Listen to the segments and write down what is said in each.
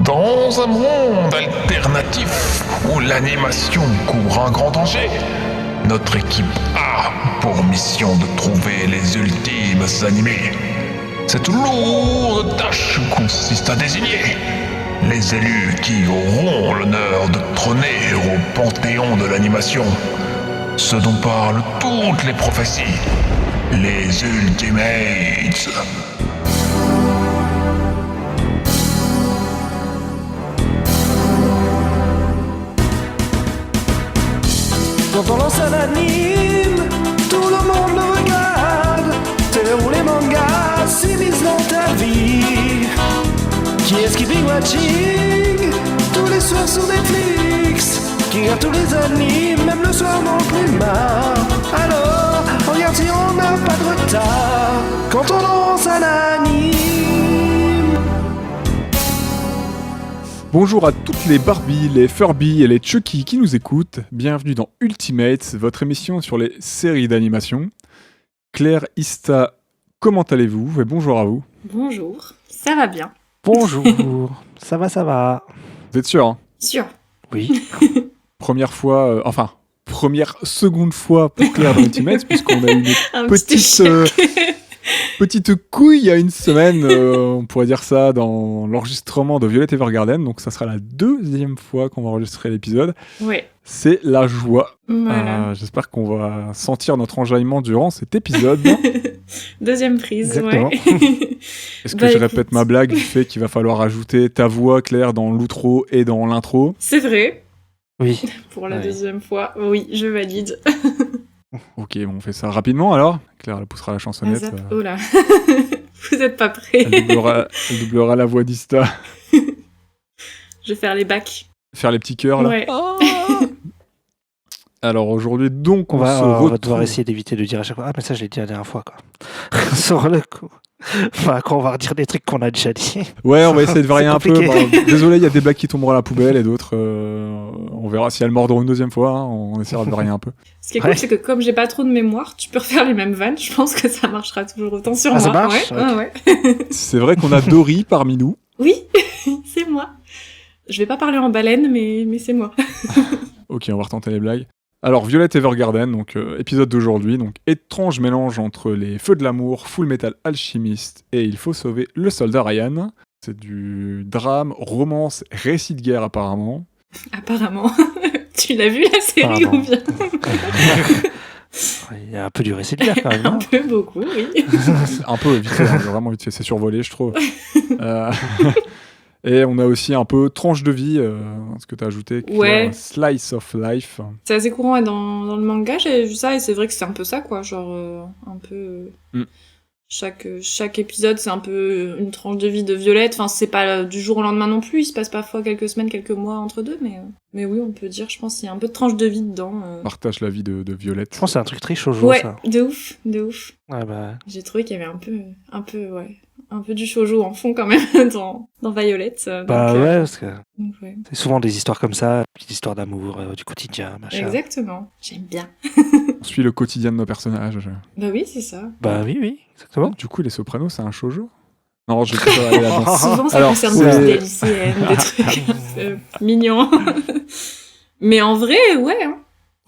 Dans un monde alternatif où l'animation court un grand danger, notre équipe a pour mission de trouver les ultimes animés. Cette lourde tâche consiste à désigner les élus qui auront l'honneur de trôner au panthéon de l'animation. Ce dont parlent toutes les prophéties, les Ultimates. Quand on lance un anime, tout le monde le regarde. C'est où les mangas s'immiscent dans ta vie. Qui est-ce qui binge watching tous les soirs sur Netflix? Qui regarde tous les animes, même le soir non plus marre. Alors, regarde si on n'a pas de retard quand on lance un anime. Bonjour à toutes les Barbie, les Furby et les Chucky qui nous écoutent. Bienvenue dans Ultimates, votre émission sur les séries d'animation. Claire, Ista, comment allez-vous? Et bonjour à vous. Bonjour, ça va bien. Bonjour, ça va. Vous êtes sûr, hein? Sûr. Oui. Première fois, seconde fois pour Claire dans Ultimates, puisqu'on a eu Un une petit échec. petite couille il y a une semaine, on pourrait dire ça, dans l'enregistrement de Violet Evergarden. Donc ça sera la deuxième fois qu'on va enregistrer l'épisode. Ouais. C'est la joie. Voilà. J'espère qu'on va sentir notre enjaillement durant cet épisode. Deuxième prise, Exactement. ouais. Est-ce que je écoute. répète ma blague du fait qu'il va falloir ajouter ta voix, Claire, dans l'outro et dans l'intro? C'est vrai, Oui. pour la Ouais. deuxième fois. Oui, je valide. Ok, bon, on fait ça rapidement alors. Claire, elle poussera la chansonnette. Azap. Oh là. Vous êtes pas prêts. Elle doublera la voix d'Ista. Je vais faire les bacs. Faire les petits cœurs là. Ouais. Alors aujourd'hui, donc, On se va retrouve. devoir essayer d'éviter de dire à chaque fois. Ah, mais ça, je l'ai dit la dernière fois, quoi. Sur le coup. Enfin, quand on va redire des trucs qu'on a déjà dit. Ouais, on va essayer de varier C'est un peu. compliqué. Désolé, il y a des blagues qui tomberont à la poubelle et d'autres. On verra si elles mordront une deuxième fois. Hein, on essaiera de varier un peu. Ce qui est cool, Ouais. c'est que comme j'ai pas trop de mémoire, tu peux refaire les mêmes vannes. Je pense que ça marchera toujours autant sur Ah, moi. ça marche? Ouais, Ok. ouais. C'est vrai qu'on a Dory parmi nous. Oui, c'est moi. Je vais pas parler en baleine, mais c'est moi. Ok, on va retenter les blagues. Alors, Violet Evergarden, donc épisode d'aujourd'hui, donc étrange mélange entre les Feux de l'amour, Full Metal Alchemist et Il faut sauver le soldat Ryan. C'est du drame, romance, récit de guerre apparemment. Apparemment. Tu l'as vu la série Apparemment. ou bien? Il y a un peu du récit de guerre, quand même. Un non peu beaucoup, oui. Un peu vite fait, hein, vraiment vite fait, c'est survolé je trouve. Et on a aussi un peu tranche de vie, ce que tu as ajouté, Claire, Ouais. Slice of Life. C'est assez courant ouais, dans le manga, j'avais vu ça et c'est vrai que c'est un peu ça, quoi. Genre, un peu. Mm. Chaque épisode, c'est un peu une tranche de vie de Violette. Enfin, c'est pas du jour au lendemain non plus, il se passe parfois quelques semaines, quelques mois entre deux, mais oui, on peut dire, je pense qu'il y a un peu de tranche de vie dedans. Partage la vie de Violette. Je pense que c'est un truc très shoujo, Ouais, ça. de ouf, de ouf. Ouais, bah. J'ai trouvé qu'il y avait un peu du shoujo en fond quand même dans Violette. Bah donc, ouais, parce que donc, ouais. c'est souvent des histoires comme ça, petites histoires d'amour, du quotidien, machin. Exactement, j'aime bien. On suit le quotidien de nos personnages. Bah oui, c'est ça. Bah oui, exactement. Du coup, les Sopranos, c'est un shoujo? Non, je vais pas aller là-dedans. Souvent, ça Alors, concerne c'est- plus des lycéennes, des trucs un peu mignons. Mais en vrai, ouais. Hein.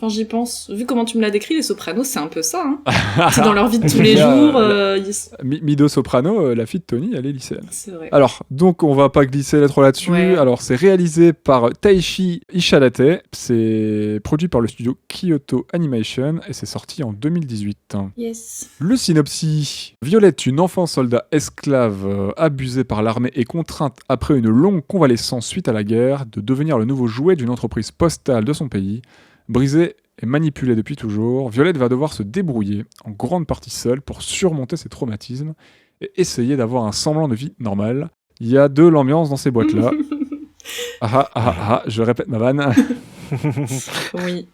Quand j'y pense, vu comment tu me l'as décrit, les Sopranos, c'est un peu ça. Hein. C'est dans leur vie de tous les Là, jours. Mido Soprano, la fille de Tony, elle est lycéenne. C'est vrai. Alors, donc on va pas glisser trop là-dessus. Ouais. Alors, c'est réalisé par Taishi Ishadate. C'est produit par le studio Kyoto Animation et c'est sorti en 2018. Yes. Le synopsis. Violette, une enfant soldat esclave abusée par l'armée et contrainte après une longue convalescence suite à la guerre de devenir le nouveau jouet d'une entreprise postale de son pays. Brisée et manipulée depuis toujours, Violette va devoir se débrouiller, en grande partie seule, pour surmonter ses traumatismes et essayer d'avoir un semblant de vie normale. Il y a de l'ambiance dans ces boîtes-là. Je répète ma vanne. Oui.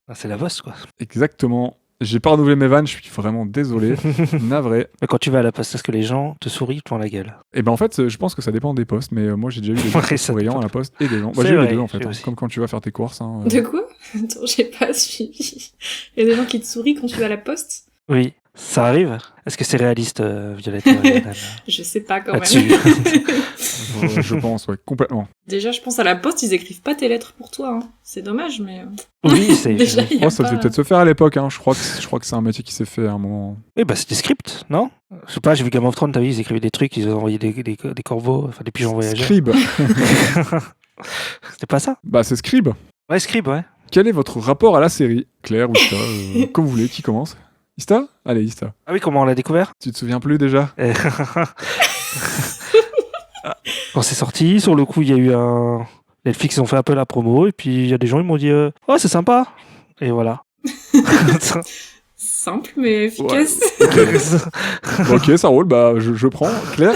Ah, c'est la bosse, quoi. Exactement. J'ai pas renouvelé mes vannes, je suis vraiment désolé. Navré. Mais quand tu vas à la poste, est-ce que les gens te sourient devant la guelle? Et ben en fait, je pense que ça dépend des postes, mais moi j'ai déjà eu des gens Ouais, ça souriants dépend. à la poste et des gens. Bah, C'est j'ai eu les vrai, deux en fait, j'ai hein, aussi. comme quand tu vas faire tes courses. Hein, De quoi? Attends, j'ai pas suivi. Il y a des gens qui te sourient quand tu vas à la poste? Oui, ça arrive. Est-ce que c'est réaliste, Violette Evergarden, Je sais pas quand là-dessus? même. Je pense, ouais, complètement. Déjà, je pense à la poste, ils écrivent pas tes lettres pour toi. Hein. C'est dommage, mais... Oui, c'est. Déjà, il y a Oh, ça pas... devait peut-être se faire à l'époque, hein. Je crois que c'est un métier qui s'est fait à un moment. Oui, bah, c'est des scripts, non? Je sais pas, j'ai vu Game of Thrones, t'as vu, ils écrivaient des trucs, ils ont envoyé des corbeaux, enfin des pigeons voyageurs. Scribe. C'était pas ça? Bah, c'est Scribe. Ouais, scribe, ouais. Quel est votre rapport à la série? Claire ou Ista, comme vous voulez, qui commence? Ista? Allez, Ista. Ah oui, comment on l'a découvert? Tu te souviens plus déjà? Quand c'est sorti, sur le coup, il y a eu un. Netflix, ils ont fait un peu la promo, et puis il y a des gens, ils m'ont dit oh, c'est sympa! Et voilà. Simple, mais efficace. Ok, ça roule, bah je prends. Claire?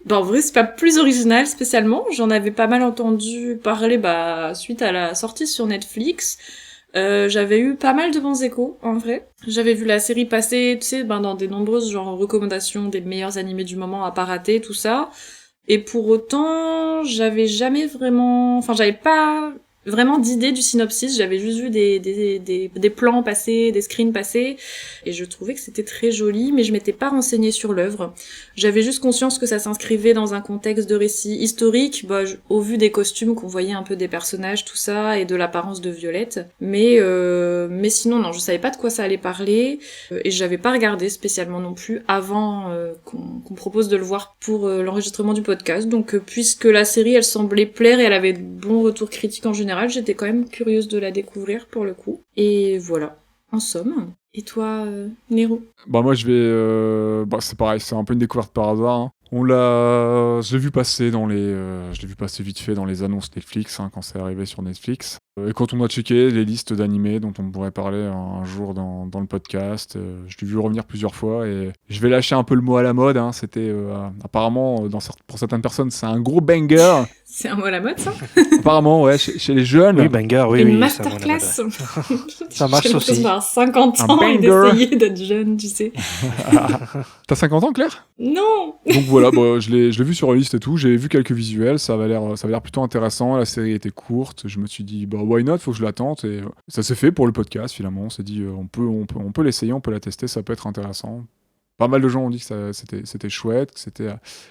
En vrai, c'est pas plus original spécialement. J'en avais pas mal entendu parler suite à la sortie sur Netflix. J'avais eu pas mal de bons échos, en vrai. J'avais vu la série passer, tu sais, dans des nombreuses recommandations des meilleurs animés du moment à pas rater, tout ça. Et pour autant, j'avais pas vraiment d'idée du synopsis. J'avais juste vu des plans passer, des screens passer, et je trouvais que c'était très joli, mais je m'étais pas renseignée sur l'œuvre. J'avais juste conscience que ça s'inscrivait dans un contexte de récit historique, au vu des costumes qu'on voyait un peu des personnages, tout ça, et de l'apparence de Violette. Mais sinon, non, je savais pas de quoi ça allait parler, et j'avais pas regardé spécialement non plus avant qu'on propose de le voir pour l'enregistrement du podcast. Donc, puisque la série, elle semblait plaire et elle avait de bons retours critiques en général, j'étais quand même curieuse de la découvrir pour le coup. Et voilà, en somme. Et toi, Nero? Bah moi je vais... c'est pareil, c'est un peu une découverte par hasard. Hein. Je l'ai vu passer vite fait dans les annonces Netflix, hein, quand c'est arrivé sur Netflix. Et quand on a checké les listes d'animés dont on pourrait parler un jour dans le podcast, je l'ai vu revenir plusieurs fois et je vais lâcher un peu le mot à la mode. Hein. C'était apparemment, pour certaines personnes, c'est un gros banger. C'est un mot à la mode, ça? Apparemment, ouais, chez les jeunes. Oui, banger, oui. Une oui, masterclass. Ça marche aussi. J'ai l'impression d'avoir 50 Un ans et banger. d'essayer d'être jeune, tu sais. T'as 50 ans, Claire? Non! Donc voilà, je l'ai vu sur la liste et tout, j'ai vu quelques visuels, ça avait l'air plutôt intéressant, la série était courte, je me suis dit why not, faut que je la tente, et ça s'est fait pour le podcast finalement, on s'est dit on peut l'essayer, on peut la tester, ça peut être intéressant. Pas mal de gens ont dit que c'était chouette, que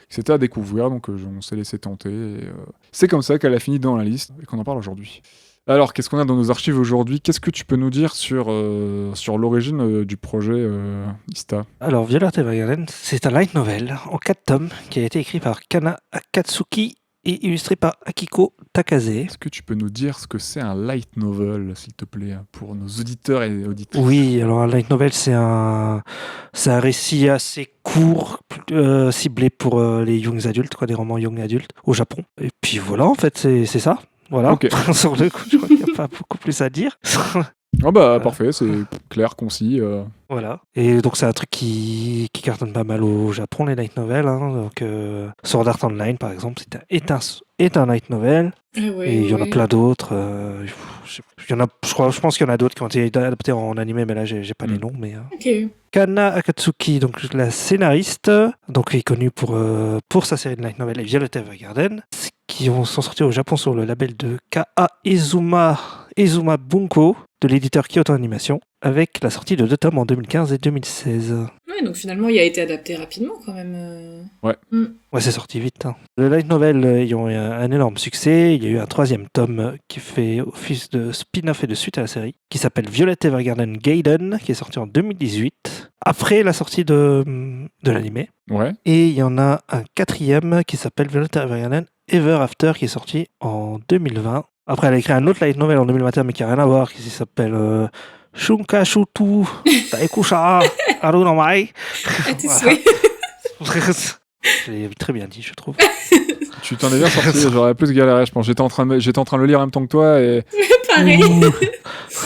c'était à découvrir, donc on s'est laissé tenter, et c'est comme ça qu'elle a fini dans la liste et qu'on en parle aujourd'hui. Alors, qu'est-ce qu'on a dans nos archives aujourd'hui? Qu'est-ce que tu peux nous dire sur l'origine du projet Ista? Alors, Violet Evergarden, c'est un light novel en 4 tomes qui a été écrit par Kana Akatsuki et illustré par Akiko Takase. Est-ce que tu peux nous dire ce que c'est un light novel, s'il te plaît, pour nos auditeurs et auditrices? Oui, alors un light novel, c'est un récit assez court, ciblé pour les young adultes, des romans young adultes au Japon. Et puis voilà, en fait, c'est ça. Voilà. Ok. Sur le coup, je crois qu'il n'y a pas beaucoup plus à dire. Ah bah parfait, c'est clair, concis. Voilà. Et donc c'est un truc qui cartonne pas mal au Japon, les light novels. Hein. Donc Sword Art Online, par exemple, est un light novel. Ouais, et il y en a plein d'autres. Je pense qu'il y en a d'autres qui ont été adaptés en animé, mais là j'ai pas les noms. Mais Ok. Kana Akatsuki, donc la scénariste, donc est connue pour sa série de light novel et Violet Evergarden, qui sont sortis au Japon sur le label de K.A. Izuma Bunko de l'éditeur Kyoto Animation, avec la sortie de 2 tomes en 2015 et 2016. Ouais, donc finalement, il a été adapté rapidement quand même. Ouais, c'est sorti vite. Hein. Le light novel ayant eu un énorme succès, il y a eu un 3e tome qui fait office de spin-off et de suite à la série, qui s'appelle Violet Evergarden Gaiden, qui est sorti en 2018, après la sortie de l'animé. Ouais. Et il y en a un 4e qui s'appelle Violet Evergarden Ever After, qui est sorti en 2020. Après, elle a écrit un autre light novel en 2021, mais qui n'a rien à voir, qui s'appelle Shunka Shutu Taikusha Aru no Mai. À tes souhaits. Je l'ai très bien dit, je trouve. Tu t'en es bien sorti, j'aurais plus galéré, je pense. J'étais en train de le lire en même temps que toi et Pareil.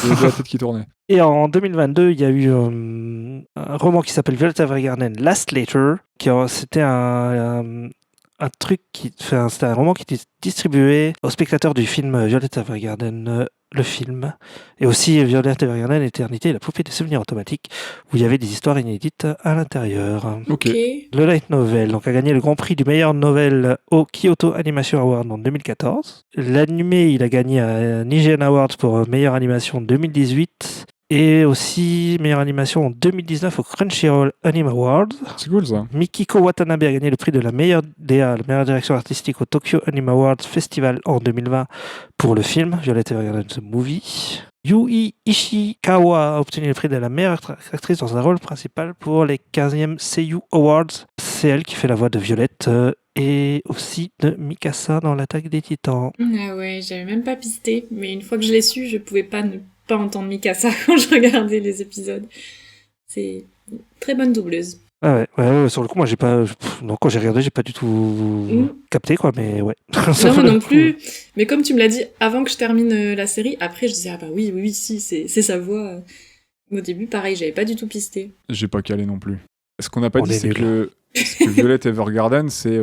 j'ai la tête qui tournait. Et en 2022, il y a eu un roman qui s'appelle Violet Evergarden Last Letter, c'était c'était un roman qui était distribué aux spectateurs du film Violet Evergarden, le film, et aussi Violet Evergarden Éternité et la poupée des souvenirs automatiques, où il y avait des histoires inédites à l'intérieur. Ok. Le light novel a gagné le grand prix du meilleur novel au Kyoto Animation Award en 2014. L'animé, il a gagné un Nigen Award pour meilleure animation en 2018. Et aussi meilleure animation en 2019 au Crunchyroll Anime Awards. C'est cool ça. Mikiko Watanabe a gagné le prix de la meilleure DA, la meilleure direction artistique au Tokyo Anime Awards Festival en 2020 pour le film Violet Evergarden The Movie. Yui Ishikawa a obtenu le prix de la meilleure actrice dans un rôle principal pour les 15e Seiyu Awards. C'est elle qui fait la voix de Violette et aussi de Mikasa dans l'Attaque des Titans. Ah ouais, j'avais même pas pisté, mais une fois que je l'ai su, je pouvais pas ne pas entendre Mikasa quand je regardais les épisodes. C'est une très bonne doubleuse. Ah ouais, sur le coup, moi j'ai pas. Non, quand j'ai regardé, j'ai pas du tout capté quoi, mais ouais. Non, moi non plus. Mais comme tu me l'as dit avant que je termine la série, après je disais, ah bah oui, si, c'est sa voix. Au début, pareil, j'avais pas du tout pisté. J'ai pas calé non plus. Ce qu'on n'a pas On dit, est c'est nuls. que Violet Evergarden, c'est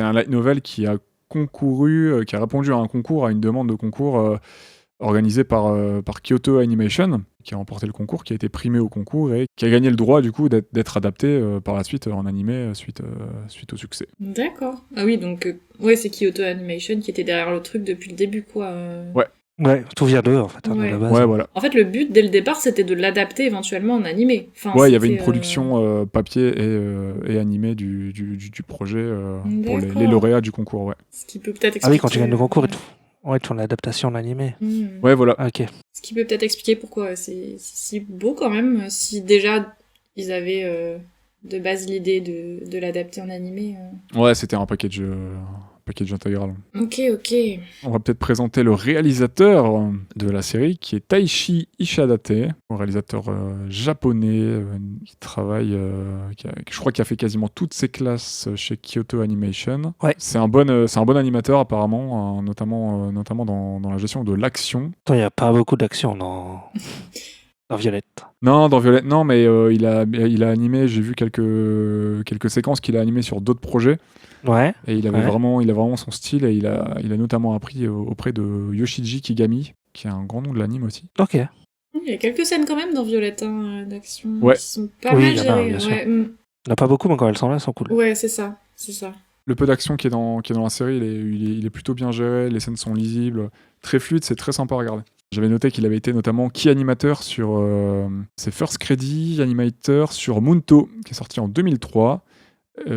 un light novel qui a concouru, qui a répondu à un concours, à une demande de concours organisée par Kyoto Animation, qui a remporté le concours, qui a été primé au concours et qui a gagné le droit du coup d'être adapté par la suite en animé suite au succès. D'accord. Ah oui, donc ouais, c'est Kyoto Animation qui était derrière le truc depuis le début, quoi. Ouais, tout vient d'eux en fait, à Ouais. la base. Ouais, voilà. En fait, le but dès le départ, c'était de l'adapter éventuellement en animé. Enfin, Ouais, il y avait une c'était, production papier et animé du projet pour les D'accord. lauréats du concours, ouais. Ce qui peut peut-être expliquer... Ah oui, quand tu gagnes le concours, ils te font l'adaptation en animé. Ouais, voilà. Ah, ok. Ce qui peut peut-être expliquer pourquoi c'est si beau quand même, si déjà ils avaient de base l'idée de l'adapter en animé. Ouais, c'était un package intégral. Ok. On va peut-être présenter le réalisateur de la série, qui est Taishi Ishidate, un réalisateur japonais qui travaille, je crois qu'il a fait quasiment toutes ses classes chez Kyoto Animation. Ouais. C'est un bon animateur apparemment, notamment dans la gestion de l'action. Attends, il n'y a pas beaucoup d'action dans Violette. Non, dans Violette, non, mais il a animé, j'ai vu quelques séquences qu'il a animées sur d'autres projets. Ouais. Et il a vraiment son style et il a notamment appris auprès de Yoshiji Kigami, qui est un grand nom de l'anime aussi. Ok. Il y a quelques scènes quand même dans Violette d'action Ouais. qui sont pas Oui, mal il y en a, gérées. bien sûr. Ouais, Il n'y en a pas beaucoup, mais quand elles sont là, elles sont cool. ouais, c'est ça. Le peu d'action qui est dans la série, il est plutôt bien géré, les scènes sont lisibles, très fluides, c'est très sympa à regarder. J'avais noté qu'il avait été notamment key animateur sur ses first credits animator sur Munto, qui est sorti en 2003.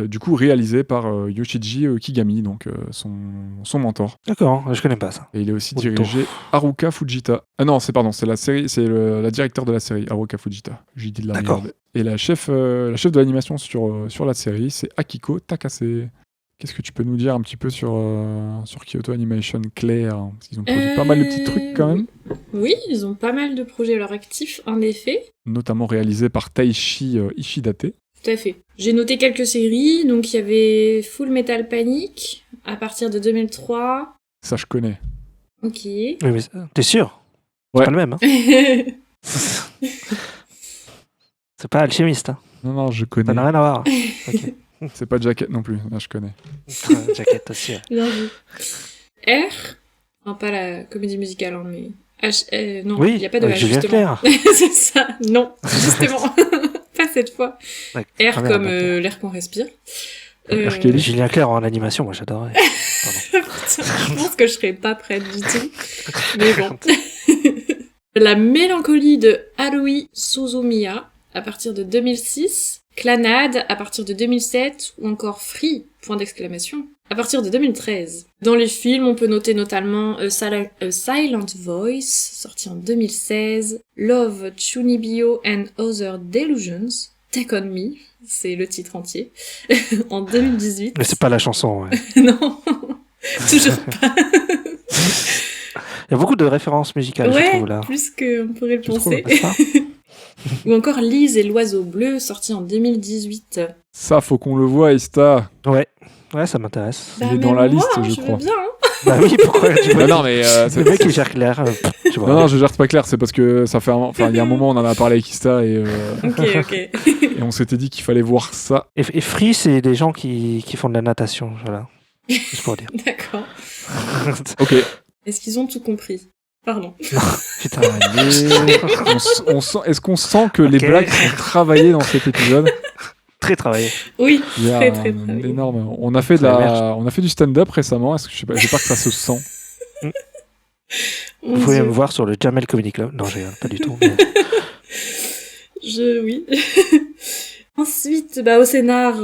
Du coup réalisé par Yoshiji Kigami, donc son mentor. D'accord, je connais pas ça. Et il a aussi Munto. dirigé Haruka Fujita. Ah non, c'est la série, c'est la directeur de la série, Haruka Fujita. J'ai dit de la D'accord. merde. Et la chef de l'animation sur la série, c'est Akiko Takase. Qu'est-ce que tu peux nous dire un petit peu sur Kyoto Animation, Claire? Parce qu'ils ont produit pas mal de petits trucs quand même. Oui, ils ont pas mal de projets à leur actif, en effet. Notamment réalisé par Taishi Ishidate. Tout à fait. J'ai noté quelques séries, donc il y avait Full Metal Panic, à partir de 2003. Ça, je connais. Ok. Oui, mais t'es sûr? Ouais. C'est pas le même. Hein. C'est pas alchimiste. Hein. Non, je Ça connais. n'a rien à voir. Ok. C'est pas Jacket non plus. Là, je connais. Jacket aussi. Bien vu. R, enfin pas la comédie musicale, hein, mais H, non, il Oui, n'y a pas de avec H, Julien justement. Clerc. C'est ça, non, justement. Pas cette fois. Ouais, R très bien, comme d'accord. l'air qu'on respire. R. Kelly. Julien Clerc en animation, moi j'adorais. Je pense que je serais pas prête du tout. Mais bon. La mélancolie de Haruhi Suzumiya à partir de 2006. Clanade à partir de 2007 ou encore Free, point d'exclamation, à partir de 2013. Dans les films, on peut noter notamment A Silent Voice, sorti en 2016, Love, Chunibyo and Other Delusions, Take On Me, c'est le titre entier, en 2018. Mais c'est pas la chanson. Ouais. Non, toujours pas. Il y a beaucoup de références musicales, je Ouais, trouve là. plus qu'on pourrait le Tu trouves, penser. N'est-ce pas? Ou encore Lise et l'oiseau bleu, sorti en 2018. Ça, faut qu'on le voie, Ista. Ouais, ça m'intéresse. Il est Bah, dans même la moi, liste, je veux crois. bien, hein. Bah oui, pourquoi tu vois Non, mais le mec il gère Claire. Tu vois. non, je gère pas clair, c'est parce que ça fait il y a un moment on en a parlé avec Ista et Ok. et on s'était dit qu'il fallait voir ça. Et Free, c'est des gens qui font de la natation, voilà. Juste pour dire. D'accord. Ok. Est-ce qu'ils ont tout compris? Pardon. Putain. Est-ce qu'on sent que les Ok. blagues sont travaillées dans cet épisode? Très travaillé. Oui, Il y a très un travaillé. énorme. On a fait du stand-up récemment. Est-ce que je sais pas, j'ai pas que ça se sent. Mon Vous pouvez Dieu. me voir sur le Jamel Comedy Club. Non, j'ai pas du tout. Mais... Oui. Ensuite, au scénar,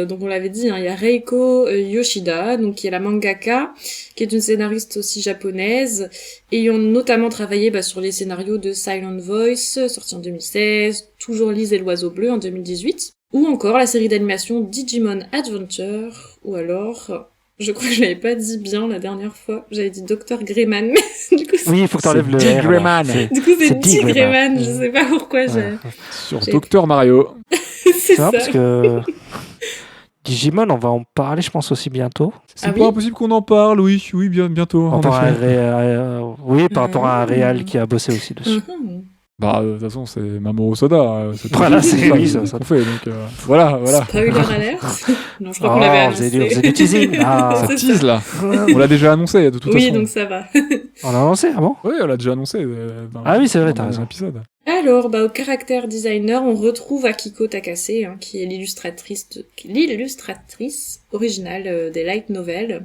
donc on l'avait dit, hein, il y a Reiko Yoshida, donc qui est la mangaka, qui est une scénariste aussi japonaise, ayant notamment travaillé sur les scénarios de Silent Voice, sorti en 2016, toujours Lise et l'oiseau bleu en 2018, ou encore la série d'animation Digimon Adventure, ou alors, je crois que je l'avais pas dit bien la dernière fois, j'avais dit Dr Greyman, mais du coup c'est, Oui, il faut que t'enlèves le Dick R, Grayman. là. du coup, c'est c'est Dick Greyman. Greyman, je sais pas pourquoi Ouais. Sur J'ai- Docteur Mario. c'est C'est ça. vrai parce que Digimon, on va en parler, je pense, aussi bientôt. C'est Ah pas oui impossible qu'on en parle, oui, bientôt, en Par rapport à un effet. oui, par rapport à un Mhm. réal qui a bossé aussi dessus. Mhm. De toute façon, c'est Mamoru Soda. C'est Voilà, c'est- oui, ça ça- qu'on fait, donc voilà. Spoiler alert. Non, je crois qu'on l'avait Oh, annoncé. vous avez du teasing. Ah. Ça C'est tease, là. On l'a déjà annoncé, de toute Oui, façon. donc ça va. On a lancé, ah bon? Oui, on l'a déjà annoncé. Ah oui, c'est vrai, dans t'as un raison. épisode. Alors, au caractère designer, on retrouve Akiko Takase, hein, qui est l'illustratrice originale des light novels.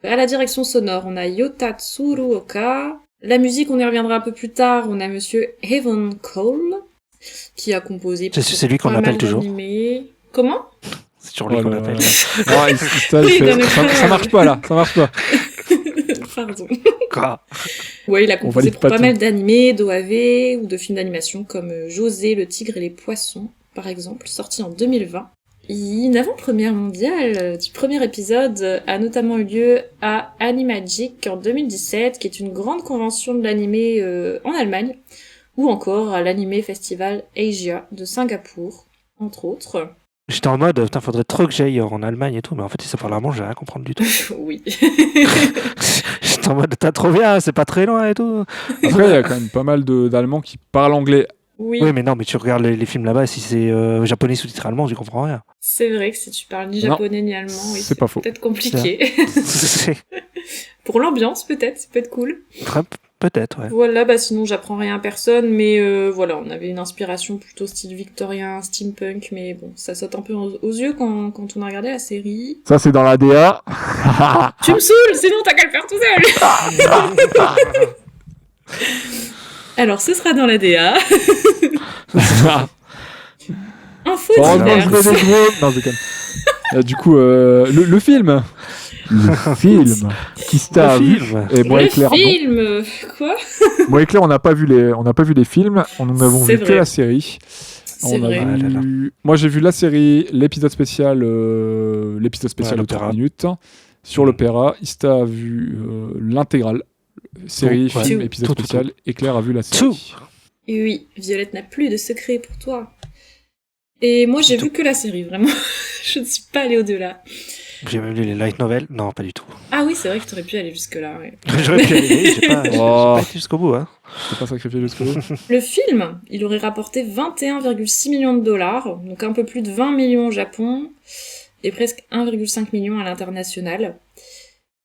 À la direction sonore, on a Yota Tsuruoka. La musique, on y reviendra un peu plus tard. On a monsieur Heaven Cole, qui a composé C'est lui qu'on pas appelle mal toujours. d'animés. Comment? C'est toujours lui qu'on appelle. Non, ça, Oui, il fait- dans le ça cas, marche pas, là. Ça marche pas. Pardon. Quoi? Ouais, il a On composé valide pour pas pas tout. mal d'animés, d'OAV ou de films d'animation comme José, le tigre et les poissons, par exemple, sorti en 2020. Une avant-première mondiale du premier épisode a notamment eu lieu à Animagic en 2017, qui est une grande convention de l'animé en Allemagne, ou encore à l'Anime Festival Asia de Singapour, entre autres. J'étais en mode, putain, faudrait trop que j'aille en Allemagne et tout, mais en fait, si ça parle allemand, j'ai rien à comprendre du tout. Oui. J'étais en mode, t'as trop bien, c'est pas très loin et tout. Après, il y a quand même pas mal d'Allemands qui parlent anglais. Oui, Oui, mais non, mais tu regardes les films là-bas, si c'est japonais sous-titré allemand, tu comprends rien. c'est vrai que si tu parles ni Non, japonais ni allemand, oui, c'est pas faux. peut-être compliqué. C'est- Pour l'ambiance, peut-être, ça peut être cool. Peut-être, ouais. Voilà, sinon j'apprends rien à personne, mais voilà, on avait une inspiration plutôt style victorien, steampunk, mais bon, ça saute un peu aux yeux quand on a regardé la série. Ça, c'est dans la DA. Tu me saoules, sinon t'as qu'à le faire tout seul. Alors, ce sera dans la DA. Info Heureusement, je mets diverse. des gros. Non, je déconne. Du coup, le film. Le film. Qui t'a Le vu film. Et moi et Le Claire, non. film, quoi? Moi et Claire, on n'a pas vu les films. Nous n'avons C'est vu que vrai. la série. C'est On a vrai. Ah là là. Moi, j'ai vu la série, l'épisode spécial Ouais, de 30 l'opéra. minutes sur l'opéra. Ista a vu l'intégrale. Série, Tout, ouais. film, Tout. épisode Tout. spécial. Et Claire a vu la série. Et oui, Violette n'a plus de secret pour toi. Et moi, j'ai Tout. vu que la série, vraiment. Je ne suis pas allée au-delà. J'ai même lu les light novels. Non, pas du tout. Ah oui, c'est vrai que t'aurais pu aller jusque-là, ouais. J'aurais pu y aller, j'ai pas Oh. été jusqu'au bout, hein. Je t'ai pas sacrifié jusqu'au bout. Le film, il aurait rapporté 21,6 millions de dollars, donc un peu plus de 20 millions au Japon, et presque 1,5 million à l'international.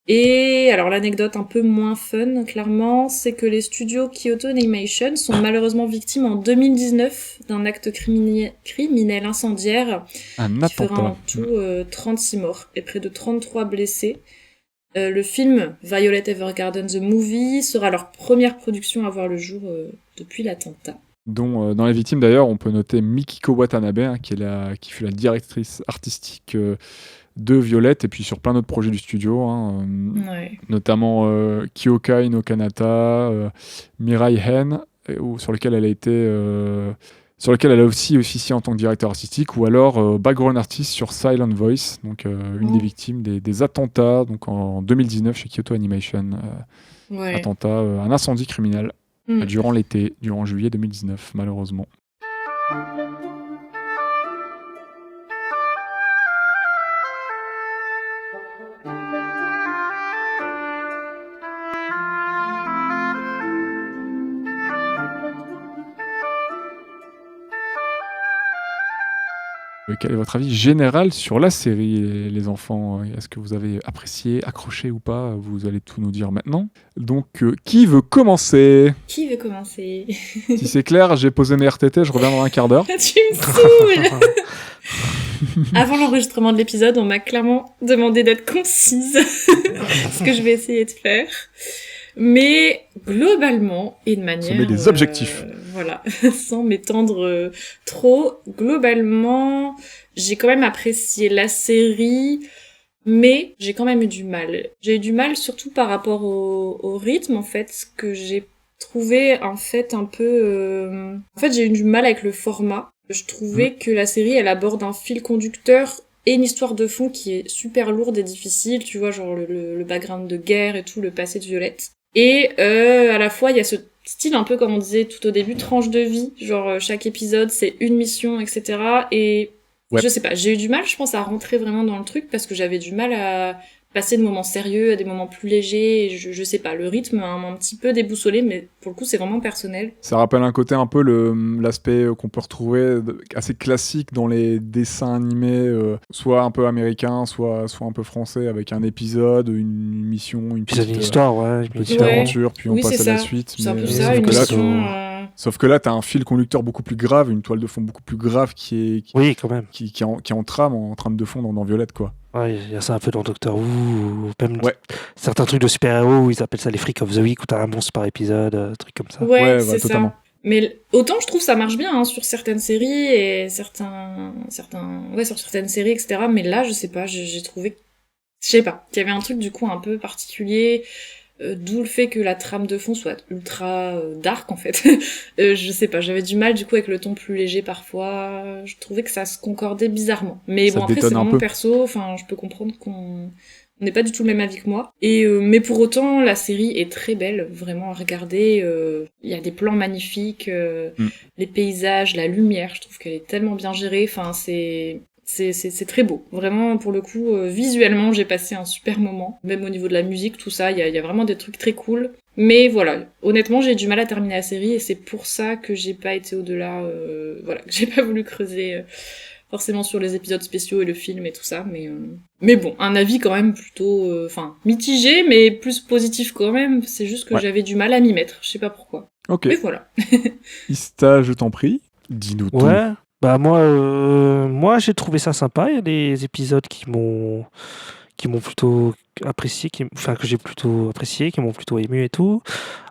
Et alors l'anecdote un peu moins fun, clairement, c'est que les studios Kyoto Animation sont malheureusement victimes en 2019 d'un acte criminel incendiaire Un qui fera en attentat. tout 36 morts et près de 33 blessés. Le film Violet Evergarden The Movie sera leur première production à voir le jour depuis l'attentat. Dont dans les victimes d'ailleurs, on peut noter Mikiko Watanabe, hein, qui fut la directrice artistique de Violette, et puis sur plein d'autres projets du studio, hein, Ouais. notamment Kyokai no Kanata, Mirai Hen, sur lequel elle a été, sur lequel elle a aussi officié en tant que directeur artistique, ou alors background artist sur Silent Voice, donc une Oh. des victimes des attentats, donc en 2019 chez Kyoto Animation, Ouais. attentat, un incendie criminel Mm. durant l'été, durant juillet 2019, malheureusement. Quel est votre avis général sur la série, les enfants? Est-ce que vous avez apprécié, accroché ou pas? Vous allez tout nous dire maintenant. Donc, qui veut commencer? Qui veut commencer? Si c'est clair, j'ai posé mes RTT, je reviens dans un quart d'heure. Tu me saoules. Avant l'enregistrement de l'épisode, on m'a clairement demandé d'être concise, ce que je vais essayer de faire. Mais globalement, et de manière... met des objectifs. Voilà, sans m'étendre trop. Globalement, j'ai quand même apprécié la série, mais j'ai quand même eu du mal. J'ai eu du mal surtout par rapport au rythme, en fait, que j'ai trouvé, en fait, un peu... En fait, j'ai eu du mal avec le format. Je trouvais que la série, elle aborde un fil conducteur et une histoire de fond qui est super lourde et difficile, tu vois, genre le background de guerre et tout, le passé de Violette. Et à la fois, il y a ce style un peu, comme on disait tout au début, tranche de vie, genre chaque épisode, c'est une mission, etc. Et je sais pas, j'ai eu du mal, je pense, à rentrer vraiment dans le truc, parce que j'avais du mal à passer de moments sérieux à des moments plus légers, et je sais pas, le rythme m'a un petit peu déboussolé, mais pour le coup c'est vraiment personnel. Ça rappelle un côté un peu l'aspect qu'on peut retrouver assez classique dans les dessins animés, soit un peu américains, soit un peu français, avec un épisode, une mission, une petite histoire, ouais, une petite aventure, puis on passe à la suite. C'est un peu Mais ça, une mission... Sauf que là, t'as un fil conducteur beaucoup plus grave, une toile de fond beaucoup plus grave qui oui, quand même. qui est en trame de fond dans Violette, quoi. Ouais, il y a ça un peu dans Doctor Who, ou même certains trucs de super-héros où ils appellent ça les Freaks of the Week, où t'as un monstre par épisode, trucs comme ça. Ouais, c'est totalement. ça. Mais autant je trouve ça marche bien hein, sur certaines séries et sur certaines séries, etc. Mais là, je sais pas, j'ai trouvé, je sais pas, qu'il y avait un truc du coup un peu particulier. D'où le fait que la trame de fond soit ultra dark en fait. Je sais pas, j'avais du mal du coup avec le ton plus léger parfois. Je trouvais que ça se concordait bizarrement. Mais Ça bon après c'est vraiment perso, enfin je peux comprendre qu'on n'est pas du tout le même avis que moi. Et mais pour autant la série est très belle, vraiment à regarder. Il y a des plans magnifiques, les paysages, la lumière, je trouve qu'elle est tellement bien gérée. Enfin c'est très beau. Vraiment, pour le coup, visuellement, j'ai passé un super moment. Même au niveau de la musique, tout ça, il y a vraiment des trucs très cool. Mais voilà, honnêtement, j'ai du mal à terminer la série et c'est pour ça que j'ai pas été au-delà, voilà, que j'ai pas voulu creuser forcément sur les épisodes spéciaux et le film et tout ça. Mais bon, un avis quand même plutôt, mitigé, mais plus positif quand même. C'est juste que j'avais du mal à m'y mettre. Je sais pas pourquoi. Ok. Mais voilà. Ista, je t'en prie, dis-nous tout. Ouais. Bah moi j'ai trouvé ça sympa. Il y a des épisodes qui m'ont plutôt apprécié, que j'ai plutôt apprécié, qui m'ont plutôt ému et tout.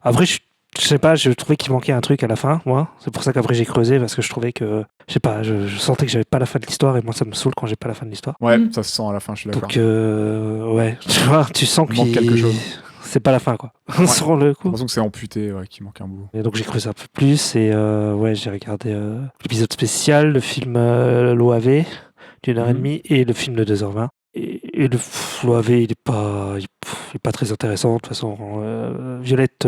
Après je sais pas, je trouvais qu'il manquait un truc à la fin, moi. C'est pour ça qu'après j'ai creusé, parce que je trouvais que, je sais pas, je sentais que j'avais pas la fin de l'histoire, et moi ça me saoule quand j'ai pas la fin de l'histoire. Ouais, ça se sent à la fin, je suis d'accord. Donc ouais, tu vois, tu sens qu'il manque quelque chose. C'est pas la fin, quoi. Sur le coup. J'ai l'impression que c'est amputé, qu'il manque un bout. Et donc j'ai creusé un peu plus, et j'ai regardé l'épisode spécial, le film l'OAV d'une heure et demie, et le film de 2h20. Et l'OAV, il est pas très intéressant, de toute façon. Violette...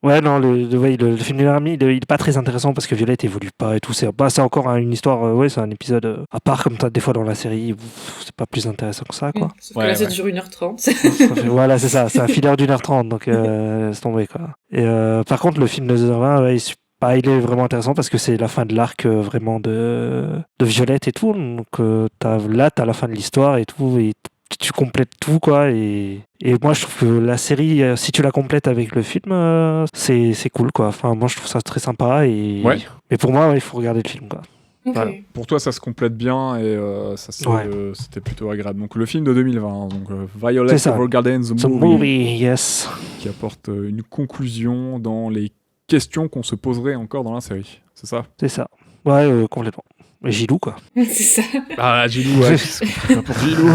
Ouais, non, le film d'une heure et demie, il est pas très intéressant parce que Violette évolue pas et tout. C'est encore une histoire, c'est un épisode à part, comme des fois dans la série. C'est pas plus intéressant que ça, quoi. Sauf que là, ça dure 1h30. Voilà, c'est ça, c'est un filler d'1h30, donc c'est tombé, quoi. Et par contre, le film de 2h20, il est vraiment intéressant parce que c'est la fin de l'arc vraiment de Violette et tout. Donc t'as la fin de l'histoire et tout, et tu complètes tout, quoi. Et moi, je trouve que la série, si tu la complètes avec le film, c'est cool, quoi. Enfin, moi, je trouve ça très sympa. Mais pour moi, il faut regarder le film, quoi. Okay. Voilà. Pour toi, ça se complète bien et c'était plutôt agréable. Donc le film de 2020, donc Violet Evergarden, The Movie, yes, qui apporte une conclusion dans les questions qu'on se poserait encore dans la série. C'est ça ? C'est ça. Ouais, complètement. Et Gilou, quoi. C'est ça. Ah, Gilou, ouais. Pour Gilou.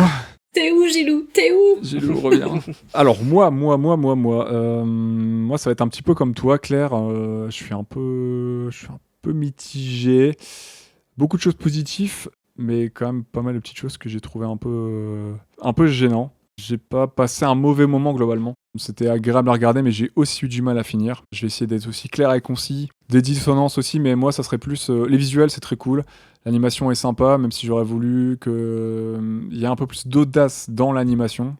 T'es où, Gilou ? T'es où ? Gilou, reviens. Alors, moi, ça va être un petit peu comme toi, Claire. Je suis un peu mitigé. Beaucoup de choses positives, mais quand même pas mal de petites choses que j'ai trouvé un peu gênant. J'ai pas passé un mauvais moment globalement. C'était agréable à regarder, mais j'ai aussi eu du mal à finir. Je vais essayer d'être aussi clair et concis. Des dissonances aussi, mais moi, ça serait plus... les visuels, c'est très cool. L'animation est sympa, même si j'aurais voulu qu'il y ait un peu plus d'audace dans l'animation.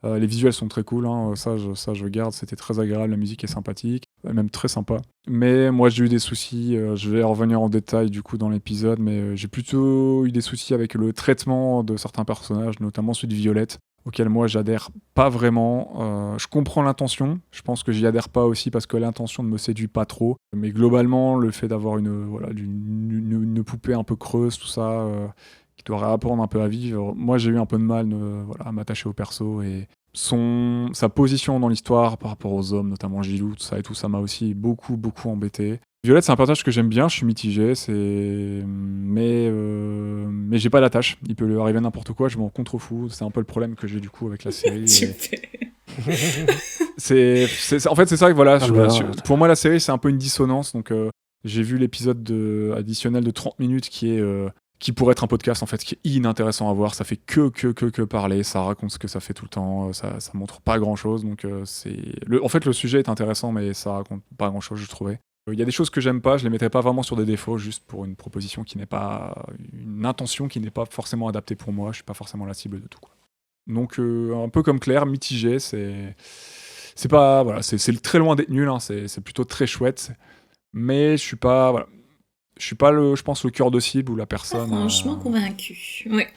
Les visuels sont très cool, hein. Ça je garde, c'était très agréable, la musique est sympathique, même très sympa. Mais moi j'ai eu des soucis, je vais revenir en détail du coup dans l'épisode, mais j'ai plutôt eu des soucis avec le traitement de certains personnages, notamment celui de Violette, auquel moi j'adhère pas vraiment. Je comprends l'intention, je pense que j'y adhère pas aussi parce que l'intention ne me séduit pas trop, mais globalement le fait d'avoir une poupée un peu creuse, tout ça... qui doit réapprendre un peu à vivre. Moi, j'ai eu un peu de mal à m'attacher au perso et sa position dans l'histoire par rapport aux hommes, notamment Gilou, tout ça m'a aussi beaucoup embêté. Violette, c'est un personnage que j'aime bien, je suis mitigé, mais j'ai pas d'attache. Il peut lui arriver n'importe quoi, je m'en contrefous. C'est un peu le problème que j'ai du coup avec la série. Super. En fait, c'est ça que voilà. Alors, Pour moi, la série, c'est un peu une dissonance. Donc, j'ai vu l'épisode additionnel de 30 minutes qui pourrait être un podcast en fait, qui est inintéressant à voir. Ça fait que parler. Ça raconte ce que ça fait tout le temps. Ça montre pas grand chose. Donc, en fait, le sujet est intéressant, mais ça raconte pas grand chose, je trouvais. Il y a des choses que j'aime pas, je les mettrais pas vraiment sur des défauts, juste pour une proposition qui n'est pas. Une intention qui n'est pas forcément adaptée pour moi, je suis pas forcément la cible de tout, quoi. Donc, un peu comme Claire, mitigé, c'est pas. Voilà, c'est très loin d'être nul, hein, c'est plutôt très chouette, mais je suis pas. Voilà. Je suis pas, je pense, le cœur de cible ou la personne. Franchement convaincu. Ouais.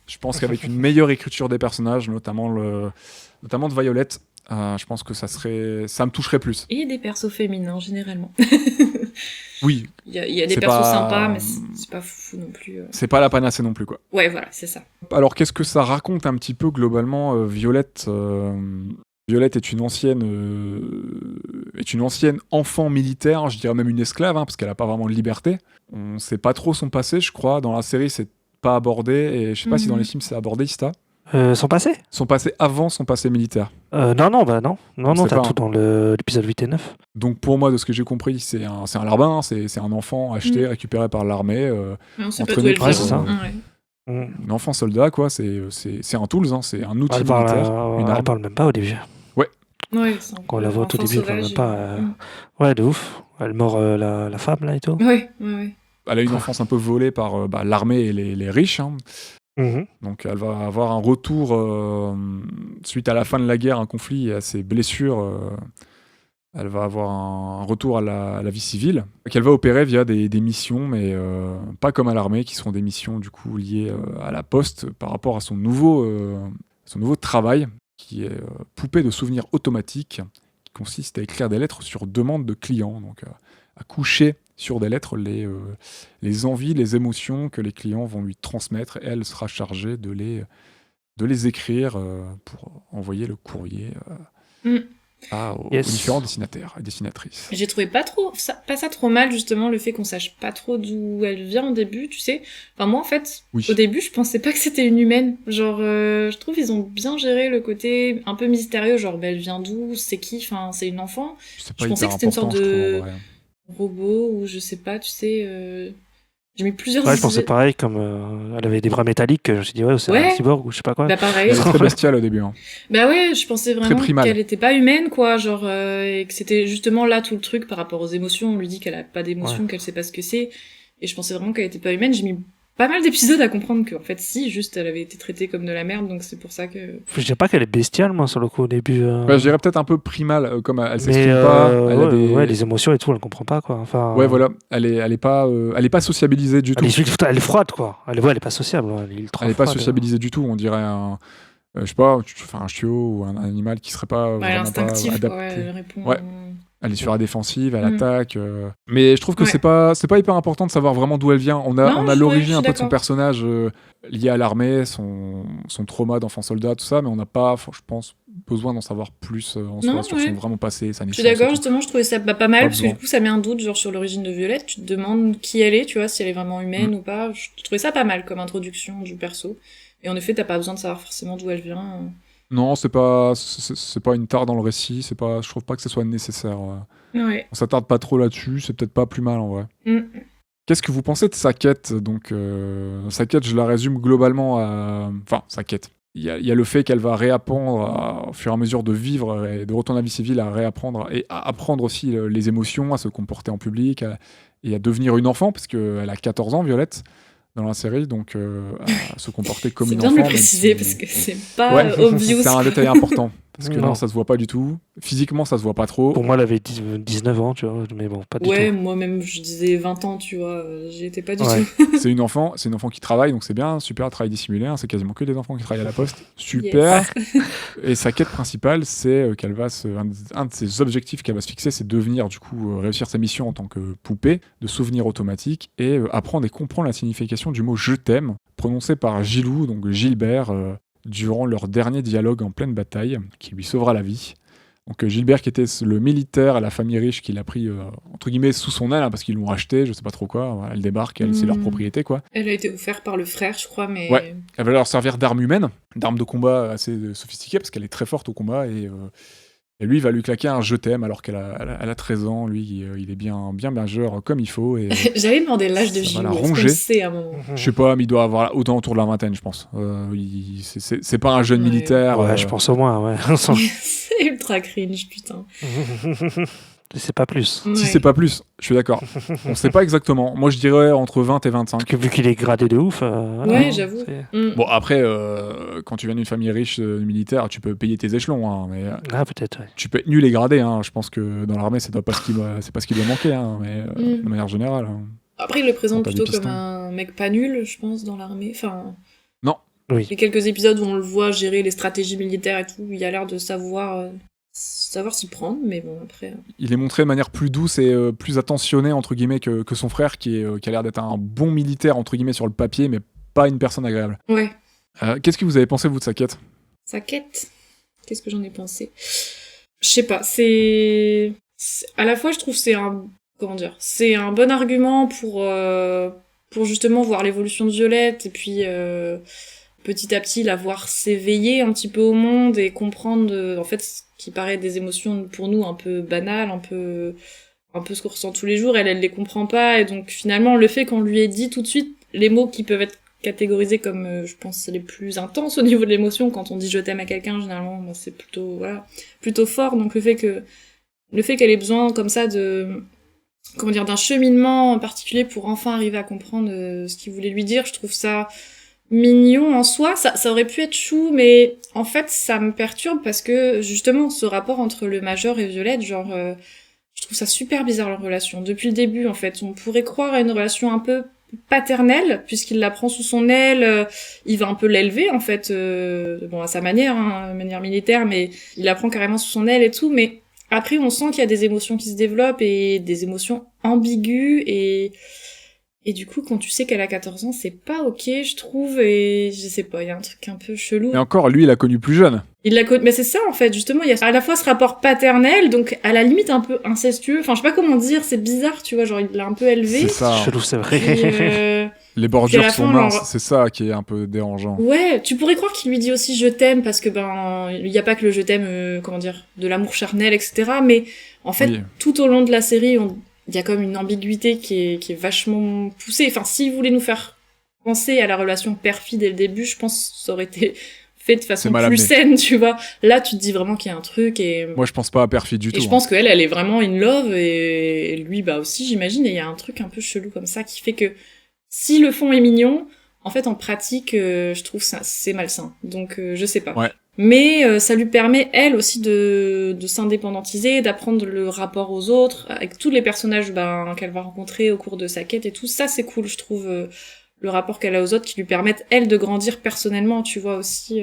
Je pense qu'avec une meilleure écriture des personnages, notamment de Violette, je pense que ça me toucherait plus. Et des persos féminins, généralement. Oui. Il y a des C'est persos pas- sympas, mais c'est pas fou non plus. C'est pas la panacée non plus, quoi. Ouais, voilà, c'est ça. Alors, qu'est-ce que ça raconte un petit peu globalement, Violette Violette est une ancienne enfant militaire, je dirais même une esclave, hein, parce qu'elle a pas vraiment de liberté. On sait pas trop son passé, je crois. Dans la série, c'est pas abordé, et je sais pas si dans les films c'est abordé, Ista. Son passé Son passé avant son passé militaire. Non, sait t'as pas, tout dans l'épisode 8 et 9. Donc pour moi, de ce que j'ai compris, c'est un larbin, c'est un enfant acheté, récupéré par l'armée, Mais on sait pas Entraîné d'où par- elle Ouais, c'est vient. ça. Ouais. un enfant soldat, quoi. C'est un tools, hein, c'est un outil Elle parle, militaire, une elle arme. parle même pas au début. Ouais, c'est un Quand on peu la voit au tout enfant début, elle parle sauvage, même pas. Ouais, de ouf. Elle mord la femme, là, et tout. Ouais. Elle a une enfance un peu volée par l'armée et les riches, hein. Mhm. Donc elle va avoir un retour suite à la fin de la guerre, un conflit et à ses blessures. Elle va avoir un retour à la vie civile qu'elle va opérer via des missions, mais pas comme à l'armée, qui seront des missions du coup liées à la poste par rapport à son nouveau travail, qui est poupée de souvenirs automatique, qui consiste à écrire des lettres sur demande de clients, donc à coucher sur des lettres les envies, les émotions que les clients vont lui transmettre, et elle sera chargée de les écrire pour envoyer le courrier aux Yes. différents destinataires et destinatrices. J'ai trouvé pas ça trop mal, justement, le fait qu'on sache pas trop d'où elle vient au début, tu sais. Enfin, moi, en fait, Oui. au début, je pensais pas que c'était une humaine. Genre, je trouve qu'ils ont bien géré le côté un peu mystérieux, genre, elle vient d'où, c'est qui, enfin, c'est une enfant, C'est pas Je pensais hyper que c'était une sorte important, je de- trouve, en vrai. robot, ou je sais pas, tu sais. J'ai mis plusieurs Ouais, je pensais idées. pareil, comme elle avait des bras métalliques, je me suis dit, ouais, c'est Ouais. un cyborg ou je sais pas quoi. Bah, pareil. Elle est très bestiale au début, hein. Bah ouais, je pensais vraiment primal. qu'elle était pas humaine, quoi, genre, et que c'était justement là tout le truc par rapport aux émotions. On lui dit qu'elle a pas d'émotions, qu'elle sait pas ce que c'est, et je pensais vraiment qu'elle était pas humaine. J'ai mis pas mal d'épisodes à comprendre qu'en fait, si, juste, elle avait été traitée comme de la merde, donc c'est pour ça que... Je dirais pas qu'elle est bestiale, moi, sur le coup, au début. Ouais, je dirais peut-être un peu primale, comme elle Mais s'exprime pas. Elle a ouais, les émotions et tout, elle comprend pas, quoi. Enfin, Ouais, voilà. Elle est pas sociabilisée du tout. Elle est froide, quoi. Elle est pas sociable. Ouais, elle est ultra Elle est pas froide. sociabilisée du tout. On dirait je sais pas, un chiot ou un animal qui serait pas Ouais, elle est vraiment pas instinctive, quoi, adapté. elle répond... Ouais. Elle est sur la défensive, elle Mm. attaque. Mais je trouve que Ouais. c'est pas hyper important de savoir vraiment d'où elle vient. On a Non, je l'origine suis un peu de son d'accord. personnage lié à l'armée, son trauma d'enfant soldat, tout ça, mais on n'a pas, je pense, besoin d'en savoir plus en soi Non, sur ouais. son vraiment passé, sa Je naissance. suis d'accord, et tout. justement, je trouvais ça pas mal, Pas parce que besoin. du coup, ça met un doute, genre, sur l'origine de Violette. Tu te demandes qui elle est, tu vois, si elle est vraiment humaine ou pas. Je trouvais ça pas mal comme introduction du perso. Et en effet, t'as pas besoin de savoir forcément d'où elle vient. Non, c'est pas une tare dans le récit. Je trouve pas que ce soit nécessaire. Ouais. On s'attarde pas trop là-dessus. C'est peut-être pas plus mal en vrai. Mm. Qu'est-ce que vous pensez de sa quête? Donc, sa quête, je la résume globalement à... Enfin, sa quête. Il y a le fait qu'elle va réapprendre, au fur et à mesure de vivre et de retourner à la vie civile, à réapprendre et à apprendre aussi les émotions, à se comporter en public et à devenir une enfant, parce qu'elle a 14 ans, Violette, dans la série, donc à se comporter comme C'est une bien enfant. de le même préciser, si- parce que c'est pas Ouais, obvious. c'est un détail important. Parce que Non. non, ça se voit pas du tout. Physiquement, ça se voit pas trop. Pour moi, elle avait 19 ans, tu vois, mais bon, pas du Ouais, tout. moi-même, je disais 20 ans, tu vois, j'y étais pas du Ouais. tout. C'est une enfant qui travaille, donc c'est bien, super, travail dissimulé, hein, c'est quasiment que des enfants qui travaillent à la poste. Super. Et sa quête principale, c'est qu'elle va un de ses objectifs qu'elle va se fixer, c'est de devenir, du coup, réussir sa mission en tant que poupée de souvenirs automatiques et apprendre et comprendre la signification du mot « je t'aime », prononcé par Gilou, donc Gilbert, durant leur dernier dialogue en pleine bataille, qui lui sauvera la vie. Donc Gilbert qui était le militaire à la famille riche qui l'a pris entre guillemets sous son aile, hein, parce qu'ils l'ont racheté, je sais pas trop quoi, voilà, elle débarque, c'est leur propriété quoi. Elle a été offerte par le frère, je crois, mais... Ouais, elle va leur servir d'arme humaine, d'arme de combat assez sophistiquée, parce qu'elle est très forte au combat, et lui il va lui claquer un je t'aime alors qu'elle a 13 ans, lui il est bien majeur comme il faut. Et, J'avais demandé l'âge de ça va Gilles, la est-ce qu'on ronger. le sait à un moment? Je sais pas, mais il doit avoir autant autour de la vingtaine, je pense. C'est pas un jeune Ouais. militaire. Ouais, je pense au moins, ouais. C'est ultra cringe, putain. C'est pas plus. Ouais. Si c'est pas plus, je suis d'accord. On sait pas exactement. Moi je dirais entre 20 et 25. Parce que vu qu'il est gradé de ouf. Ouais, voilà, j'avoue. c'est- Mm. Bon, après, quand tu viens d'une famille riche militaire, tu peux payer tes échelons, hein, mais Ah, peut-être, ouais. tu peux être nul et gradé. Hein. Je pense que dans l'armée, c'est pas ce qui doit manquer, hein, mais de manière générale. Hein. Après, il le présente Quand t'as plutôt des comme pistons. un mec pas nul, je pense, dans l'armée. Enfin, Oui. les quelques épisodes où on le voit gérer les stratégies militaires et tout, il a l'air de savoir s'y prendre, mais bon, après... Il est montré de manière plus douce et plus attentionnée, entre guillemets, que son frère, qui a l'air d'être un bon militaire, entre guillemets, sur le papier, mais pas une personne agréable. Ouais, Qu'est-ce que vous avez pensé, vous, de sa quête? sa quête, qu'est-ce que j'en ai pensé? Je sais pas, c'est... À la fois, je trouve que c'est un... Comment dire? C'est un bon argument pour justement voir l'évolution de Violette, et puis... petit à petit la voir s'éveiller un petit peu au monde et comprendre en fait ce qui paraît des émotions pour nous un peu banales, un peu ce qu'on ressent tous les jours, elle les comprend pas, et donc finalement le fait qu'on lui ait dit tout de suite les mots qui peuvent être catégorisés comme je pense les plus intenses au niveau de l'émotion, quand on dit je t'aime à quelqu'un généralement moi, c'est plutôt fort, donc le fait qu'elle ait besoin comme ça de d'un cheminement en particulier pour enfin arriver à comprendre ce qu'il voulait lui dire, je trouve ça mignon en soi, ça aurait pu être chou, mais en fait ça me perturbe parce que justement ce rapport entre le Major et Violette, je trouve ça super bizarre leur relation. Depuis le début en fait, on pourrait croire à une relation un peu paternelle puisqu'il la prend sous son aile, il va un peu l'élever en fait, bon à sa manière, hein, manière militaire, mais il la prend carrément sous son aile et tout, mais après on sent qu'il y a des émotions qui se développent et des émotions ambiguës et du coup, quand tu sais qu'elle a 14 ans, c'est pas ok, je trouve, et je sais pas, il y a un truc un peu chelou. Et encore, lui, il a connu plus jeune. Il l'a connu, mais c'est ça, en fait, justement, il y a à la fois ce rapport paternel, donc à la limite un peu incestueux, enfin, je sais pas comment dire, c'est bizarre, tu vois, genre, il l'a un peu élevé. C'est ça. Chelou, c'est vrai. Puis, Les Puis à bordures la sont fin, minces, genre- c'est ça qui est un peu dérangeant. ouais, tu pourrais croire qu'il lui dit aussi je t'aime, parce que il y a pas que le je t'aime, de l'amour charnel, etc., mais en fait, Oui. tout au long de la série, il y a comme une ambiguïté qui est vachement poussée. Enfin, s'il voulait nous faire penser à la relation père-fille dès le début, je pense que ça aurait été fait de façon C'est mal plus amené. saine, tu vois. Là, tu te dis vraiment qu'il y a un truc et... Moi, je pense pas à Perfide du tout. Et je pense qu'elle est vraiment in love et lui, bah aussi, j'imagine. Et il y a un truc un peu chelou comme ça qui fait que si le fond est mignon, en fait, en pratique, je trouve ça c'est malsain. Donc, je sais pas. Ouais. Mais ça lui permet, elle aussi, de s'indépendantiser, d'apprendre le rapport aux autres, avec tous les personnages qu'elle va rencontrer au cours de sa quête et tout. Ça, c'est cool, je trouve, le rapport qu'elle a aux autres qui lui permettent, elle, de grandir personnellement, tu vois, aussi.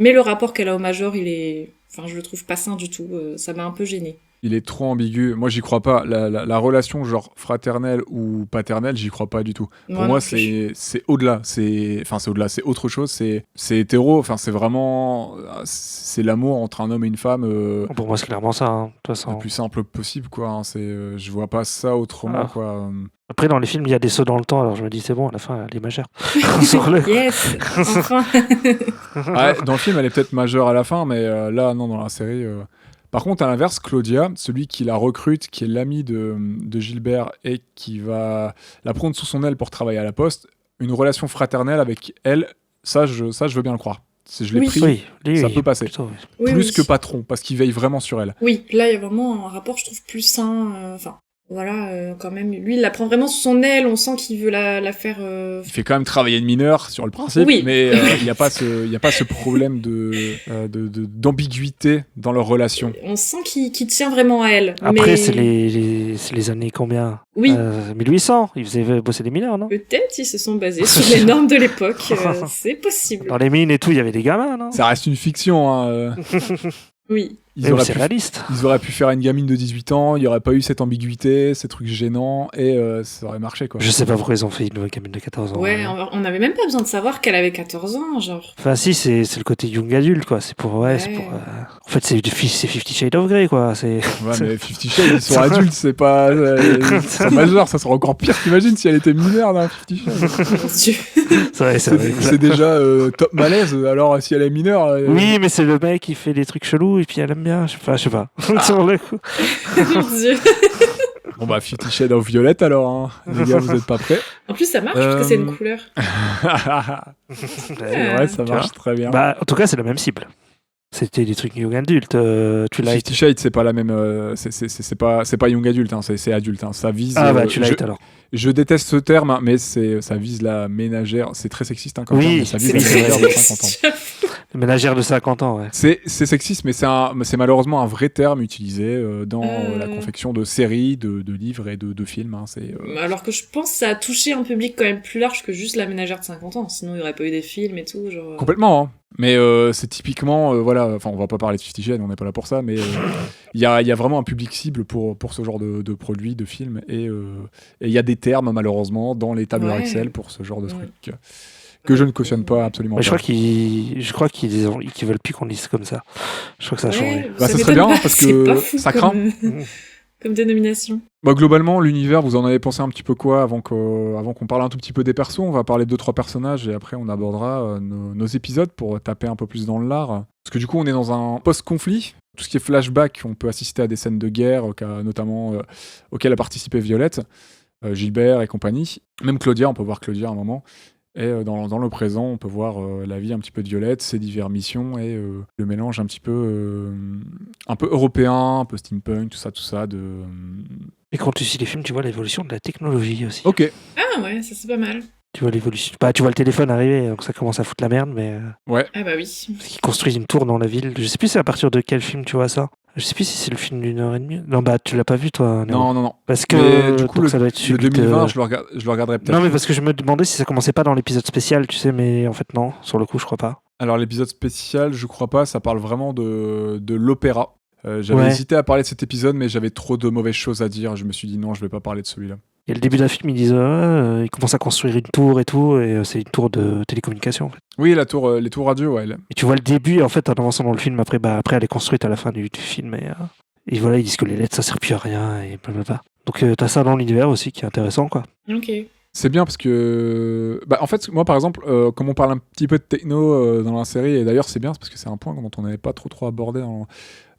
Mais le rapport qu'elle a au Major, je le trouve pas sain du tout. Ça m'a un peu gênée. Il est trop ambigu. Moi, j'y crois pas. La relation genre fraternelle ou paternelle, j'y crois pas du tout. Pour moi, c'est au-delà. C'est au-delà. C'est autre chose. C'est hétéro. Enfin, c'est vraiment c'est l'amour entre un homme et une femme. Pour moi, c'est clairement ça, hein, de toute façon. Le plus simple possible, quoi. Hein. Je vois pas ça autrement, Ah. quoi. Après, dans les films, il y a des sauts dans le temps, alors je me dis, c'est bon, à la fin, elle est majeure. Sur le- Yes, enfin. Ouais, dans le film, elle est peut-être majeure à la fin, mais là, non, dans la série. Par contre, à l'inverse, Claudia, celui qui la recrute, qui est l'ami de Gilbert et qui va la prendre sous son aile pour travailler à la poste, une relation fraternelle avec elle, ça, je veux bien le croire. Si je l'ai Oui. pris, Oui, lui, ça oui, peut passer. plutôt, oui. Oui, Plus oui. que patron, parce qu'il veille vraiment sur elle. Oui, là, il y a vraiment un rapport, je trouve, plus sain. Quand même. Lui, il la prend vraiment sous son aile, on sent qu'il veut la faire... Il fait quand même travailler une mineure sur le principe, Oui. mais il n'y a pas ce problème d'ambiguïté dans leur relation. On sent qu'il tient vraiment à elle. Après, mais... c'est les années combien Oui, 1800, ils faisaient bosser des mineurs, non? peut-être ils se sont basés sur les normes de l'époque. C'est possible. Dans les mines et tout, il y avait des gamins, non? Ça reste une fiction, hein. Oui. ils auraient c'est pu réaliste. Ils auraient pu faire une gamine de 18 ans, il n'y aurait pas eu cette ambiguïté, ces trucs gênants, et ça aurait marché, quoi. Je sais pas pourquoi ils ont fait une gamine de 14 ans. Ouais, on avait même pas besoin de savoir qu'elle avait 14 ans, genre. Enfin, si, c'est le côté young adulte, quoi. C'est pour. Ouais, c'est pour. En fait, c'est 50 Shades of Grey, quoi. Ouais, mais 50 Shades, ils sont adultes, c'est pas. Ils sont majeurs, ça serait encore pire. T'imagines si elle était mineure dans 50 Shades. Mon Dieu. C'est déjà top malaise, alors si elle est mineure. Oui, mais c'est le mec qui fait des trucs chelous et puis elle aime bien. Je sais pas. Sur le coup. Mon Dieu. Bon bah 50 Shades of Violette alors, hein. Les gars, vous êtes pas prêts? En plus, ça marche parce que c'est une couleur. Ouais, ça marche très bien. Bah, en tout cas, c'est la même cible. C'était des trucs young adulte. Twilight. 50 Shades, c'est pas la même. C'est pas young adulte, hein, c'est adulte. Hein. Ça vise. Ah bah, Twilight alors. Je déteste ce terme, hein, mais ça vise la ménagère. C'est très sexiste, hein, comme terme, mais ça vise la c'est ménagère vrai. de 50 ans. La ménagère de 50 ans, ouais. C'est sexiste, mais c'est malheureusement un vrai terme utilisé dans la confection de séries, de livres et de films. Hein, Alors que je pense que ça a touché un public quand même plus large que juste la ménagère de 50 ans. Sinon, il n'y aurait pas eu des films et tout. Genre... Complètement, hein. Mais c'est typiquement, voilà, enfin, on va pas parler de 50 Shades, on n'est pas là pour ça, mais il y a vraiment un public cible pour ce genre de produits, de films, et il y a des termes, malheureusement, dans les tableurs Excel pour ce genre de trucs. Que je ne cautionne pas absolument pas. Je crois qu'ils veulent plus qu'on dise comme ça. Je crois que ça a changé. Bah, ça serait bien parce que ça craint. Comme dénomination. Bah, globalement, l'univers, vous en avez pensé un petit peu quoi avant qu'on parle un tout petit peu des persos? On va parler de 2-3 personnages et après on abordera nos épisodes pour taper un peu plus dans le lard. Parce que du coup, on est dans un post-conflit. Tout ce qui est flashback, on peut assister à des scènes de guerre, notamment auxquelles a participé Violette, Gilbert et compagnie. Même Claudia, on peut voir Claudia à un moment. Et dans le présent, on peut voir la vie un petit peu de Violette, ses diverses missions et le mélange un peu européen, un peu steampunk, tout ça. Et quand tu suis les films, tu vois l'évolution de la technologie aussi. Ok. Ah ouais, ça c'est pas mal. Tu vois l'évolution. Bah, tu vois le téléphone arriver, donc ça commence à foutre la merde, mais. Ouais. Ah bah oui. Parce qu'ils construisent une tour dans la ville. Je sais plus c'est à partir de quel film tu vois ça. Je sais plus si c'est le film d'1h30. Non, bah tu l'as pas vu toi. Non. Parce que mais, du coup, ça doit être le 2020, je le regarderai peut-être. Non, mais parce que je me demandais si ça commençait pas dans l'épisode spécial, tu sais, mais en fait non, sur le coup je crois pas. Alors l'épisode spécial, je crois pas, ça parle vraiment de l'opéra. J'avais hésité à parler de cet épisode, mais j'avais trop de mauvaises choses à dire. Je me suis dit non, je vais pas parler de celui-là. Et le début d'un film, ils disent ils commencent à construire une tour et tout, et c'est une tour de télécommunication en fait. Oui, les tours radio, ouais. Et tu vois le début, en fait, en avançant dans le film, après elle est construite à la fin du film, et voilà, ils disent que les lettres ça sert plus à rien, et blablabla. Donc t'as ça dans l'univers aussi qui est intéressant, quoi. Ok. C'est bien parce que, en fait, moi par exemple, comme on parle un petit peu de techno dans la série, et d'ailleurs c'est bien parce que c'est un point dont on n'avait pas trop abordé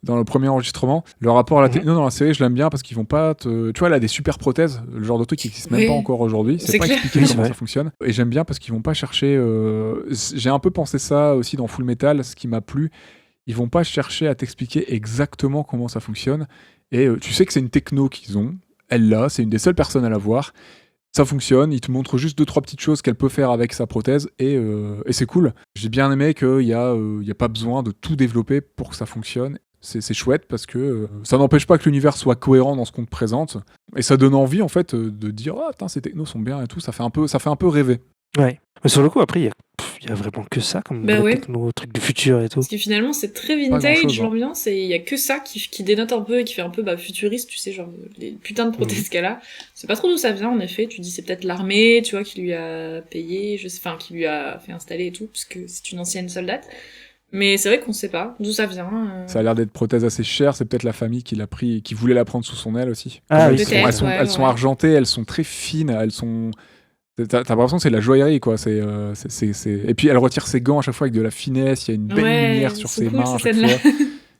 dans le premier enregistrement, le rapport à la techno dans la série, je l'aime bien parce qu'ils vont pas tu vois, elle a des super prothèses, le genre de truc qui n'existe même pas encore aujourd'hui, c'est pas expliqué comment ça fonctionne, et j'aime bien parce qu'ils vont pas chercher, j'ai un peu pensé ça aussi dans Full Metal, ce qui m'a plu, ils vont pas chercher à t'expliquer exactement comment ça fonctionne, et tu sais que c'est une techno qu'ils ont, elle là, c'est une des seules personnes à l'avoir. Ça fonctionne, il te montre juste 2-3 petites choses qu'elle peut faire avec sa prothèse et c'est cool. J'ai bien aimé qu'il y a pas besoin de tout développer pour que ça fonctionne. C'est chouette parce que ça n'empêche pas que l'univers soit cohérent dans ce qu'on te présente et ça donne envie en fait de dire ah putain ces technos sont bien et tout, ça fait un peu rêver. Ouais. Mais sur le coup après il y a vraiment que ça comme techno, truc du futur et tout. Parce que finalement c'est très vintage l'ambiance et il y a que ça qui dénote un peu et qui fait un peu futuriste, tu sais, genre les putains de prothèses qu'elle a. C'est pas trop d'où ça vient en effet, tu dis c'est peut-être l'armée, tu vois, qui lui a payé, qui lui a fait installer et tout, parce que c'est une ancienne soldate. Mais c'est vrai qu'on sait pas d'où ça vient. Ça a l'air d'être prothèse assez chère, c'est peut-être la famille qui l'a pris, qui voulait la prendre sous son aile aussi. Ah oui, elles sont argentées, elles sont très fines, elles sont... T'as l'impression que c'est de la joaillerie, quoi. Et puis elle retire ses gants à chaque fois avec de la finesse, il y a une belle lumière sur ses mains à chaque fois.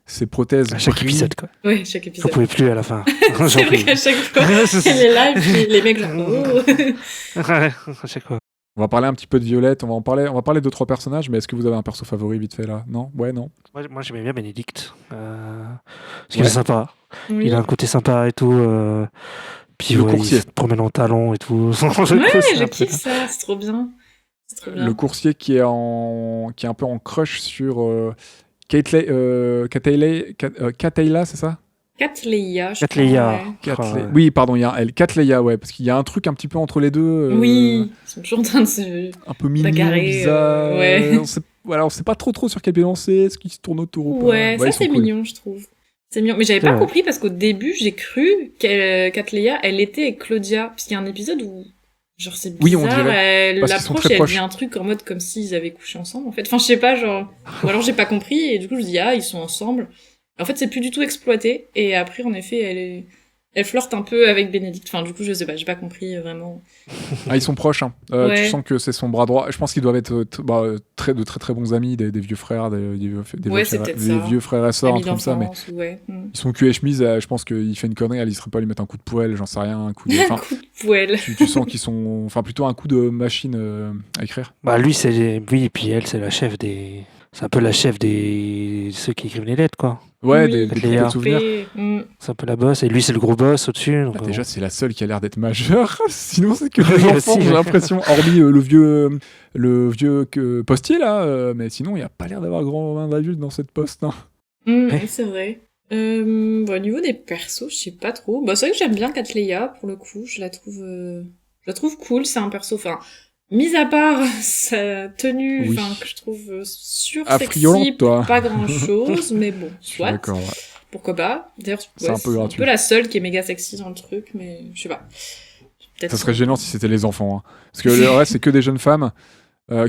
Ses prothèses. À chaque épisode, quoi. Ouais, chaque épisode. J'en pouvais plus à la fin. C'est vrai qu'à chaque fois, elle est là et puis les mecs genre ouais, à chaque fois. On va parler un petit peu de Violette, on va parler de 3 personnages, mais est-ce que vous avez un perso favori vite fait là? Non? Ouais, non? Moi j'aimais bien Bénédicte. Parce qu'il est sympa. Oui. Il a un côté sympa et tout. Puis le coursier. il se promène en talons et tout. Je kiffe ça, c'est trop bien. Le coursier qui est un peu en crush sur Katayla, c'est ça? Catleya, je Catleya. crois. Ouais. Oui, pardon, il y a elle. Catleya, ouais, parce qu'il y a un truc un petit peu entre les deux. Oui, ils sont toujours en train de se un peu mignon, bagarrer, bizarre. ouais. voilà, on sait pas trop sur quel pied danser, est-ce qu'il se tourne autour ou pas. Ouais, ça ils sont c'est cool. mignon, je trouve. C'est mignon. Mais j'avais C'est pas vrai. compris parce qu'au début, j'ai cru qu'Atleia, elle était avec Claudia. Parce qu'il y a un épisode où, genre, c'est Oui, on bizarre, dirait. elle Parce qu'ils sont l'approche très et elle proches. dit un truc en mode comme s'ils avaient couché ensemble, en fait. Enfin, je sais pas, genre. Ou alors j'ai pas compris et du coup, je dis, ah, ils sont ensemble. En fait, c'est plus du tout exploité. Et après, en effet, elle flirte un peu avec Bénédicte. Enfin, du coup, je sais pas, j'ai pas compris vraiment. Ah, ils sont proches. Hein. Tu Ouais. sens que c'est son bras droit. Je pense qu'ils doivent être de très bons amis, des vieux frères, des Ouais, c'est frères, peut-être des ça. vieux frères et sœurs, un Amis truc comme ça. Mais d'enfance, ouais. ils sont cul et chemise. Je pense qu'il fait une connerie, elle ne serait pas lui mettre un coup de poêle, j'en sais rien, un coup de. Un Enfin, coup de poêle. tu sens qu'ils sont. Enfin, plutôt un coup de machine à écrire. Bah, lui, oui, et puis elle, c'est la chef des. C'est un peu la chef des. Ceux qui écrivent les lettres, quoi. Ouais, Oui, des Léa. poupées de souvenirs. C'est un peu la boss, et lui, c'est le gros boss au-dessus. Donc, Bah, déjà, c'est la seule qui a l'air d'être majeure. Sinon, c'est que Oui, des enfants, aussi, j'ai ouais. l'impression. Hormis le vieux postier, là. Mais sinon, il n'y a pas l'air d'avoir grand d'adulte dans cette poste. Hein. Ouais. C'est vrai. Bon, au niveau des persos, je sais pas trop. Bah, c'est vrai que j'aime bien Catleya, pour le coup. Je la trouve cool. C'est un perso, enfin, mis à part sa tenue, Oui. enfin, que je trouve Affriolante, sexy toi. pour pas grand chose, mais bon, Je suis soit. d'accord. Ouais. Pourquoi pas. D'ailleurs, C'est un peu gratuit. un peu la seule qui est méga sexy dans le truc, mais je sais pas. Peut-être Ça serait gênant si c'était les enfants. Hein. Parce que le reste, c'est que des jeunes femmes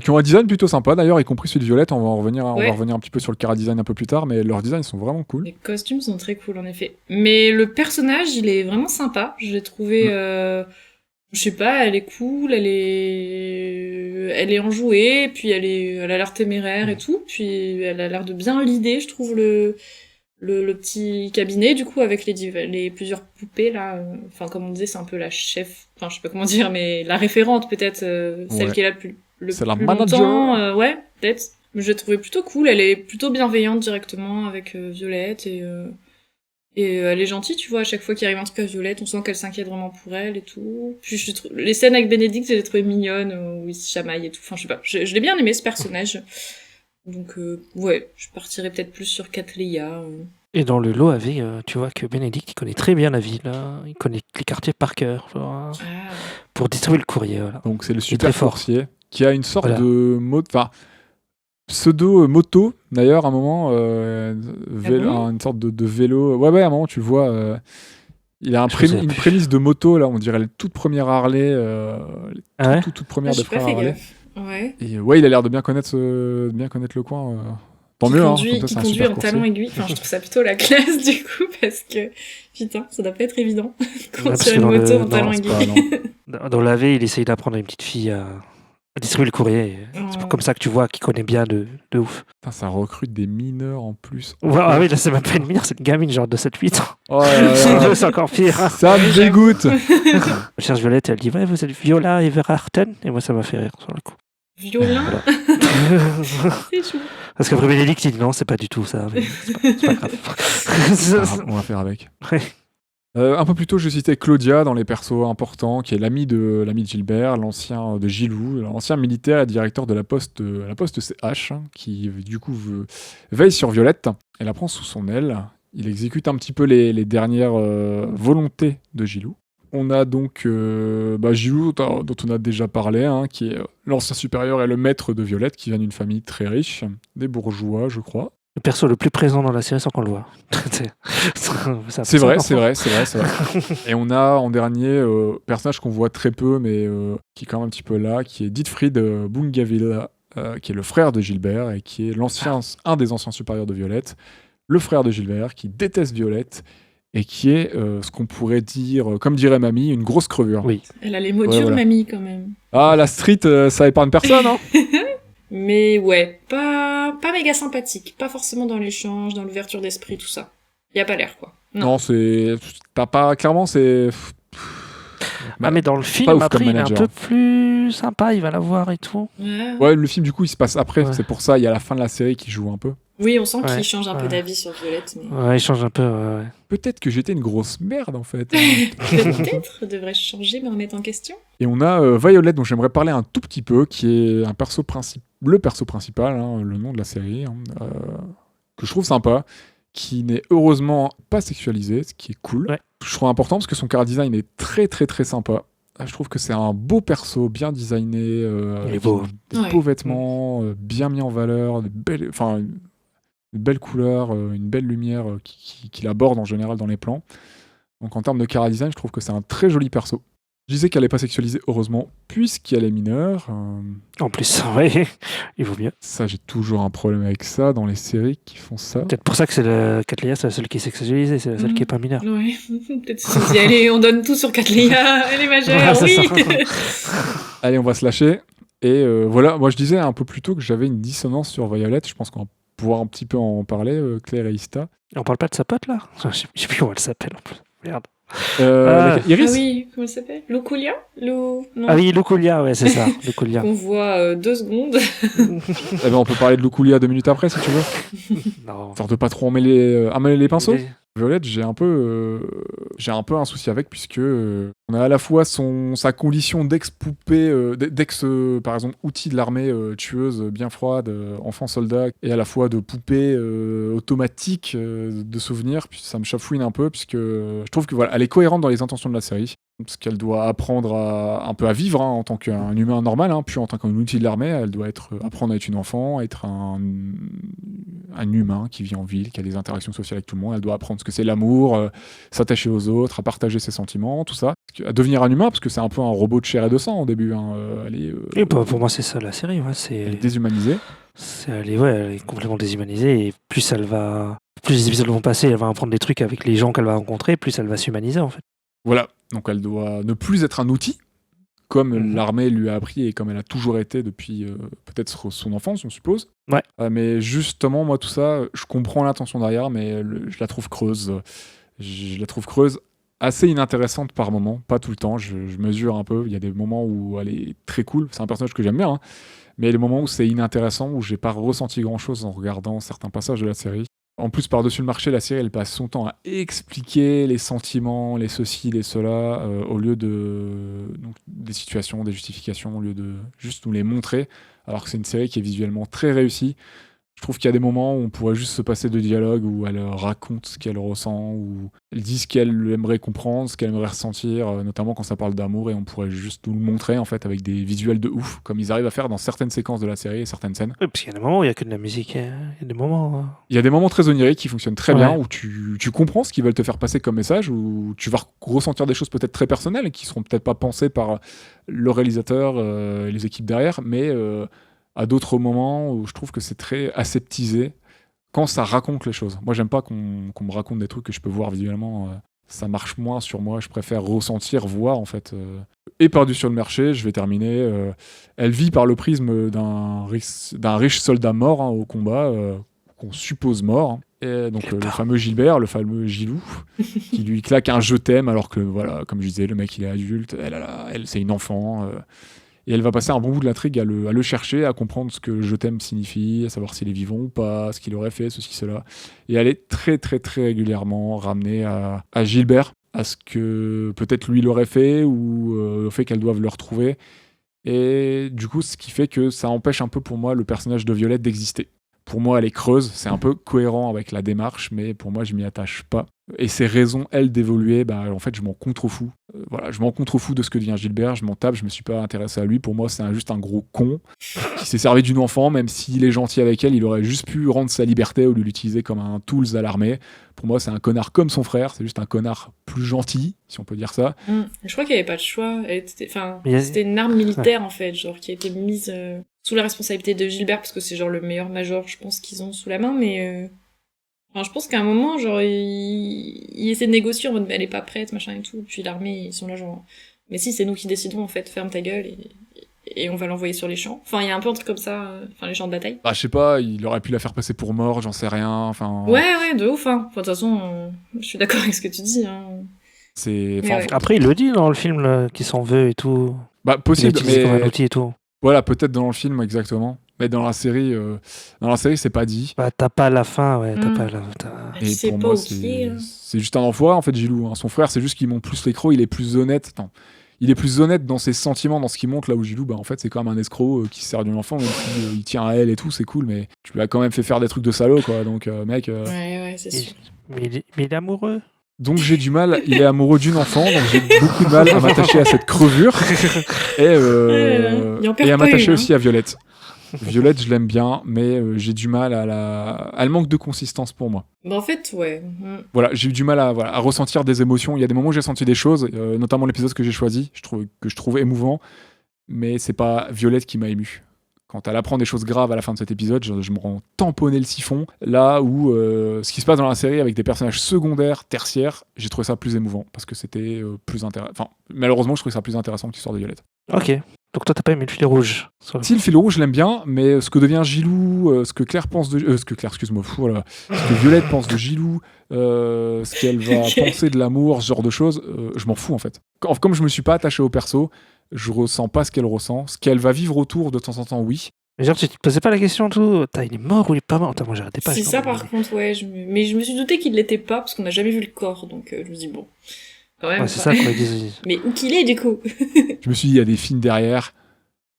qui ont un design plutôt sympa, d'ailleurs, y compris celui de Violette. On va revenir un petit peu sur le chara design un peu plus tard, mais leurs designs sont vraiment cool. Les costumes sont très cool, en effet. Mais le personnage, il est vraiment sympa. Je l'ai trouvé... je sais pas, elle est cool, elle est enjouée, puis elle a l'air téméraire et tout, puis elle a l'air de bien l'idée, je trouve, le petit cabinet, du coup, avec les plusieurs poupées, là. Enfin, comme on disait, c'est un peu la chef, enfin, je sais pas comment dire, mais la référente, peut-être, celle Ouais. qui est là le C'est la plus manager. longtemps. Ouais, peut-être. Mais je l'ai trouvée plutôt cool, elle est plutôt bienveillante directement avec Violette, et elle est gentille, tu vois, à chaque fois qu'il arrive un truc à Violette, on sent qu'elle s'inquiète vraiment pour elle et tout. Puis les scènes avec Bénédicte, je les ai trouvées mignonnes, où ils se chamaillent et tout. Enfin, je sais pas, je l'ai bien aimé, ce personnage. Donc, ouais, je partirais peut-être plus sur Catleya. Et dans le lot AV, tu vois que Bénédicte, il connaît très bien la ville. Hein. Il connaît les quartiers par cœur. Ah. Pour distribuer le courrier, voilà. Donc, c'est le est super très fort. forcier qui a une sorte Voilà. de pseudo-moto, d'ailleurs, à un moment, bon une sorte de vélo. Ouais, à un moment, tu le vois. Il a Je sais une plus. prémisse de moto, là, on dirait la toute première Harley, Ah ouais toute première Ah, des j'ai pas frères fait Harley. gaffe. Ouais. Et ouais, il a l'air de bien connaître le coin. Tant Qui mieux, conduit, hein, comme ça, qui c'est un conduit super en coursier. talons aiguilles. Enfin, je trouve ça plutôt la classe, du coup, parce que, putain, ça doit pas être évident. parce Conduire que une dans moto en non, talons c'est pas- aiguilles. Dans l'AV, il essaye d'apprendre à une petite fille à distribuer le courrier. C'est Oh. comme ça que tu vois qu'il connaît bien de ouf. Putain, ça recrute des mineurs en plus. Ouais, ah oui, là, c'est même pas une mineure, c'est une gamine, genre de 7-8 ans. Oh là là. C'est encore pire. Ça me dégoûte. Je cherche Violette et elle dit ouais, vous êtes Viola Everharten. Et moi, ça m'a fait rire sur le coup. Violin, c'est chou. Parce qu'après Bénédicte, il dit non, c'est pas du tout ça. Mais c'est pas grave. C'est pas grave, on va faire avec. Ouais. Un peu plus tôt, je citais Claudia dans les persos importants, qui est l'ami de Gilbert, l'ancien de Gilou, l'ancien militaire et directeur de la poste CH, hein, qui du coup veille sur Violette et la prend sous son aile. Il exécute un petit peu les dernières volontés de Gilou. On a donc Gilou, dont on a déjà parlé, hein, qui est l'ancien supérieur et le maître de Violette, qui vient d'une famille très riche, des bourgeois, je crois. Le perso le plus présent dans la série sans qu'on le voit. C'est vrai. Et on a en dernier, personnage qu'on voit très peu, mais qui est quand même un petit peu là, qui est Dietfried Bungaville, qui est le frère de Gilbert et qui est un des anciens supérieurs de Violette, le frère de Gilbert, qui déteste Violette et qui est ce qu'on pourrait dire, comme dirait Mamie, une grosse crevure. Oui. Elle a les mots Ouais, durs, voilà. mamie, quand même. Ah, la street, ça épargne personne, hein. Mais ouais, pas méga sympathique. Pas forcément dans l'échange, dans l'ouverture d'esprit, tout ça. Y a pas l'air, quoi. Non, c'est... T'as pas... Clairement, c'est... Ah, mais dans le pas film, ouf après, comme il est un manager. peu plus sympa, il va la voir et tout. Ouais. Ouais, le film, du coup, il se passe après. Ouais. C'est pour ça, il y a la fin de la série qui joue un peu. Oui, on sent Ouais, qu'il change un peu ouais. d'avis sur Violette, mais... Ouais, il change un peu. Ouais. Peut-être que j'étais une grosse merde, en fait. Peut-être devrais-je changer, me remettre en question. Et on a Violette, dont j'aimerais parler un tout petit peu, qui est le perso principal, hein, le nom de la série, hein, que je trouve sympa, qui n'est heureusement pas sexualisé, ce qui est cool. Ouais. Je trouve important parce que son chara design est très très très sympa. je trouve que c'est un beau perso, bien designé, Il est avec beau. des Ouais. beaux vêtements, bien mis en valeur, une belle couleur, une belle lumière qui l'aborde en général dans les plans. Donc en termes de chara design, je trouve que c'est un très joli perso. Je disais qu'elle n'est pas sexualisée, heureusement, puisqu'elle est mineure. En plus, ouais, il vaut mieux. Ça, j'ai toujours un problème avec ça dans les séries qui font ça. Peut-être pour ça que Catleya, c'est la seule qui est sexualisée, c'est la seule qui est pas mineure. Ouais. Peut-être qu'ils se sont dit, allez, on donne tout sur Catleya, elle est majeure, Voilà, c'est oui. Allez, on va se lâcher. Et voilà, moi je disais un peu plus tôt que j'avais une dissonance sur Violet. Je pense qu'on va pouvoir un petit peu en parler, Claire et Ista. On parle pas de sa pote, là? Je sais plus comment elle s'appelle, en plus. Merde. Iris Ah oui, comment elle s'appelle? Luculia? Non. Ah oui, Luculia, ouais, c'est ça, Luculia. Qu'on voit 2 secondes. Eh ben, on peut parler de Luculia 2 minutes après si tu veux. Non. Histoire de pas trop emmêler les pinceaux. Il est- Violette, j'ai un peu un souci avec puisque on a à la fois sa condition d'ex-poupée, par exemple outil de l'armée tueuse bien froide, enfant soldat, et à la fois de poupée automatique de souvenirs. Puis ça me chafouine un peu puisque je trouve que voilà, elle est cohérente dans les intentions de la série. Parce qu'elle doit apprendre un peu à vivre en tant qu'un humain normal, puis en tant qu'un outil de l'armée, elle doit apprendre à être une enfant, être un humain qui vit en ville, qui a des interactions sociales avec tout le monde. Elle doit apprendre ce que c'est l'amour, s'attacher aux autres, à partager ses sentiments, tout ça. À devenir un humain, parce que c'est un peu un robot de chair et de sang au début. Et pour moi, c'est ça la série, ouais. Elle est déshumanisée. Elle est complètement déshumanisée, et plus les épisodes vont passer, elle va apprendre des trucs avec les gens qu'elle va rencontrer, plus elle va s'humaniser, en fait. Voilà, donc elle doit ne plus être un outil, comme l'armée lui a appris et comme elle a toujours été depuis peut-être son enfance, on suppose. Ouais. Mais justement, moi, tout ça, je comprends l'intention derrière, mais je la trouve creuse. Je la trouve creuse, assez inintéressante par moments, pas tout le temps. Je mesure un peu. Il y a des moments où elle est très cool. C'est un personnage que j'aime bien, mais il y a des moments où c'est inintéressant, où j'ai pas ressenti grand-chose en regardant certains passages de la série. En plus, par-dessus le marché, la série, elle passe son temps à expliquer les sentiments, les ceci, les cela, au lieu des situations, des justifications, au lieu de juste nous les montrer, alors que c'est une série qui est visuellement très réussie. Je trouve qu'il y a des moments où on pourrait juste se passer de dialogue, où elle raconte ce qu'elle ressent, où elle dit ce qu'elle aimerait comprendre, ce qu'elle aimerait ressentir, notamment quand ça parle d'amour, et on pourrait juste nous le montrer en fait avec des visuels de ouf, comme ils arrivent à faire dans certaines séquences de la série et certaines scènes. Oui, parce qu'il y a des moments où il n'y a que de la musique, il y a des moments... Il y a des moments très oniriques qui fonctionnent très bien, Ouais. où tu comprends ce qu'ils veulent te faire passer comme message, où tu vas ressentir des choses peut-être très personnelles, et qui seront peut-être pas pensées par le réalisateur et les équipes derrière, mais à d'autres moments où je trouve que c'est très aseptisé quand ça raconte les choses. Moi, j'aime pas qu'on me raconte des trucs que je peux voir visuellement. Ça marche moins sur moi. Je préfère ressentir, voir, en fait. Et par-dessus le marché, je vais terminer. Elle vit par le prisme d'un riche soldat mort au combat, qu'on suppose mort. Et donc, le fameux Gilbert, le fameux Gilou, qui lui claque un je t'aime, alors que, voilà, comme je disais, le mec, il est adulte. Elle c'est une enfant. Et elle va passer un bon bout de l'intrigue à le chercher, à comprendre ce que je t'aime signifie, à savoir s'il est vivant ou pas, ce qu'il aurait fait, ceci, cela. Et elle est très, très, très régulièrement ramenée à Gilbert, à ce que peut-être lui l'aurait fait, ou au fait qu'elle doive le retrouver. Et du coup, ce qui fait que ça empêche un peu pour moi le personnage de Violette d'exister. Pour moi, elle est creuse, c'est un peu cohérent avec la démarche, mais pour moi, je m'y attache pas. Et ses raisons, elle, d'évoluer, en fait, je m'en contrefous. Je m'en contrefous de ce que devient Gilbert, je m'en tape, je me suis pas intéressé à lui. Pour moi, c'est juste un gros con qui s'est servi d'une enfant, même s'il est gentil avec elle, il aurait juste pu rendre sa liberté ou l'utiliser comme un tools à l'armée. Pour moi, c'est un connard comme son frère, c'est juste un connard plus gentil, si on peut dire ça. Je crois qu'il n'y avait pas de choix. Mais C'était une arme militaire, en fait, genre, qui a été mise sous la responsabilité de Gilbert, parce que c'est genre le meilleur major, je pense, qu'ils ont sous la main, mais... je pense qu'à un moment, genre, il essaie de négocier en mode, elle est pas prête, machin et tout, puis l'armée, ils sont là, genre, mais si, c'est nous qui décidons, en fait, ferme ta gueule, et on va l'envoyer sur les champs. Enfin, il y a un peu un truc comme ça, les champs de bataille. Je sais pas, il aurait pu la faire passer pour mort, j'en sais rien, enfin... Ouais, de ouf, hein. Enfin, de toute façon, je suis d'accord avec ce que tu dis, hein. C'est... Ouais. Après, il le dit dans le film, là, qu'il s'en veut et tout. Possible, Il l'utilise comme un mais... outil et tout. Voilà, peut-être dans le film, exactement. Mais dans la série, c'est pas dit. T'as pas la fin, ouais, t'as pas la... Tu sais pour pas moi, où qui est, là. c'est juste un enfoiré, en fait, Gilou. Son frère, c'est juste qu'il monte plus l'écro, il est plus honnête. Non. Il est plus honnête dans ses sentiments, dans ce qu'il montre, là où Gilou, en fait, c'est quand même un escroc qui se sert d'une enfant, même si, il tient à elle et tout, c'est cool, mais tu lui as quand même fait faire des trucs de salaud, quoi. Donc, mec... Ouais, c'est sûr. Mais il est amoureux. Donc j'ai du mal, il est amoureux d'une enfant, donc j'ai beaucoup de mal à m'attacher à cette crevure et Il en perd à pas m'attacher une, hein. aussi à Violette. Violette, je l'aime bien, mais j'ai du mal elle manque de consistance pour moi. Bah, en fait, ouais. Voilà, j'ai eu du mal à ressentir des émotions. Il y a des moments où j'ai senti des choses, notamment l'épisode que j'ai choisi, que je trouve émouvant, mais c'est pas Violette qui m'a ému. Quand elle apprend des choses graves à la fin de cet épisode, je me rends tamponner le siphon. Là où ce qui se passe dans la série avec des personnages secondaires, tertiaires, j'ai trouvé ça plus émouvant parce que c'était plus intéressant. Enfin, malheureusement, je trouvais ça plus intéressant que l'histoire de Violette. Ok. Donc toi, t'as pas aimé le fil rouge Si, le fil rouge, je l'aime bien, mais ce que devient Gilou, ce que Claire pense de... ce que Claire, excuse-moi, voilà, ce que Violette pense de Gilou, ce qu'elle va penser de l'amour, ce genre de choses, je m'en fous en fait. Comme je me suis pas attaché au perso, je ressens pas ce qu'elle ressent. Ce qu'elle va vivre autour de temps en temps, oui. Mais genre, tu te posais pas la question, tout. Il est mort ou il est pas mort? Attends, moi, j'arrêtais pas. C'est ça, par contre, ouais. Mais je me suis douté qu'il l'était pas, parce qu'on n'a jamais vu le corps, donc je me dis, bon. Quand même, Ouais, c'est ça, quoi. Ils disent. Mais où qu'il est, du coup? Je me suis dit, il y a des films derrière.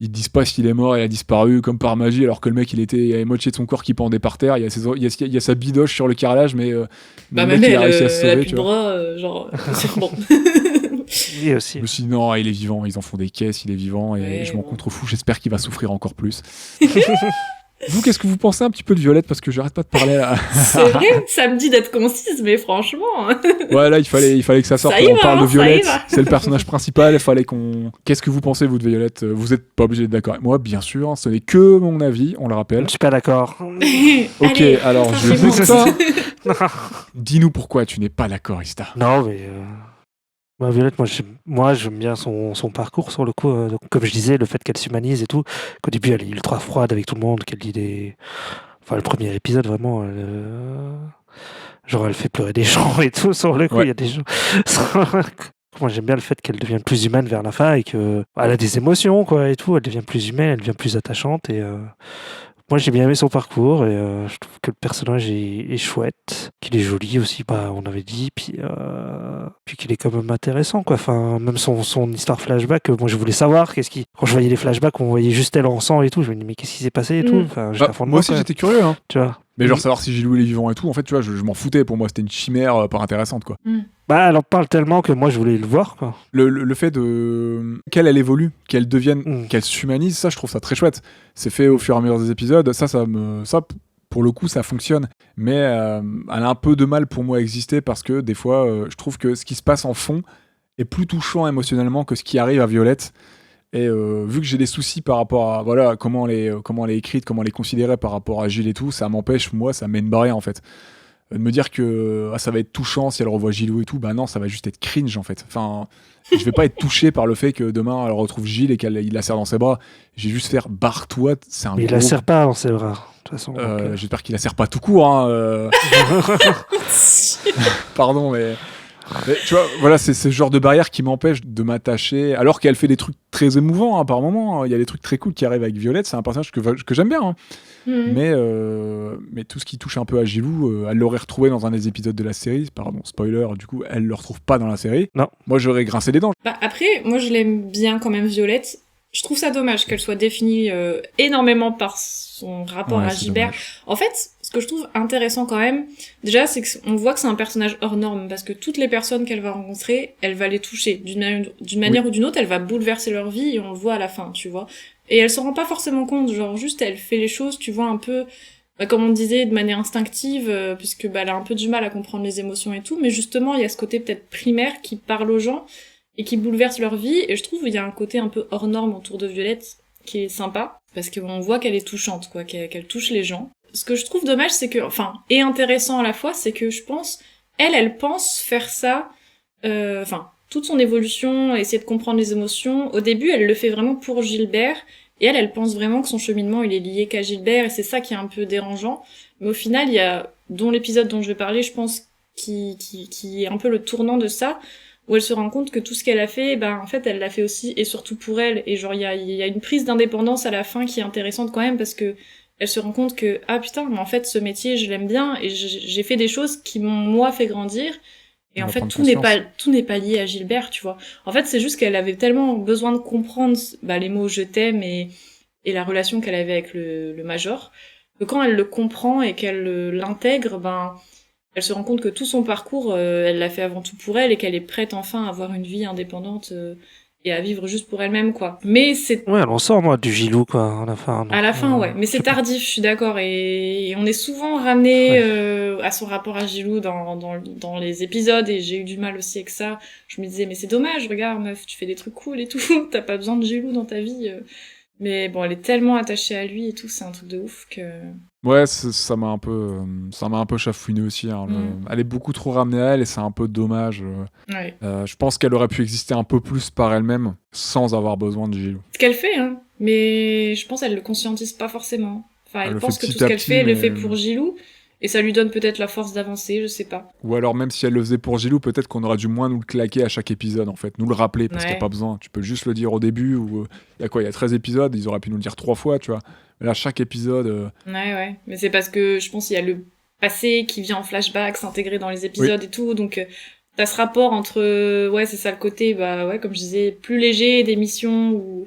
Ils disent pas s'il est mort, il a disparu comme par magie, alors que le mec, il y avait moitié de son corps qui pendait par terre. Il y a sa bidoche sur le carrelage, mais Bah, le mec, même il a réussi à se elle a sauver. plus Tu de vois. bras, genre, c'est bon. Oui, aussi. Je me suis dit, non, il est vivant. Ils en font des caisses, il est vivant, et Ouais, je m'en bon. contrefous. J'espère qu'il va souffrir encore plus. Vous, qu'est-ce que vous pensez un petit peu de Violette? Parce que j'arrête pas de parler là. C'est vrai, ça me dit d'être concise, mais franchement. Ouais, là, il fallait que ça sorte. Ça y On va, parle de hein, ça y Violette, va. c'est le personnage principal. Il fallait qu'on. Qu'est-ce que vous pensez, vous, de Violette? Vous êtes pas obligé d'être d'accord avec moi, bien sûr. Hein, ce n'est que mon avis, on le Je rappelle. ne suis pas d'accord. Ok, Allez, alors je tranquillement. doute ça. Dis-nous pourquoi tu n'es pas d'accord, Ista. Non, mais bah, Violette, moi j'aime bien son parcours sur le coup. Donc, comme je disais, le fait qu'elle s'humanise et tout, qu'au début elle est ultra froide avec tout le monde, qu'elle dit des. Enfin, le premier épisode, vraiment. Genre, elle fait pleurer des gens et tout sur le coup. Ouais. Il y a des gens. Moi j'aime bien le fait qu'elle devienne plus humaine vers la fin et qu'elle a des émotions, quoi, et tout. Elle devient plus humaine, elle devient plus attachante et. Moi, j'ai bien aimé son parcours et je trouve que le personnage est chouette, qu'il est joli aussi, bah, on avait dit, puis qu'il est quand même intéressant, quoi. Enfin, même son histoire flashback, moi, je voulais savoir quand je voyais les flashbacks, on voyait juste elle en sang et tout. Je me dis, mais qu'est-ce qui s'est passé et tout. Enfin, j'étais à fond Moi dedans, aussi, quoi, j'étais curieux. Hein. tu vois. Mais genre, savoir si Gilou est vivant et tout, en fait, tu vois, je m'en foutais. Pour moi, c'était une chimère pas intéressante, quoi. Bah, elle en parle tellement que moi, je voulais le voir, quoi. Le fait qu'elle évolue, qu'elle devienne, qu'elle s'humanise, ça, je trouve ça très chouette. C'est fait au fur et à mesure des épisodes. Ça, pour le coup, ça fonctionne. Mais elle a un peu de mal pour moi à exister parce que des fois, je trouve que ce qui se passe en fond est plus touchant émotionnellement que ce qui arrive à Violette. Et vu que j'ai des soucis par rapport à voilà, comment elle est écrite, comment elle est considérée par rapport à Gilles et tout, ça m'empêche, moi, ça mène barrière en fait. De me dire que ça va être touchant si elle revoit Gilou et tout, bah non, ça va juste être cringe en fait. Enfin, je vais pas être touché par le fait que demain elle retrouve Gilles et qu'il la serre dans ses bras. Je vais juste faire barre-toi, c'est un Mais il gros... la serre pas dans ses bras, de toute façon. J'espère qu'il la serre pas tout court, hein. Pardon, mais tu vois, voilà, c'est ce genre de barrière qui m'empêche de m'attacher, alors qu'elle fait des trucs très émouvants hein, par moment. Il y a des trucs très cool qui arrivent avec Violette, c'est un personnage que j'aime bien. Hein. Mais tout ce qui touche un peu à Gilou, elle l'aurait retrouvé dans un des épisodes de la série. Pardon, spoiler, du coup, elle le retrouve pas dans la série. Non. Moi, j'aurais grincé des dents. Bah, après, moi je l'aime bien quand même, Violette. Je trouve ça dommage qu'elle soit définie énormément par son rapport Ouais, à c'est Gilbert. dommage. En fait, ce que je trouve intéressant quand même, déjà, c'est qu'on voit que c'est un personnage hors norme, parce que toutes les personnes qu'elle va rencontrer, elle va les toucher. D'une manière ou d'une autre, elle va bouleverser leur vie, et on le voit à la fin, tu vois. Et elle s'en rend pas forcément compte, genre juste elle fait les choses, tu vois, un peu, bah, comme on disait, de manière instinctive, puisque bah, elle a un peu du mal à comprendre les émotions et tout, mais justement, il y a ce côté peut-être primaire qui parle aux gens, et qui bouleverse leur vie, et je trouve qu'il y a un côté un peu hors norme autour de Violette qui est sympa, parce qu'on voit qu'elle est touchante, quoi, qu'elle touche les gens. Ce que je trouve dommage, c'est que, enfin, et intéressant à la fois, c'est que je pense, elle pense faire ça, toute son évolution, essayer de comprendre les émotions, au début, elle le fait vraiment pour Gilbert, et elle pense vraiment que son cheminement, il est lié qu'à Gilbert, et c'est ça qui est un peu dérangeant, mais au final, il y a, dont l'épisode dont je vais parler, je pense, qui est un peu le tournant de ça, où elle se rend compte que tout ce qu'elle a fait, ben en fait elle l'a fait aussi et surtout pour elle, et genre il y a une prise d'indépendance à la fin qui est intéressante quand même, parce que elle se rend compte que ah putain, mais en fait ce métier je l'aime bien et j'ai fait des choses qui m'ont moi fait grandir, et On en va fait prendre tout n'est pas lié à Gilbert, tu vois. En fait c'est juste qu'elle avait tellement besoin de comprendre les mots je t'aime et la relation qu'elle avait avec le major, que quand elle le comprend et qu'elle l'intègre, ben elle se rend compte que tout son parcours, elle l'a fait avant tout pour elle et qu'elle est prête enfin à avoir une vie indépendante et à vivre juste pour elle-même, quoi. Mais c'est Ouais, elle en sort, moi, du Gilou, quoi, à la fin. à la fin, ouais. Mais c'est tardif, je suis d'accord. Et on est souvent ramené à son rapport à Gilou dans les épisodes, et j'ai eu du mal aussi avec ça. Je me disais, mais c'est dommage, regarde, meuf, tu fais des trucs cool et tout, t'as pas besoin de Gilou dans ta vie. Mais bon, elle est tellement attachée à lui et tout, c'est un truc de ouf que... Ouais, ça m'a un peu chafouiné aussi. Hein, elle est beaucoup trop ramenée à elle et c'est un peu dommage. Ouais. Je pense qu'elle aurait pu exister un peu plus par elle-même sans avoir besoin de Gilou. Ce qu'elle fait, hein. Mais je pense qu'elle le conscientise pas forcément. Enfin, Elle elle le pense fait que tout petit à ce qu'elle petit, fait, elle le mais- fait pour Gilou. Et ça lui donne peut-être la force d'avancer, je sais pas. Ou alors même si elle le faisait pour Gilou, peut-être qu'on aurait dû moins nous le claquer à chaque épisode en fait, nous le rappeler parce qu'il n'y a Ouais. pas besoin. Tu peux juste le dire au début ou il y a 13 épisodes, ils auraient pu nous le dire 3 fois, tu vois. Mais là chaque épisode Ouais. Mais c'est parce que je pense qu'il y a le passé qui vient en flashback, s'intégrer dans les épisodes et tout. Donc, t'as ce rapport entre, ouais, c'est ça le côté, bah ouais, comme je disais, plus léger des missions où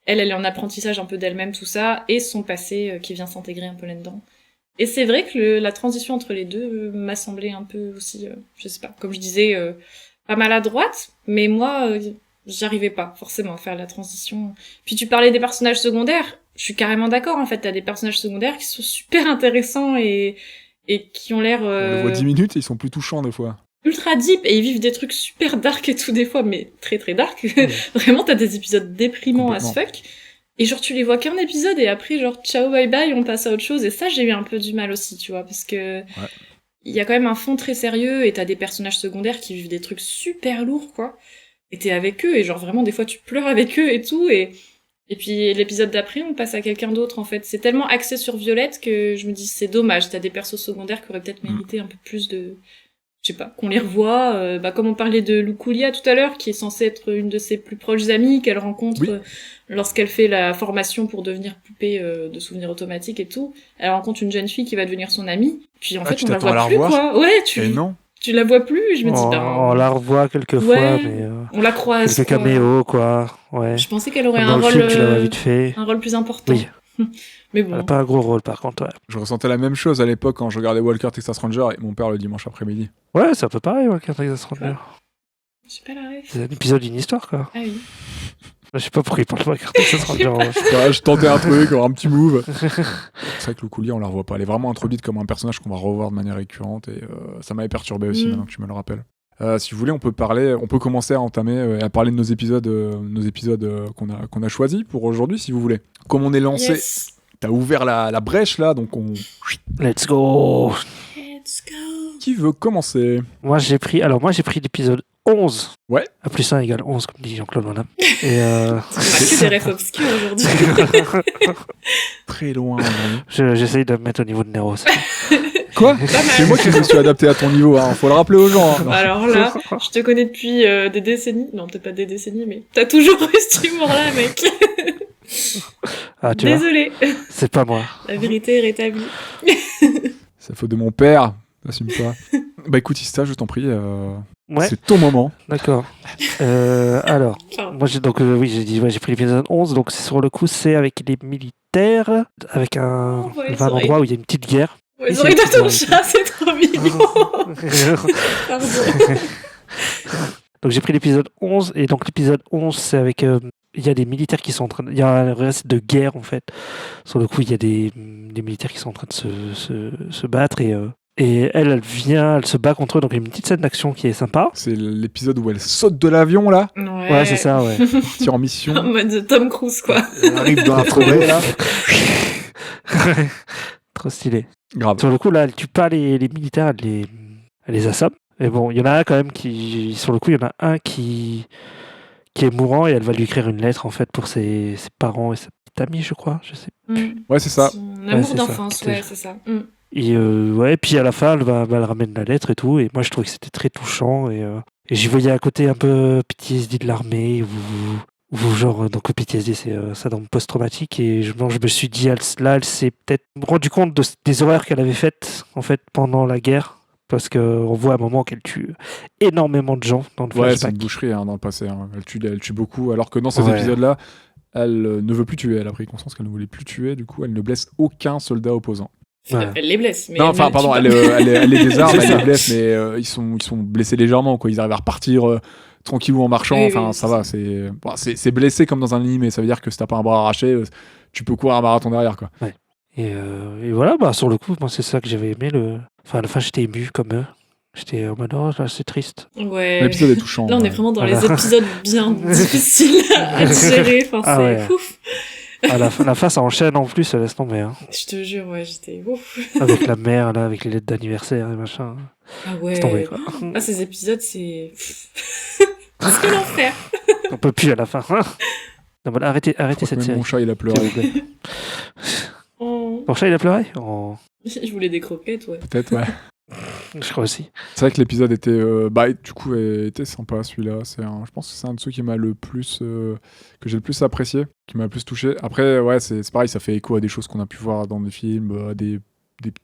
elle est en apprentissage un peu d'elle-même, tout ça, et son passé qui vient s'intégrer un peu là-dedans. Et c'est vrai que la transition entre les deux m'a semblé un peu aussi, je sais pas, comme je disais, pas maladroite, mais moi, j'arrivais pas forcément à faire la transition. Puis tu parlais des personnages secondaires, je suis carrément d'accord, en fait, t'as des personnages secondaires qui sont super intéressants et qui ont l'air on le voit 10 minutes et ils sont plus touchants des fois. ultra deep, et ils vivent des trucs super dark et tout des fois, mais très très dark. Vraiment, t'as des épisodes déprimants as Complètement. fuck. Et genre, tu les vois qu'un épisode et après, genre, ciao, bye bye, on passe à autre chose. Et ça, j'ai eu un peu du mal aussi, tu vois, parce que il y a quand même un fond très sérieux et t'as des personnages secondaires qui vivent des trucs super lourds, quoi. Et t'es avec eux et genre, vraiment, des fois, tu pleures avec eux et tout. Et puis, l'épisode d'après, on passe à quelqu'un d'autre, en fait. C'est tellement axé sur Violette que je me dis, c'est dommage. T'as des persos secondaires qui auraient peut-être mérité un peu plus de... Je sais pas, qu'on les revoie, comme on parlait de Luculia tout à l'heure, qui est censée être une de ses plus proches amies, qu'elle rencontre Oui. lorsqu'elle fait la formation pour devenir poupée de souvenirs automatiques et tout. Elle rencontre une jeune fille qui va devenir son amie, puis en fait tu on la t'attends à voit la plus, revoir quoi. Ouais, Et non. tu la vois plus, je me dis, On la revoit quelques fois, Ouais. mais on la croise, quelques quoi. caméos, quoi. Ouais. Je pensais qu'elle aurait Comme un dans le rôle, film, tu la vois vite fait. un rôle plus important. Oui. Mais Elle bon. a pas un gros rôle, par contre, ouais. Je ressentais la même chose à l'époque quand je regardais Walker Texas Ranger et mon père le dimanche après-midi. Ouais, c'est un peu pareil, Walker Texas Ranger. J'ai pas la ref. C'est un épisode d'une histoire, quoi. Ah oui. Je sais pas pourquoi il parle de Walker Texas Ranger. Ouais. Ouais, je tentais un truc, un petit move. C'est vrai que Luculia, on la revoit pas. Elle est vraiment introduite comme un personnage qu'on va revoir de manière récurrente et ça m'avait perturbé aussi maintenant que tu me le rappelles. Si vous voulez, on peut commencer à entamer et à parler de nos épisodes qu'on a choisis pour aujourd'hui, si vous voulez. Comme on est lancé, Yes. t'as ouvert la brèche là, donc on. Let's go. Let's go. Qui veut commencer? Moi, j'ai pris l'épisode 11. Ouais. A plus 1 égale 11, comme dit Jean-Claude Van Damme. Et On a que des refs obscurs aujourd'hui. Très loin. aujourd'hui. j'essaye de me mettre au niveau de Neros. Quoi? mal. C'est moi qui me suis adapté à ton niveau, hein. Faut le rappeler aux gens. hein. Alors là, je te connais depuis des décennies. Non, peut-être pas des décennies, mais t'as toujours eu cet humour-là, mec. Ah, tu vois, Désolé. c'est pas moi. La vérité est rétablie. C'est faute de mon père. T'assumes pas. Bah écoute, Ista, je t'en prie. Ouais, C'est ton moment. d'accord. Alors, Pardon. moi, j'ai pris l'épisode 11. Donc, sur le coup, c'est avec les militaires, avec un Oh, ouais, un endroit où il y a une petite guerre. Ouais, les Et oreilles c'est de ton petit, chat, c'est trop mignon. Pardon. Donc j'ai pris l'épisode 11, et donc l'épisode 11, c'est avec... il y a des militaires qui sont en train... Il y a un reste de guerre, en fait. Sur le coup, il y a des militaires qui sont en train de se battre, et elle se bat contre eux, donc il y a une petite scène d'action qui est sympa. C'est l'épisode où elle saute de l'avion là, Ouais, c'est ça, ouais. partir en mission. En mode Tom Cruise, quoi. Elle arrive dans la forêt là. Trop stylé. Grave. Sur le coup, là, elle tue pas les militaires, elle les assomme. Et bon, il y en a un quand même qui... Sur le coup, il y en a un qui est mourant, et elle va lui écrire une lettre, en fait, pour ses parents et sa petite amie, je crois. Je sais. Ouais, c'est ça. Son amour c'est d'enfance, ça. ouais, c'est ça. Et ouais, puis à la fin, elle ramène la lettre et tout. Et moi, je trouvais que c'était très touchant. Et j'y voyais un côté un peu PTSD de l'armée, ou genre, donc PTSD, c'est ça dans le post-traumatique. Et je me suis dit, elle s'est peut-être rendu compte des horreurs qu'elle avait faites, en fait, pendant la guerre. Parce qu'on voit à un moment qu'elle tue énormément de gens dans le Ouais, c'est flashback. une boucherie hein, dans le passé. hein. Elle tue beaucoup, alors que dans ces Ouais. épisodes-là, elle ne veut plus tuer. Elle a pris conscience qu'elle ne voulait plus tuer. Du coup, elle ne blesse aucun soldat opposant. Ouais. Elle les blesse. Mais Non, elle enfin, ne tue pardon, pas. elle les désarme, C'est elle ça. les blesse, mais ils sont blessés légèrement, quoi. Ils arrivent à repartir tranquillou en marchant, Oui, enfin, oui, ça c'est va. C'est blessé comme dans un animé, ça veut dire que si t'as pas un bras arraché, tu peux courir un marathon derrière, quoi. Et voilà, bah, sur le coup, moi, c'est ça que j'avais aimé. Enfin, à la fin, j'étais ému comme eux. J'étais en mode, oh, là, c'est triste. Ouais. L'épisode est touchant. Là, on est ouais. vraiment dans Voilà. les épisodes bien difficiles à digérer. Enfin, Ah c'est ouais. ouf. À la fin, ça enchaîne en plus, laisse tomber. Hein. Je te jure, ouais, j'étais ouf. Avec la mère, là, avec les lettres d'anniversaire et machin. Ah Laisse tomber, ouais. quoi. Ah, ces épisodes, c'est. C'est l'enfer. On peut plus à la fin. Non, voilà, arrêtez Je crois que cette même série. mon chat, il a s'il pleuré. vous plaît. Oh. Ton chat, il a pleuré Oh, Je voulais des croquettes, ouais. Peut-être, ouais. je crois aussi. C'est vrai que l'épisode était, du coup, était sympa, celui-là. Je pense que c'est un de ceux qui m'a le plus, que j'ai le plus apprécié, qui m'a le plus touché. Après, ouais, c'est pareil, ça fait écho à des choses qu'on a pu voir dans des films, à des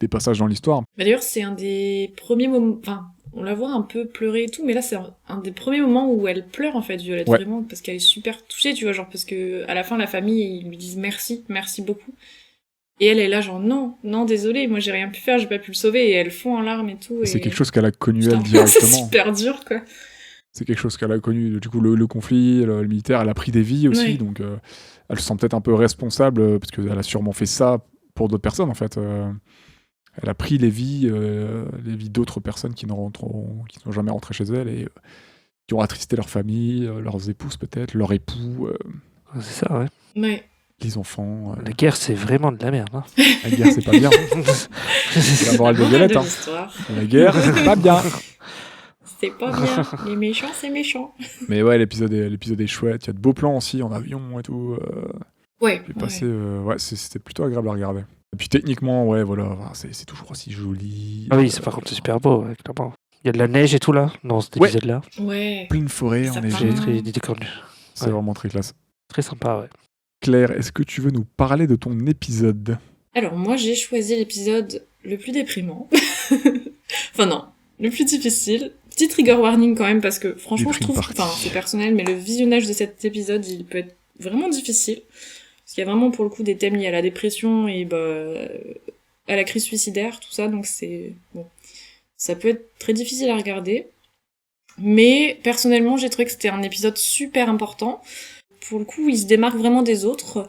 passages dans l'histoire. Bah, d'ailleurs, c'est un des premiers moments. Enfin, on la voit un peu pleurer et tout, mais là, c'est un des premiers moments où elle pleure, en fait, Violette, Ouais. vraiment, parce qu'elle est super touchée, tu vois, genre, parce que à la fin, la famille, ils lui disent merci, merci beaucoup. Et elle est là, genre, non, désolé, moi, j'ai rien pu faire, j'ai pas pu le sauver, et elle fond en larmes et tout. Et c'est et... quelque chose qu'elle a connu, Putain, elle, directement. c'est super dur, quoi. C'est quelque chose qu'elle a connu. Du coup, le conflit, le militaire, elle a pris des vies aussi, Ouais. donc elle se sent peut-être un peu responsable, parce qu'elle a sûrement fait ça pour d'autres personnes, en fait. Elle a pris les vies d'autres personnes qui n'ont jamais rentré chez elle et qui ont attristé leur famille, leurs épouses peut-être, leurs époux, C'est ça, ouais. Ouais. les enfants. La guerre, c'est vraiment de la merde. Hein. La guerre, c'est pas bien. C'est la morale de Violette. Hein. l'histoire. La guerre, c'est pas bien. C'est pas bien. Les méchants, c'est méchant. Mais ouais, l'épisode est chouette. Il y a de beaux plans aussi en avion et tout. Ouais. J'ai passé, c'était plutôt agréable à regarder. Et puis techniquement, ouais, voilà, c'est toujours aussi joli. Ah oui, par contre, c'est super beau, ouais, clairement. Il y a de la neige et tout là, dans cet Ouais. épisode-là. Ouais. Pleine forêt Ça enneigée. part. J'ai des décors. C'est Ouais. vraiment très classe. Très sympa, ouais. Claire, est-ce que tu veux nous parler de ton épisode? Alors, moi, j'ai choisi l'épisode le plus déprimant. Enfin, non, le plus difficile. Petit trigger warning quand même, parce que franchement, je Déprime trouve, party. enfin, c'est personnel, mais le visionnage de cet épisode, il peut être vraiment difficile. Parce qu'il y a vraiment, pour le coup, des thèmes liés à la dépression et à la crise suicidaire, tout ça, donc c'est... Bon, ça peut être très difficile à regarder. Mais, personnellement, j'ai trouvé que c'était un épisode super important. Pour le coup, il se démarque vraiment des autres.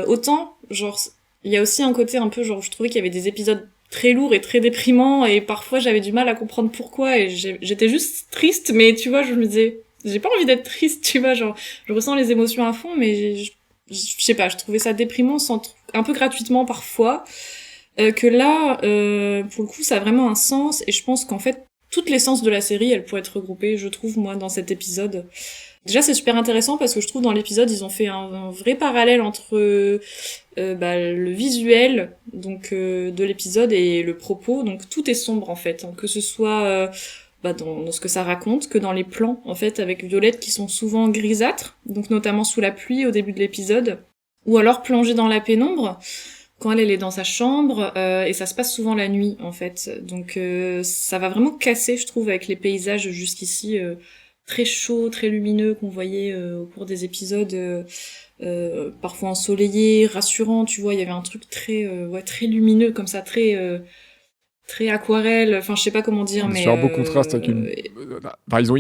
Autant, genre, il y a aussi un côté un peu, genre, je trouvais qu'il y avait des épisodes très lourds et très déprimants, et parfois j'avais du mal à comprendre pourquoi, et j'étais juste triste, mais tu vois, je me disais, j'ai pas envie d'être triste, tu vois, genre, je ressens les émotions à fond, mais je sais pas, je trouvais ça déprimant un peu gratuitement parfois, que là, pour le coup, ça a vraiment un sens, et je pense qu'en fait, toute l'essence de la série, elle pourrait être regroupée, je trouve, moi, dans cet épisode. Déjà, c'est super intéressant parce que je trouve dans l'épisode, ils ont fait un vrai parallèle entre le visuel donc de l'épisode et le propos. Donc tout est sombre en fait, hein, que ce soit dans ce que ça raconte, que dans les plans en fait avec Violette qui sont souvent grisâtres, donc notamment sous la pluie au début de l'épisode, ou alors plongée dans la pénombre quand elle est dans sa chambre et ça se passe souvent la nuit en fait. Donc ça va vraiment casser, je trouve, avec les paysages jusqu'ici. Très chaud, très lumineux qu'on voyait au cours des épisodes, parfois ensoleillés, rassurants, tu vois, il y avait un truc très lumineux comme ça, très aquarelle, enfin je sais pas comment dire, mais C'est un beau contraste avec une. Enfin, ils ont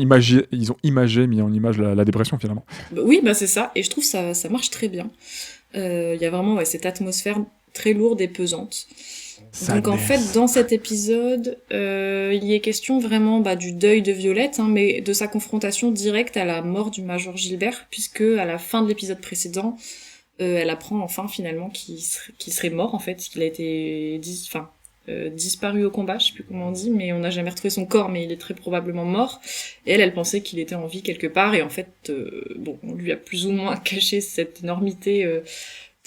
imagé, mis en image la dépression finalement. Oui, c'est ça, et je trouve ça marche très bien. Il y a vraiment cette atmosphère très lourde et pesante. Donc en fait, dans cet épisode, il y est question vraiment du deuil de Violette, hein, mais de sa confrontation directe à la mort du Major Gilbert, puisque à la fin de l'épisode précédent, elle apprend enfin finalement qu'il serait mort en fait, qu'il a été disparu au combat, je sais plus comment on dit, mais on n'a jamais retrouvé son corps, mais il est très probablement mort. Et elle pensait qu'il était en vie quelque part, et en fait, on lui a plus ou moins caché cette énormité.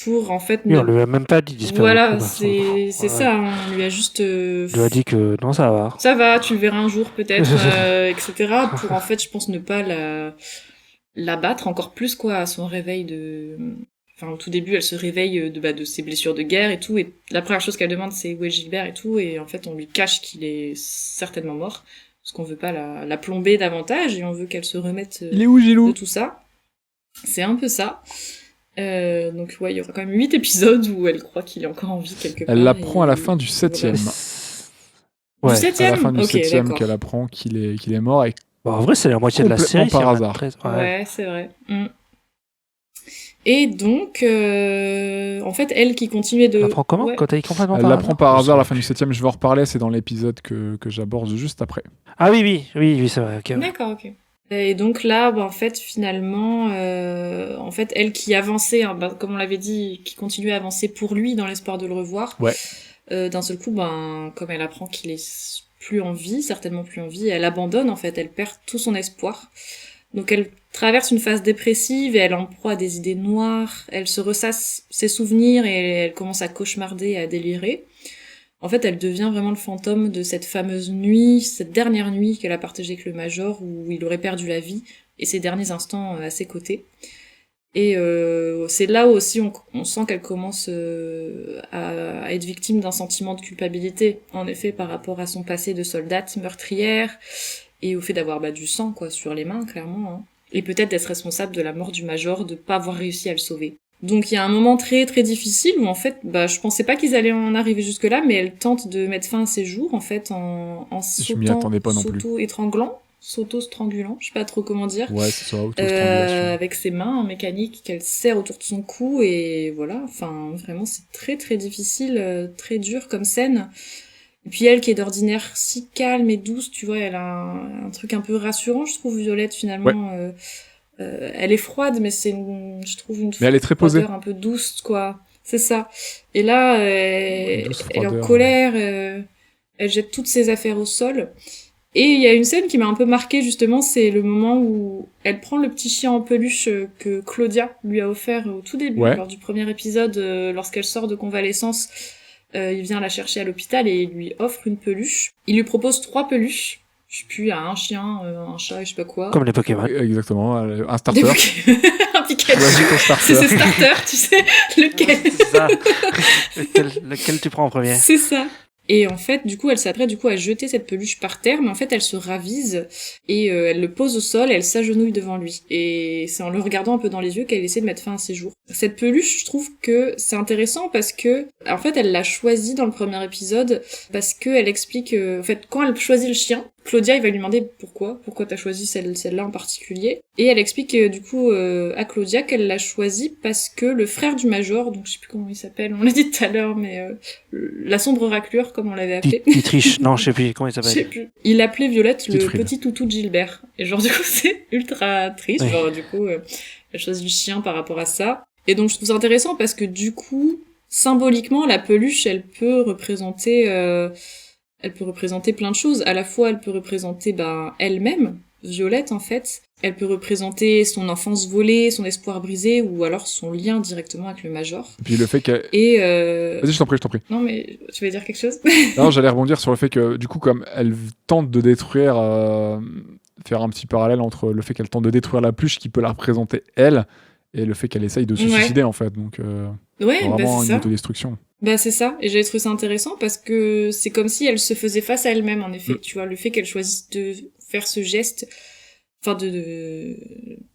Pour en fait Oui, on lui a même pas dit disparu. voilà, c'est ça, hein, on lui a juste on lui a dit que non, ça va. ça va, tu le verras un jour peut-être, etc. Pour en fait, je pense ne pas la battre encore plus quoi à son réveil au tout début, elle se réveille de ses blessures de guerre et tout, et la première chose qu'elle demande c'est où est Gilbert et tout, et en fait on lui cache qu'il est certainement mort, parce qu'on veut pas la plomber davantage, et on veut qu'elle se remette Il est où, Gilou? de tout ça. C'est un peu ça. Donc ouais, il y aura quand même 8 épisodes où elle croit qu'il est encore en vie quelque part. Elle l'apprend et- à la fin du voilà. 7e. Du Ouais. À la 7e fin du Ok, 7e d'accord. qu'elle apprend qu'il est mort. Et Bon, en vrai, c'est la moitié de la Complètement série. par si on a hasard. 13. Ouais, c'est vrai. Et donc, en fait, elle qui continuait de... On apprend comment Ouais. quand t'as dit complètement elle par l'apprend hasard par Je hasard à la sais fin du plus. 7e. Je vais en reparler, c'est dans l'épisode que j'aborde juste après. Ah oui, c'est vrai. Ok. Ouais. D'accord, ok. Et donc là, en fait, finalement, en fait, elle qui avançait, hein, comme on l'avait dit, qui continuait à avancer pour lui dans l'espoir de le revoir, Ouais. d'un seul coup, comme elle apprend qu'il est plus en vie, certainement plus en vie, elle abandonne, en fait, elle perd tout son espoir. Donc elle traverse une phase dépressive et elle en proie à des idées noires, elle se ressasse ses souvenirs et elle commence à cauchemarder et à délirer. En fait, elle devient vraiment le fantôme de cette fameuse nuit, cette dernière nuit qu'elle a partagée avec le Major, où il aurait perdu la vie, et ses derniers instants à ses côtés. Et c'est là aussi on sent qu'elle commence à être victime d'un sentiment de culpabilité, en effet, par rapport à son passé de soldate meurtrière, et au fait d'avoir du sang quoi sur les mains, clairement. Hein. Et peut-être d'être responsable de la mort du Major, de pas avoir réussi à le sauver. Donc il y a un moment très très difficile où en fait, je pensais pas qu'ils allaient en arriver jusque là, mais elle tente de mettre fin à ses jours en fait en Je m'y attendais pas non plus. s'auto-étrangulant, je sais pas trop comment dire, Ouais, c'est ça, auto-strangulation. avec ses mains en mécanique qu'elle serre autour de son cou et voilà, enfin vraiment c'est très très difficile, très dur comme scène. Et puis elle qui est d'ordinaire si calme et douce, tu vois, elle a un truc un peu rassurant, je trouve Violette finalement. Elle est froide, mais je trouve une Mais elle est très posée. froideur un peu douce, quoi. C'est ça. Et là, Une douce elle est en froideur, colère, elle jette toutes ses affaires au sol. Et il y a une scène qui m'a un peu marquée, justement, c'est le moment où elle prend le petit chien en peluche que Claudia lui a offert au tout début, Ouais. lors du premier épisode, lorsqu'elle sort de convalescence. Il vient la chercher à l'hôpital et il lui offre une peluche. Il lui propose 3 peluches. Je sais plus, il y a un chien, un chat et je sais pas quoi. Comme les Pokémon. Exactement, un starter. Un Pikachu. Choisis ton C'est starter. ce starter, tu sais, lequel. C'est ça. lequel tu prends en premier C'est ça. Et en fait, du coup, elle s'apprête à jeter cette peluche par terre, mais en fait, elle se ravise et elle le pose au sol et elle s'agenouille devant lui. Et c'est en le regardant un peu dans les yeux qu'elle essaie de mettre fin à ses jours. Cette peluche, je trouve que c'est intéressant parce que, en fait, elle l'a choisie dans le premier épisode parce que elle explique, en fait, quand elle choisit le chien, Claudia, il va lui demander pourquoi t'as choisi celle-là en particulier. Et elle explique du coup à Claudia qu'elle l'a choisi parce que le frère du Major, donc je sais plus comment il s'appelle, on l'a dit tout à l'heure, mais la sombre raclure comme on l'avait appelé. Dietrich, non, je sais plus comment il Je sais s'appelle. plus. Il appelait Violette le Siegfried. petit toutou de Gilbert. Et genre du coup c'est ultra triste. Oui. Genre du coup elle choisit le chien par rapport à ça. Et donc je trouve ça intéressant parce que du coup symboliquement la peluche elle peut représenter plein de choses. À la fois elle peut représenter elle-même, Violette en fait. Elle peut représenter son enfance volée, son espoir brisé ou alors son lien directement avec le Major. Et puis le fait qu'elle... Et Vas-y, je t'en prie. non mais tu veux dire quelque chose? Non, j'allais rebondir sur le fait que, du coup, comme elle tente de détruire, faire un petit parallèle entre le fait qu'elle tente de détruire la peluche qui peut la représenter elle, et le fait qu'elle essaye de se Ouais. suicider, en fait. Donc, Ouais, vraiment c'est une ça. autodestruction. C'est ça, et j'avais trouvé ça intéressant parce que c'est comme si elle se faisait face à elle-même, en effet. Tu vois, le fait qu'elle choisisse de faire ce geste, enfin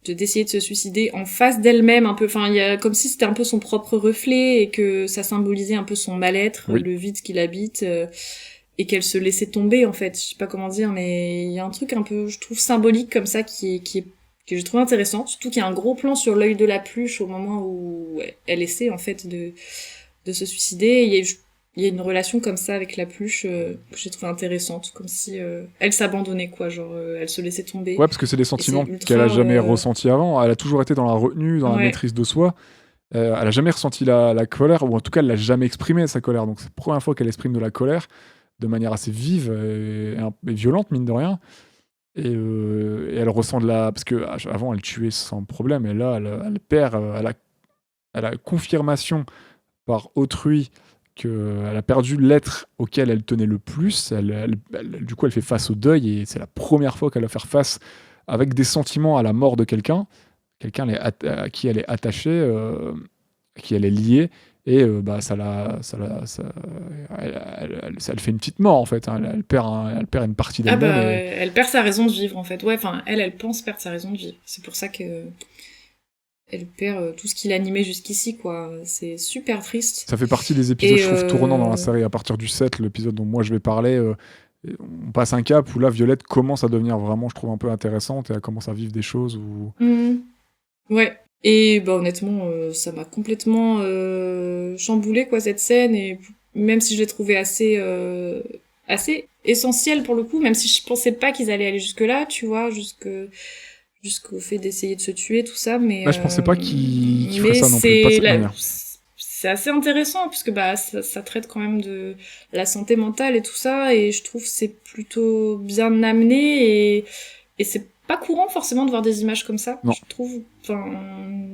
d'essayer de se suicider en face d'elle-même un peu, enfin il y a comme si c'était un peu son propre reflet et que ça symbolisait un peu son mal-être, Oui. le vide qu'il habite, et qu'elle se laissait tomber en fait. Je sais pas comment dire, mais il y a un truc un peu, je trouve symbolique comme ça que je trouve intéressant, surtout qu'il y a un gros plan sur l'œil de la pluche au moment où elle essaie en fait de se suicider. Et il y a une relation comme ça avec la pluche que j'ai trouvé intéressante, comme si elle s'abandonnait quoi, genre elle se laissait tomber. Ouais, parce que c'est des sentiments c'est ultra, qu'elle a jamais ressentis avant. Elle a toujours été dans la retenue, dans la Ouais. maîtrise de soi. Elle a jamais ressenti la colère, ou en tout cas, elle l'a jamais exprimé, sa colère. Donc, c'est la première fois qu'elle exprime de la colère de manière assez vive et violente, mine de rien. Et elle ressent de la... Parce qu'avant, elle tuait sans problème, et là, elle perd... elle a confirmation par autrui qu'elle a perdu l'être auquel elle tenait le plus. Du coup, elle fait face au deuil, et c'est la première fois qu'elle va faire face avec des sentiments à la mort de quelqu'un à qui elle est attachée, à qui elle est liée, et elle fait une petite mort en fait. Hein. Elle perd une partie d'elle-même. Elle perd sa raison de vivre en fait. Ouais, enfin elle pense perdre sa raison de vivre. C'est pour ça que elle perd tout ce qu'il animait jusqu'ici, quoi. C'est super triste. Ça fait partie des épisodes, Et, je trouve, tournants dans la série. À partir du 7, l'épisode dont moi je vais parler, on passe un cap où là, Violette commence à devenir vraiment, je trouve, un peu intéressante et elle commence à vivre des choses où... Ouais. Et bah honnêtement, ça m'a complètement chamboulé, quoi, cette scène. Et même si je l'ai trouvée assez essentielle pour le coup, même si je pensais pas qu'ils allaient aller jusque-là, tu vois, jusqu'au fait d'essayer de se tuer, tout ça, mais... Là, je pensais pas qu'il ferait ça non plus, pas de cette manière. C'est assez intéressant, puisque bah, ça traite quand même de la santé mentale et tout ça, et je trouve que c'est plutôt bien amené, et c'est pas courant forcément de voir des images comme ça, non. je trouve, enfin,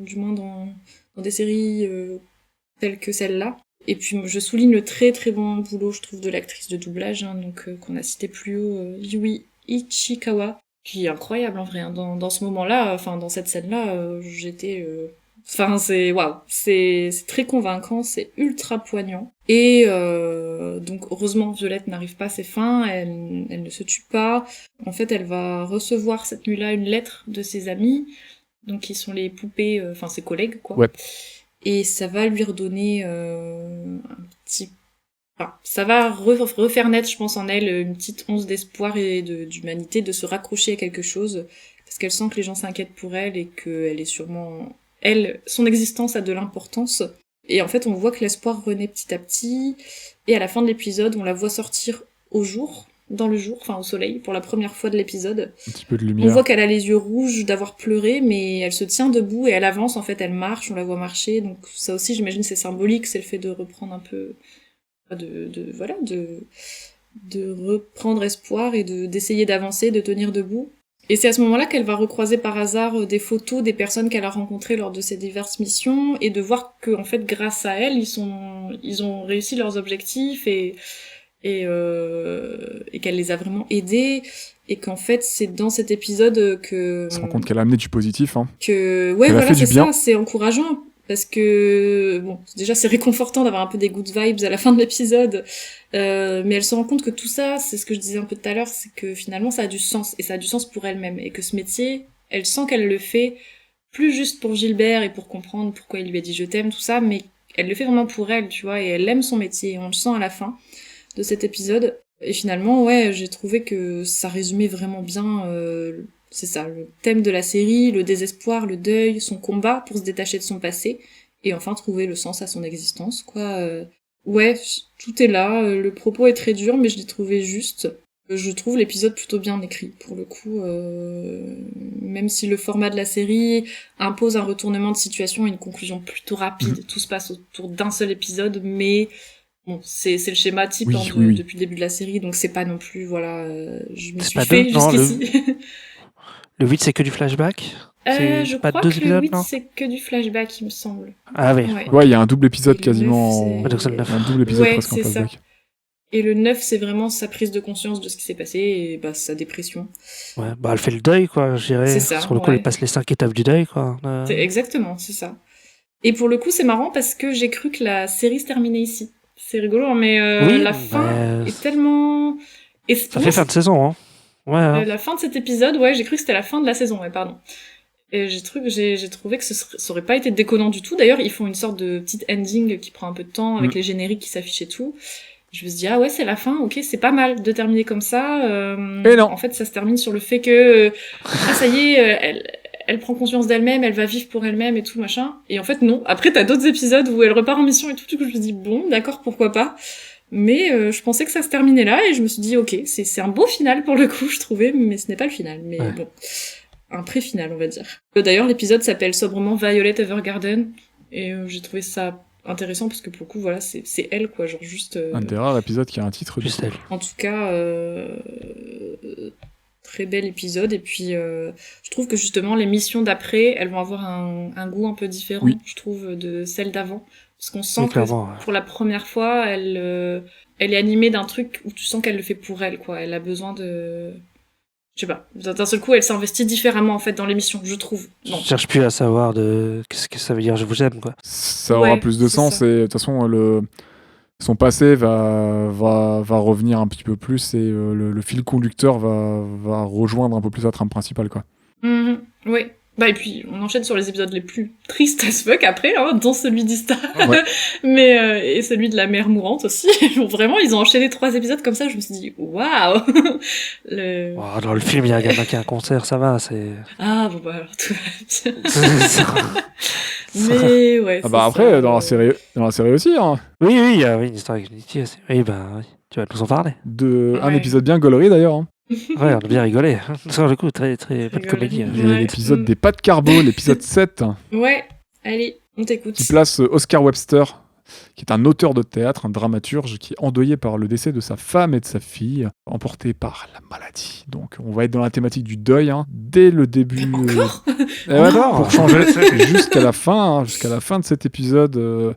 du moins dans des séries telles que celle-là. Et puis je souligne le très très bon boulot, je trouve, de l'actrice de doublage, hein, donc qu'on a cité plus haut, Yui Ichikawa, qui est incroyable en vrai, hein. Dans ce moment-là, enfin dans cette scène-là, j'étais... Enfin, c'est waouh, c'est très convaincant, c'est ultra poignant. Et donc heureusement, Violette n'arrive pas à ses fins, elle ne se tue pas. En fait, elle va recevoir cette nuit-là une lettre de ses amis, donc qui sont les poupées, enfin ses collègues, quoi. Ouais. Et ça va lui redonner un petit... Enfin, ça va refaire naître, je pense, en elle une petite once d'espoir et d'humanité, de se raccrocher à quelque chose, parce qu'elle sent que les gens s'inquiètent pour elle et qu'elle est sûrement... son existence a de l'importance. Et en fait, on voit que l'espoir renaît petit à petit. Et à la fin de l'épisode, on la voit sortir dans le jour, enfin au soleil, pour la première fois de l'épisode. Un petit peu de lumière. On voit qu'elle a les yeux rouges d'avoir pleuré, mais elle se tient debout et elle avance, en fait, elle marche, on la voit marcher. Donc ça aussi, j'imagine, c'est symbolique, c'est le fait de reprendre un peu... de reprendre espoir et d'essayer d'avancer, de tenir debout. Et c'est à ce moment-là qu'elle va recroiser par hasard des photos des personnes qu'elle a rencontrées lors de ses diverses missions et de voir que, en fait, grâce à elle, ils ont réussi leurs objectifs et qu'elle les a vraiment aidés et qu'en fait, c'est dans cet épisode que... On se rend compte qu'elle a amené du positif, hein. Ouais, elle a voilà, fait du c'est bien. ça, c'est encourageant. Parce que, bon, déjà c'est réconfortant d'avoir un peu des good vibes à la fin de l'épisode, mais elle se rend compte que tout ça, c'est ce que je disais un peu tout à l'heure, c'est que finalement ça a du sens, et ça a du sens pour elle-même, et que ce métier, elle sent qu'elle le fait plus juste pour Gilbert et pour comprendre pourquoi il lui a dit je t'aime, tout ça, mais elle le fait vraiment pour elle, tu vois, et elle aime son métier, et on le sent à la fin de cet épisode. Et finalement, ouais, j'ai trouvé que ça résumait vraiment bien... c'est ça, le thème de la série, le désespoir, le deuil, son combat pour se détacher de son passé, et enfin trouver le sens à son existence, quoi. Ouais, tout est là, le propos est très dur, mais je l'ai trouvé juste. Je trouve l'épisode plutôt bien écrit, pour le coup, même si le format de la série impose un retournement de situation et une conclusion plutôt rapide, tout se passe autour d'un seul épisode, mais... Bon, c'est le schéma type Oui. depuis le début de la série, donc c'est pas non plus, voilà, je m'y C'est suis pas fait non, jusqu'ici. Le 8, c'est que du flashback? Je pas crois deux que épisodes, le 8, non c'est que du flashback, il me semble. Ah oui. Ouais, il y a un double épisode Et le quasiment... 9, Ouais, donc c'est le 9. Un double épisode Ouais, presque en c'est ça. flashback. Et le 9, c'est vraiment sa prise de conscience de ce qui s'est passé et bah, sa dépression. Ouais, bah elle fait le deuil, quoi, je dirais. C'est ça, Sur le coup, ouais. elle passe les 5 étapes du deuil, quoi. Exactement, c'est ça. Et pour le coup, c'est marrant parce que j'ai cru que la série se terminait ici. C'est rigolo, hein, mais Oui, la fin bah, est tellement... Et Ça fait fin de saison, hein. Ouais, hein. La fin de cet épisode, ouais, j'ai cru que c'était la fin de la saison, ouais, pardon. Et j'ai trouvé que ça aurait pas été déconnant du tout. D'ailleurs, ils font une sorte de petite ending qui prend un peu de temps avec les génériques qui s'affichent et tout. Je me suis dit, ah ouais, c'est la fin, ok, c'est pas mal de terminer comme ça. Et non. En fait, ça se termine sur le fait que, ça y est, elle prend conscience d'elle-même, elle va vivre pour elle-même et tout, machin. Et en fait, non. Après, t'as d'autres épisodes où elle repart en mission et tout, du coup, je me dis, bon, d'accord, pourquoi pas. Mais je pensais que ça se terminait là, et je me suis dit, ok, c'est un beau final pour le coup, je trouvais, mais ce n'est pas le final. Mais Ouais. bon, un pré-final, on va dire. D'ailleurs, l'épisode s'appelle sobrement Violet Evergarden, et j'ai trouvé ça intéressant, parce que pour le coup, voilà, c'est elle, quoi, genre juste... Un des rares épisodes qui a un titre. du Juste coup. elle. En tout cas, très bel épisode. Et puis, je trouve que justement, les missions d'après, elles vont avoir un goût un peu différent, Oui. je trouve, de celles d'avant. Parce qu'on sent Oui, que clairement, ouais. pour la première fois, elle est animée d'un truc où tu sens qu'elle le fait pour elle, quoi. Elle a besoin de... Je sais pas. D'un seul coup, elle s'investit différemment, en fait, dans l'émission, je trouve. Bon. Je cherche plus à savoir qu'est-ce que ça veut dire je vous aime, quoi. Ça aura Ouais, plus de c'est sens ça. et de toute façon, son passé va revenir un petit peu plus et le fil conducteur va rejoindre un peu plus la trame principale, quoi. Oui, Bah, et puis, on enchaîne sur les épisodes les plus tristes as fuck après, hein, dont celui d'Ista. Ouais. Mais, et celui de la mère mourante aussi. Vraiment, ils ont enchaîné 3 épisodes comme ça, je me suis dit, waouh! Le... Oh, dans le film, il y a un gamin qui a un concert, ça va, c'est. Ah, bon, bah, alors tout va bien. Ça- Mais, ouais. Ah bah c'est après, ça, dans la série aussi, hein. Oui, il y a une histoire avec Unity aussi. Oui, bah, oui. Tu vas nous en parler. Un Ouais. épisode bien gaulerie d'ailleurs. Hein. Ouais, on a bien rigolé. Sur le coup, très, très bonne Rigolerie. comédie. hein. Et Ouais. l'épisode des pâtes carbo, l'épisode 7, Ouais, allez, on t'écoute. qui place Oscar Webster, qui est un auteur de théâtre, un dramaturge, qui est endeuillé par le décès de sa femme et de sa fille, emporté par la maladie. Donc on va être dans la thématique du deuil, hein, dès le début. Encore Et ouais, Encore pour changer jusqu'à la fin, hein, jusqu'à la fin de cet épisode,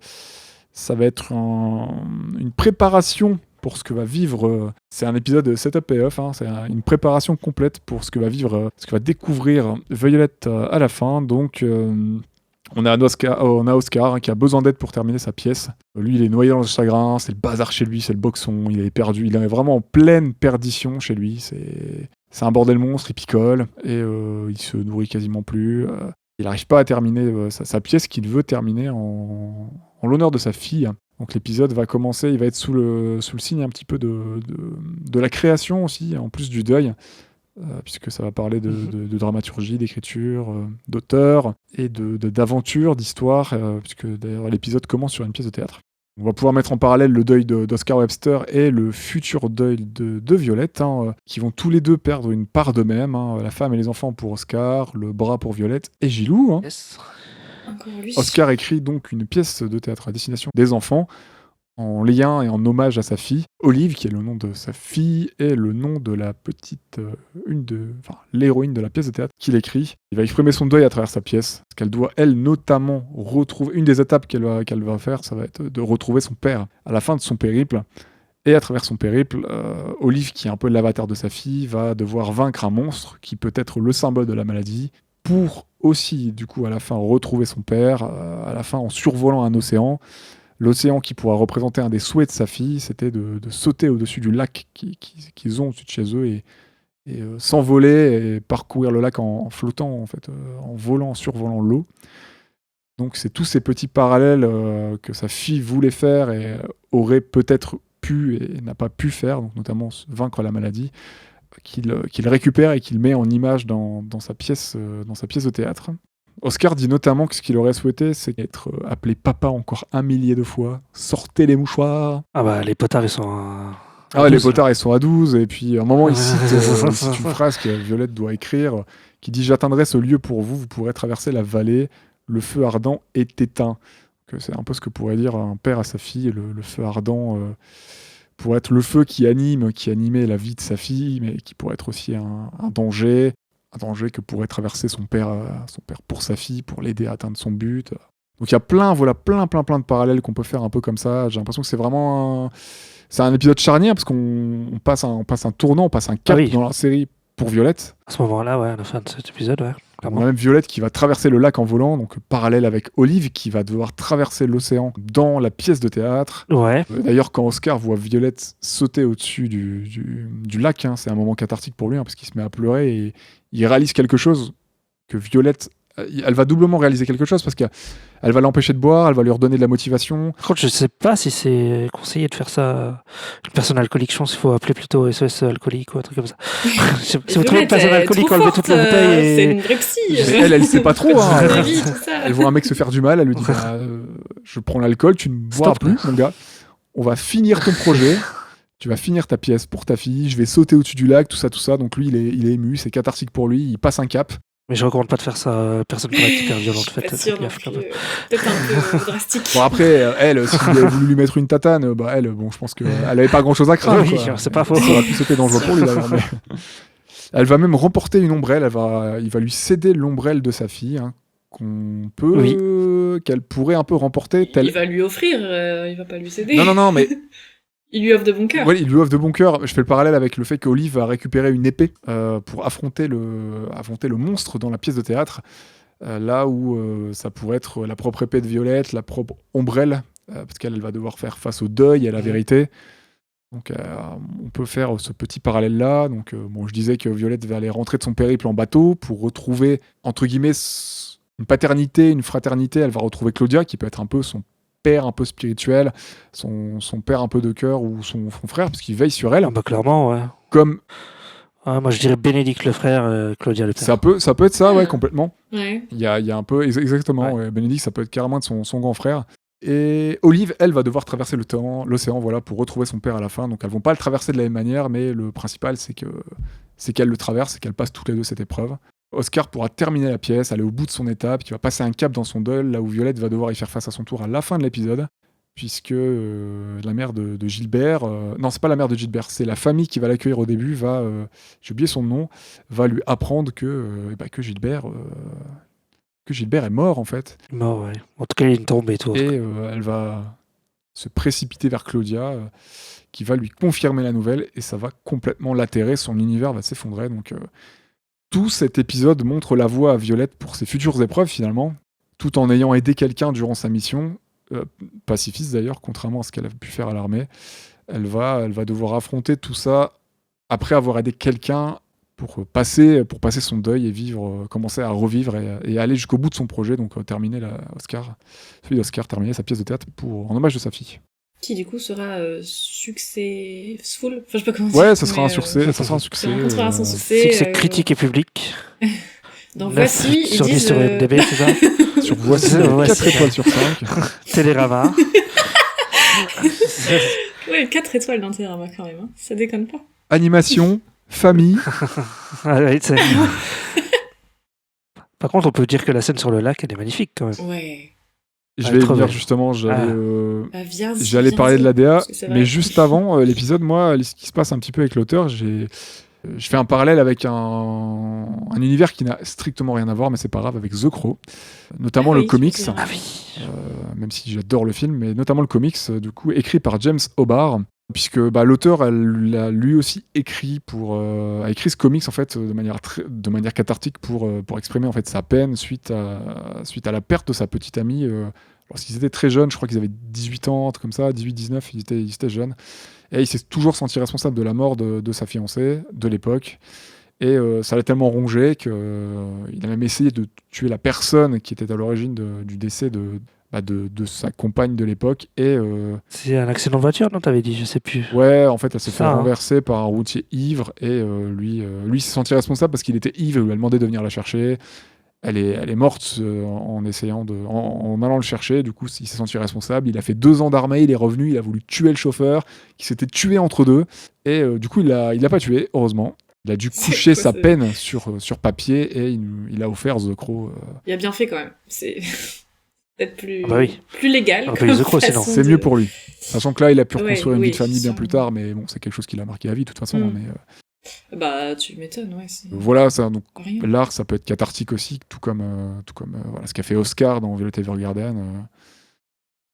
ça va être une préparation pour ce que va vivre. C'est un épisode setup et off, hein, c'est une préparation complète pour ce que va vivre, ce que va découvrir Violet à la fin. Donc on a Oscar hein, qui a besoin d'aide pour terminer sa pièce. Lui, il est noyé dans le chagrin, c'est le bazar chez lui, c'est le boxon, il est perdu, il est vraiment en pleine perdition chez lui. C'est un bordel monstre, il picole et il se nourrit quasiment plus. Il n'arrive pas à terminer sa pièce qu'il veut terminer en l'honneur de sa fille. Donc l'épisode va commencer, il va être sous le signe un petit peu de la création aussi, en plus du deuil, puisque ça va parler de dramaturgie, d'écriture, d'auteur et d'aventure, d'histoire, puisque d'ailleurs l'épisode commence sur une pièce de théâtre. On va pouvoir mettre en parallèle le deuil d'Oscar Webster et le futur deuil de Violette, hein, qui vont tous les deux perdre une part d'eux-mêmes, hein, la femme et les enfants pour Oscar, le bras pour Violette et Gilou. Hein. Yes. Encore lui. Oscar écrit donc une pièce de théâtre à destination des enfants, en lien et en hommage à sa fille, Olive, qui est le nom de sa fille, et le nom de la petite, l'héroïne de la pièce de théâtre qu'il écrit. Il va exprimer son deuil à travers sa pièce, parce qu'elle doit, elle, notamment, retrouver... Une des étapes qu'elle va faire, ça va être de retrouver son père à la fin de son périple. Et à travers son périple, Olive, qui est un peu l'avatar de sa fille, va devoir vaincre un monstre qui peut être le symbole de la maladie, pour aussi, du coup, à la fin, retrouver son père, à la fin, en survolant un océan. L'océan qui pourra représenter un des souhaits de sa fille, c'était de sauter au-dessus du lac qu'ils ont au-dessus de chez eux et s'envoler et parcourir le lac en flottant, en fait, en volant, en survolant l'eau. Donc c'est tous ces petits parallèles que sa fille voulait faire et aurait peut-être pu et n'a pas pu faire, donc notamment vaincre la maladie, qu'il récupère et qu'il met en image dans sa pièce de théâtre. Oscar dit notamment que ce qu'il aurait souhaité, c'est être appelé papa encore 1 millier de fois. Sortez les mouchoirs. Ah bah, les potards, ils sont à Ah ouais, les 12. potards, ils sont à 12. Et puis, à un moment, il cite une phrase que Violette doit écrire qui dit « J'atteindrai ce lieu pour vous, vous pourrez traverser la vallée, le feu ardent est éteint. » C'est un peu ce que pourrait dire un père à sa fille. Le feu ardent pourrait être le feu qui animait la vie de sa fille, mais qui pourrait être aussi un danger. Un danger que pourrait traverser son père pour sa fille, pour l'aider à atteindre son but. Donc il y a plein de parallèles qu'on peut faire un peu comme ça. J'ai l'impression que c'est vraiment c'est un épisode charnière parce qu'on passe un tournant, on passe un cap dans la série pour Violette. À ce moment-là, ouais, à la fin de cet épisode, ouais. On a même Violette qui va traverser le lac en volant, donc parallèle avec Olive qui va devoir traverser l'océan dans la pièce de théâtre. Ouais. D'ailleurs, quand Oscar voit Violette sauter au-dessus du lac, hein, c'est un moment cathartique pour lui, hein, parce qu'il se met à pleurer et il réalise quelque chose que Violette... Elle va doublement réaliser quelque chose parce qu'elle va l'empêcher de boire, elle va lui redonner de la motivation. Par contre, je sais pas si c'est conseillé de faire ça. Une personne alcoolique, je pense qu'il faut appeler plutôt SOS alcoolique ou un truc comme ça. Si vous trouvez une personne alcoolique, enlevez toute la bouteille et... C'est une brexie. Mais elle sait pas trop. Hein. La vie, tout ça. Elle voit un mec se faire du mal, elle lui dit je prends l'alcool, tu ne bois Stop. plus, mon gars. On va finir ton projet. Tu vas finir ta pièce pour ta fille. Je vais sauter au-dessus du lac, tout ça. Donc lui, il est ému, c'est cathartique pour lui. Il passe un cap. Mais je recommande pas de faire ça. Personne pourrait être hyper violente. Pas sûr non gaffe, plus, quand même. peut-être un peu drastique. Bon après, elle, s'il avait voulu lui mettre une tatane, je pense qu'elle avait pas grand-chose à craindre. Oui, quoi. c'est pas faux. Ça aurait pu sauter dangereux pour lui d'ailleurs. Mais... Elle va même remporter une ombrelle. Il va lui céder l'ombrelle de sa fille, hein, qu'elle pourrait un peu remporter. Il va lui offrir, il va pas lui céder. Non, mais Il lui offre de bon cœur. ouais, il lui offre de bon cœur. Je fais le parallèle avec le fait qu'Olive va récupérer une épée pour affronter le monstre dans la pièce de théâtre. Là où ça pourrait être la propre épée de Violette, la propre ombrelle, parce qu'elle va devoir faire face au deuil et à la vérité. Donc on peut faire ce petit parallèle-là. Donc je disais que Violette va aller rentrer de son périple en bateau pour retrouver, entre guillemets, une paternité, une fraternité. Elle va retrouver Claudia, qui peut être un peu son père un peu spirituel, son père un peu de cœur ou son frère, parce qu'il veille sur elle. Ah bah clairement, ouais. Comme Moi, je dirais Bénédicte le frère, Claudia le père. ça peut être ça, ouais, complètement. Ouais. Il y a un peu, exactement, ouais. Bénédicte, ça peut être carrément de son grand frère. Et Olive, elle, va devoir traverser l'océan, voilà, pour retrouver son père à la fin. Donc elles vont pas le traverser de la même manière, mais le principal, c'est qu'elle le traverse et qu'elles passent toutes les deux cette épreuve. Oscar pourra terminer la pièce, aller au bout de son étape, qui va passer un cap dans son deuil, là où Violette va devoir y faire face à son tour à la fin de l'épisode, puisque la mère de Gilbert, non, c'est pas la mère de Gilbert, c'est la famille qui va l'accueillir au début, j'ai oublié son nom, va lui apprendre que Gilbert est mort en fait. Mort, ouais. En tout cas, il est tombé et tout. Et elle va se précipiter vers Claudia, qui va lui confirmer la nouvelle, et ça va complètement l'atterrer, son univers va s'effondrer. Donc tout cet épisode montre la voie à Violette pour ses futures épreuves finalement, tout en ayant aidé quelqu'un durant sa mission, pacifiste d'ailleurs, contrairement à ce qu'elle a pu faire à l'armée. Elle va devoir affronter tout ça après avoir aidé quelqu'un pour passer son deuil et commencer à revivre et aller jusqu'au bout de son projet, donc terminer celui d'Oscar, terminer sa pièce de théâtre en hommage de sa fille. Qui du coup sera successful. Enfin, je sais pas comment dire. Ouais, ça sera un succès. Ça sera un succès. Ça rencontrera son succès. Succès critique et public. Donc voici, ils disent... sur IMDb, c'est ça. Sur Voici, 4 étoiles sur 5. Télérama. Ouais, 4 étoiles dans Télérama quand même. Hein. Ça déconne pas. Animation, famille. Ah, ouais, Par contre, on peut dire que la scène sur le lac, elle est magnifique quand même. Ouais. Je vais y venir justement, j'allais parler de la DA, mais juste avant l'épisode, moi, ce qui se passe un petit peu avec l'auteur, je fais un parallèle avec un univers qui n'a strictement rien à voir, mais c'est pas grave, avec The Crow, notamment le comics, même si j'adore le film, mais notamment le comics, du coup, écrit par James O'Barr, puisque l'auteur a lui aussi écrit a écrit ce comics en fait de manière cathartique pour exprimer en fait sa peine suite à la perte de sa petite amie lorsqu'ils étaient très jeunes. Je crois qu'ils avaient 18 ans, comme ça, 18-19, ils étaient jeunes, et il s'est toujours senti responsable de la mort de sa fiancée de l'époque, et ça l'a tellement rongé qu'il a même essayé de tuer la personne qui était à l'origine du décès de sa compagne de l'époque. Et c'est un accident de voiture, non, t'avais dit, je sais plus. Ouais, en fait, elle s'est fait renverser par un routier ivre, et lui s'est senti responsable parce qu'il était ivre, il lui a demandé de venir la chercher. Elle est morte en allant le chercher. Du coup, il s'est senti responsable. Il a fait 2 ans d'armée, il est revenu, il a voulu tuer le chauffeur, qui s'était tué entre deux. Et du coup, il l'a pas tué, heureusement. Il a dû coucher sa peine sur papier, et il a offert The Crow. Il a bien fait quand même. C'est peut-être plus légal. C'est mieux pour lui. Sachant que là, il a pu reconstruire une vie de famille bien plus tard, mais bon, c'est quelque chose qui l'a marqué à vie de toute façon. Mais, bah, tu m'étonnes, ouais. Voilà, ça, donc, l'art, ça peut être cathartique aussi, tout comme ce qu'a fait Oscar dans Violet Evergarden.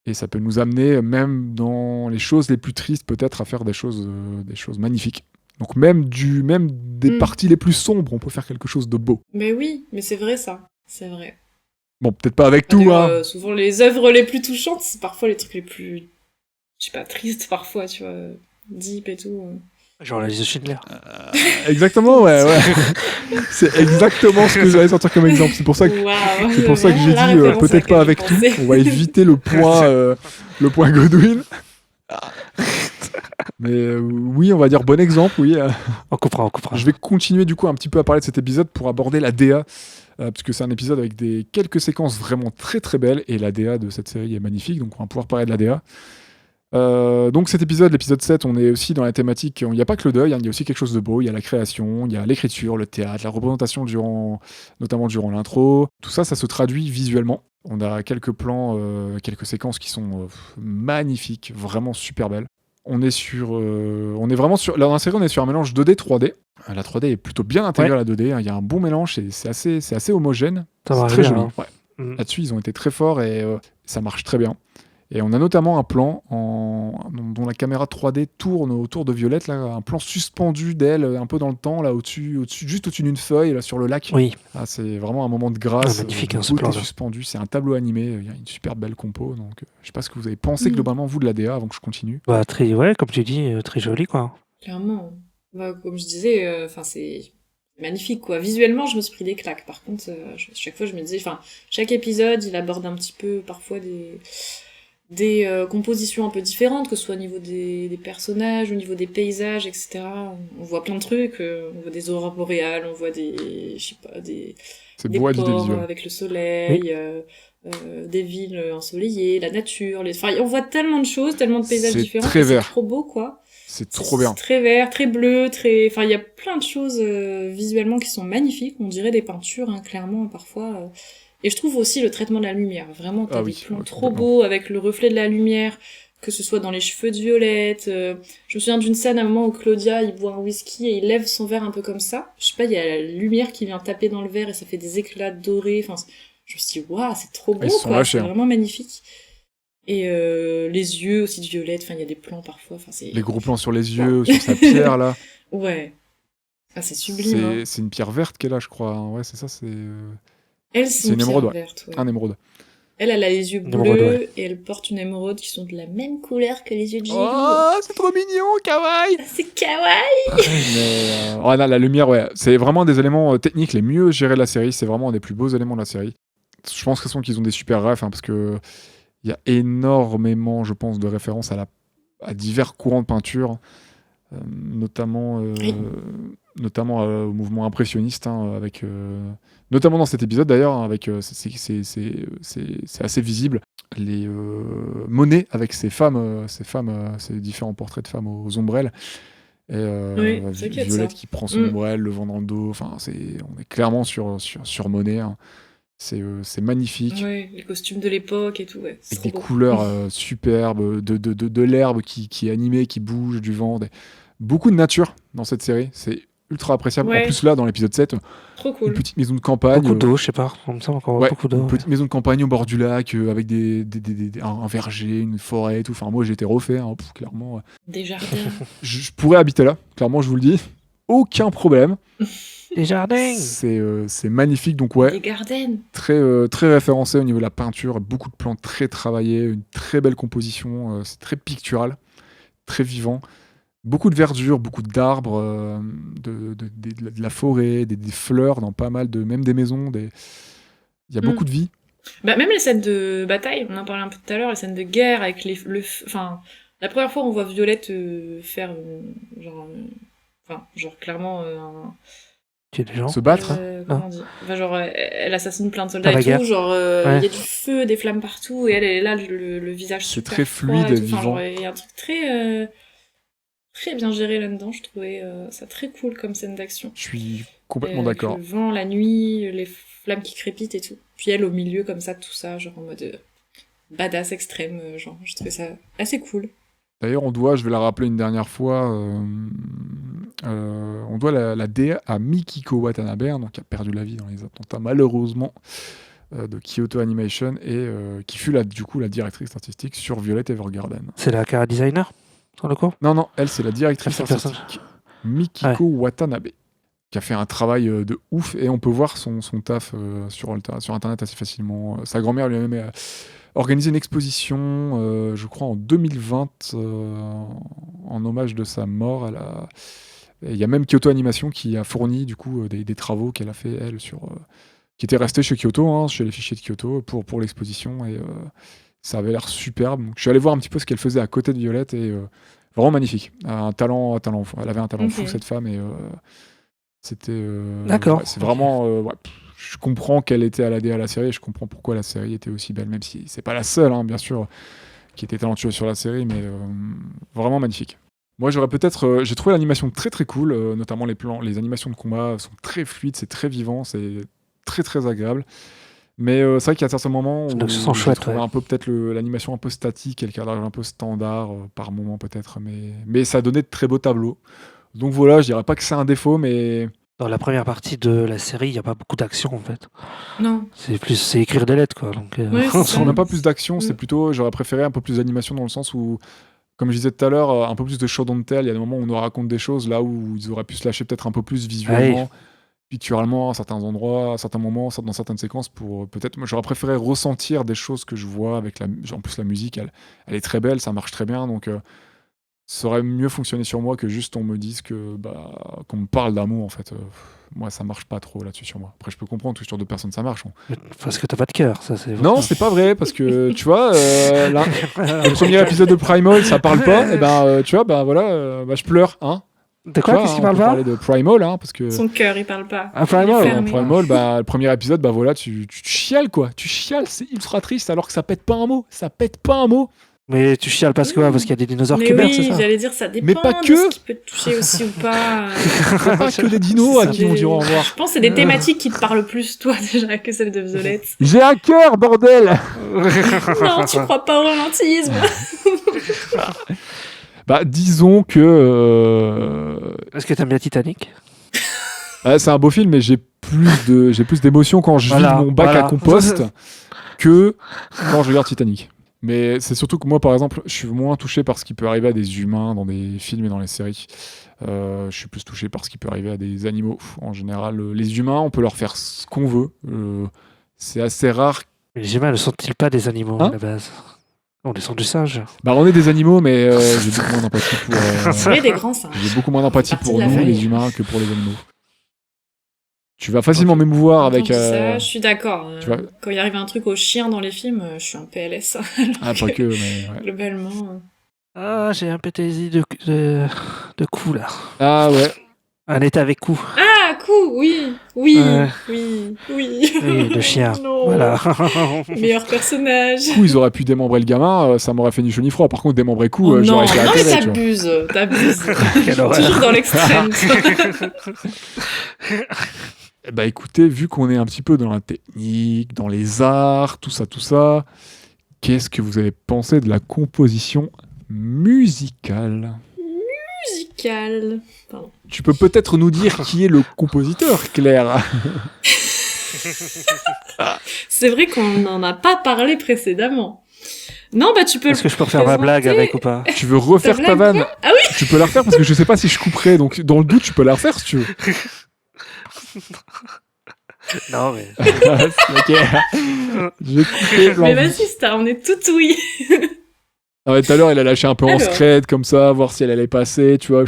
Et ça peut nous amener, même dans les choses les plus tristes, peut-être, à faire des choses magnifiques. Donc même des parties les plus sombres, on peut faire quelque chose de beau. Mais oui, mais c'est vrai ça, c'est vrai. Bon, peut-être pas avec tout, hein. Souvent, les œuvres les plus touchantes, c'est parfois les trucs les plus, je sais pas, tristes parfois, tu vois, deep et tout. Genre la liste de Schindler. Exactement, ouais. C'est exactement ce que j'allais sortir comme exemple. C'est pour ça que, j'ai dit peut-être pas avec tout. On va éviter le point Godwin. Mais oui, on va dire bon exemple, oui. On coupera. Je vais continuer du coup un petit peu à parler de cet épisode pour aborder la DA, parce que c'est un épisode avec quelques séquences vraiment très très belles, et la DA de cette série est magnifique, donc on va pouvoir parler de la DA. Donc cet épisode, l'épisode 7, on est aussi dans la thématique, il n'y a pas que le deuil, il y a aussi quelque chose de beau, il y a la création, il y a l'écriture, le théâtre, la représentation notamment durant l'intro. Tout ça, ça se traduit visuellement. On a quelques plans, quelques séquences qui sont magnifiques, vraiment super belles. On est vraiment sur, là dans la série, on est sur un mélange 2D, 3D. La 3D est plutôt bien intégrée à la 2D, il y a un bon mélange, c'est assez homogène, c'est très joli. Là-dessus, ils ont été très forts, et ça marche très bien. Et on a notamment un plan dont la caméra 3D tourne autour de Violette, là, un plan suspendu d'elle, un peu dans le temps, là, juste au-dessus d'une feuille, là, sur le lac. Oui, Ah, c'est vraiment un moment de grâce, magnifique, de hein, ce beauté plan-là. suspendue. C'est un tableau animé, il y a une super belle compo. Donc, je sais pas ce que vous avez pensé globalement, vous, de la DA, avant que je continue. Bah, ouais, comme tu dis, très joli, quoi. Clairement. Bah, comme je disais, c'est magnifique, quoi. Visuellement, je me suis pris des claques. Par contre, chaque fois, je me disais, chaque épisode, il aborde un petit peu, parfois, des compositions un peu différentes, que ce soit au niveau des personnages, au niveau des paysages, etc. On voit plein de trucs, on voit des aurores boréales, on voit des C'est des beau à l'idée ports visuelle. avec le soleil, des villes ensoleillées, la nature, on voit tellement de choses, tellement de paysages C'est différents, très que c'est vert. trop beau, quoi. C'est trop bien. C'est très vert, très bleu, il y a plein de choses visuellement qui sont magnifiques, on dirait des peintures, hein, clairement, parfois. Et je trouve aussi le traitement de la lumière. Vraiment, t'as Ah des oui, plans ouais, trop complètement. beaux avec le reflet de la lumière, que ce soit dans les cheveux de Violette. Je me souviens d'une scène à un moment où Claudia, il boit un whisky et il lève son verre un peu comme ça. Je sais pas, il y a la lumière qui vient taper dans le verre et ça fait des éclats dorés. Enfin, je me suis dit, waouh, c'est trop beau, Ils se sont quoi. lâchés, C'est hein. vraiment magnifique. Et les yeux aussi de Violette. Enfin, il y a des plans parfois. Enfin, c'est Les gros plans sur les yeux, sur sa pierre, là. ouais. Ah, c'est sublime. Hein. C'est une pierre verte qu'elle a, je crois. Hein. Ouais, c'est ça, Elle, c'est c'est une une pierre émeraude, ouais. verte. Ouais. Un émeraude. Elle a les yeux Une bleus émeraude, ouais. et elle porte une émeraude qui sont de la même couleur que les yeux de Gilly. Oh, c'est trop mignon, kawaii. C'est kawaii. Mais ouais, non, la lumière, ouais, c'est vraiment des éléments techniques les mieux gérés de la série. C'est vraiment un des plus beaux éléments de la série. Je pense qu'ils ont des super refs, hein, parce que il y a énormément, je pense, de références à divers courants de peinture, notamment au mouvement impressionniste, hein, avec notamment dans cet épisode d'ailleurs, hein, avec c'est assez visible les Monet avec ces différents portraits de femmes aux ombrelles. Et Oui, c'est vrai qu'il y a de Violette ça. qui prend son ombrelle, le vent dans le dos. Enfin, on est clairement sur Monet. Hein. C'est magnifique. Oui, les costumes de l'époque et tout, ouais. C'est Avec des trop beau. couleurs superbes, de l'herbe qui est animée, qui bouge, du vent. Beaucoup de nature dans cette série. C'est ultra appréciable. Ouais. En plus, là, dans l'épisode 7, Trop une cool. petite maison de campagne. Beaucoup d'eau, je sais pas. On me semble qu'on voit Ouais, beaucoup d'eau. une petite maison de campagne au bord du lac, avec un verger, une forêt et tout. Enfin, moi, j'étais refait, hein, clairement. Des jardins. Je pourrais habiter là, clairement, je vous le dis. Aucun problème. Les jardins. C'est magnifique, donc ouais, Des gardens. très référencé au niveau de la peinture, beaucoup de plans très travaillés, une très belle composition, c'est très pictural, très vivant. Beaucoup de verdure, beaucoup d'arbres, de la forêt, des fleurs dans pas mal même des maisons. Il y a beaucoup de vie. Bah, même les scènes de bataille, on en parlait un peu tout à l'heure, les scènes de guerre avec enfin, la première fois on voit Violette faire genre clairement Tu des gens. Se battre. comment on dit enfin, genre elle assassine plein de soldats À la et guerre. tout, genre Ouais. il y a du feu, des flammes partout et elle est là le visage C'est super très froid fluide et et tout. Enfin, vivant. genre, il y a un truc très bien géré là-dedans, je trouvais ça très cool comme scène d'action. Je suis complètement Avec d'accord. le vent, la nuit, les flammes qui crépitent et tout. Puis elle au milieu comme ça, tout ça, genre en mode badass extrême, genre je trouvais ça assez cool. D'ailleurs, je vais la rappeler une dernière fois, on doit la DA à Mikiko Watanabe, hein, donc, qui a perdu la vie dans les attentats, malheureusement, de Kyoto Animation, et qui fut du coup la directrice artistique sur Violet Evergarden. C'est la cara designer, sur le coup. Non, elle, c'est la directrice Ah, c'est artistique, Mikiko Watanabe, qui a fait un travail de ouf, et on peut voir son taf sur Internet assez facilement. Sa grand-mère lui-même a organisé une exposition, je crois en 2020, en hommage de sa mort. Il y a même Kyoto Animation qui a fourni du coup des travaux qu'elle a fait, elle, qui étaient restés chez Kyoto, hein, chez les fichiers de Kyoto, pour l'exposition, et ça avait l'air superbe. Donc, je suis allé voir un petit peu ce qu'elle faisait à côté de Violette, et vraiment magnifique. Un talent fou. Elle avait un talent fou, cette femme, et c'était... D'accord. Ouais, c'est vraiment... je comprends qu'elle était à la DA à la série, et je comprends pourquoi la série était aussi belle, même si c'est pas la seule, hein, bien sûr, qui était talentueuse sur la série, mais vraiment magnifique. Moi, j'ai trouvé l'animation très très cool, notamment les animations de combat sont très fluides, c'est très vivant, c'est très très agréable. Mais c'est vrai qu'il y a certains moments où Donc, ça sent j'ai chouette, trouvé ouais. un peu peut-être l'animation un peu statique et le cadrage un peu standard par moment peut-être, mais ça donnait de très beaux tableaux. Donc voilà, je dirais pas que c'est un défaut, mais Dans la première partie de la série, il n'y a pas beaucoup d'action en fait. Non. C'est écrire des lettres quoi. Donc, Ouais, c'est ça. On n'a pas plus d'action, c'est Mm. plutôt, j'aurais préféré un peu plus d'animation dans le sens où, comme je disais tout à l'heure, un peu plus de show don't tell. Il y a des moments où on nous raconte des choses là où ils auraient pu se lâcher peut-être un peu plus visuellement, picturalement à certains endroits, à certains moments, dans certaines séquences pour peut-être. Moi, j'aurais préféré ressentir des choses que je vois avec en plus la musique, elle est très belle, ça marche très bien, donc ça aurait mieux fonctionné sur moi que juste on me dise qu'on me parle d'amour en fait. Moi, ça marche pas trop là-dessus sur moi. Après, je peux comprendre que sur d'autres personnes ça marche. Parce que t'as pas de cœur, ça c'est. Non, c'est pas vrai, parce que tu vois, le premier épisode de Primal, ça parle pas, et ben tu vois, bah voilà, je pleure, hein. De Tu quoi? vois, Qu'est-ce hein, qu'il on parle peut pas? parler de Primal, hein, parce que Son cœur, il parle pas. Ah, Primal, Il est dans fermé. Primal, le premier épisode, bah voilà, tu chiales quoi, tu chiales, c'est ultra triste alors que ça pète pas un mot, Mais tu chiales parce que quoi? Parce qu'il y a des dinosaures Mais qui meurent, c'est oui, ça? j'allais dire, ça dépend Mais pas de que. ce qui peut te toucher aussi ou pas. C'est pas que des dinos à Ce qui sont vont des- dire au revoir. Je pense que c'est des thématiques qui te parlent plus, toi, déjà, que celles de Violette. J'ai un cœur, bordel. Non, tu crois pas au romantisme. Bah disons que Est-ce que t'aimes bien Titanic? c'est un beau film, mais j'ai plus d'émotions quand je Voilà, vide mon bac voilà. à compost que quand je regarde Titanic. Mais c'est surtout que moi, par exemple, je suis moins touché par ce qui peut arriver à des humains dans des films et dans les séries. Je suis plus touché par ce qui peut arriver à des animaux. En général, les humains, on peut leur faire ce qu'on veut. C'est assez rare. Mais les humains ne sont-ils pas des animaux Hein à la base? On descend du singe. Bah, on est des animaux, mais j'ai beaucoup moins d'empathie pour. Mais des grands singes. J'ai beaucoup moins d'empathie Partie pour de la nous, famille. les humains, que pour les animaux. Tu vas facilement m'émouvoir avec. Quand on dit ça, je suis d'accord. tu vois. Quand il arrive un truc aux chiens dans les films, je suis en PLS. Ah, pas que, mais. Ouais. Globalement. Ah, j'ai un PTSD de cou là. Ah ouais. Un état avec cou. Ah, coup, oui, oui, Ouais. oui. Oui, le chien. Non. Voilà. Meilleur personnage. Du coup, ils auraient pu démembrer le gamin, ça m'aurait fait ni chaud ni froid. Par contre, démembrer coup, Oh j'aurais non, été non, mais atterré, tu vois. t'abuses. Quelle horreur. Toujours dans l'extrême. Bah écoutez, vu qu'on est un petit peu dans la technique, dans les arts, tout ça, qu'est-ce que vous avez pensé de la composition musicale? Musical. Pardon. Tu peux peut-être nous dire qui est le compositeur, Claire? C'est vrai qu'on n'en a pas parlé précédemment. Non, bah tu peux Est-ce que je peux refaire ma blague présenter. avec ou pas? Tu veux refaire Ta ta blague, vanne? Ah oui. Tu peux la refaire parce que je sais pas si je couperai, donc dans le doute, tu peux la refaire si tu veux. Non, mais. Ok. Je vais couper Mais l'envie. vas-y, Star, on est tout oui. Ah ouais, tout à l'heure, il a lâché un peu en Alors. scred comme ça, voir si elle allait passer, tu vois.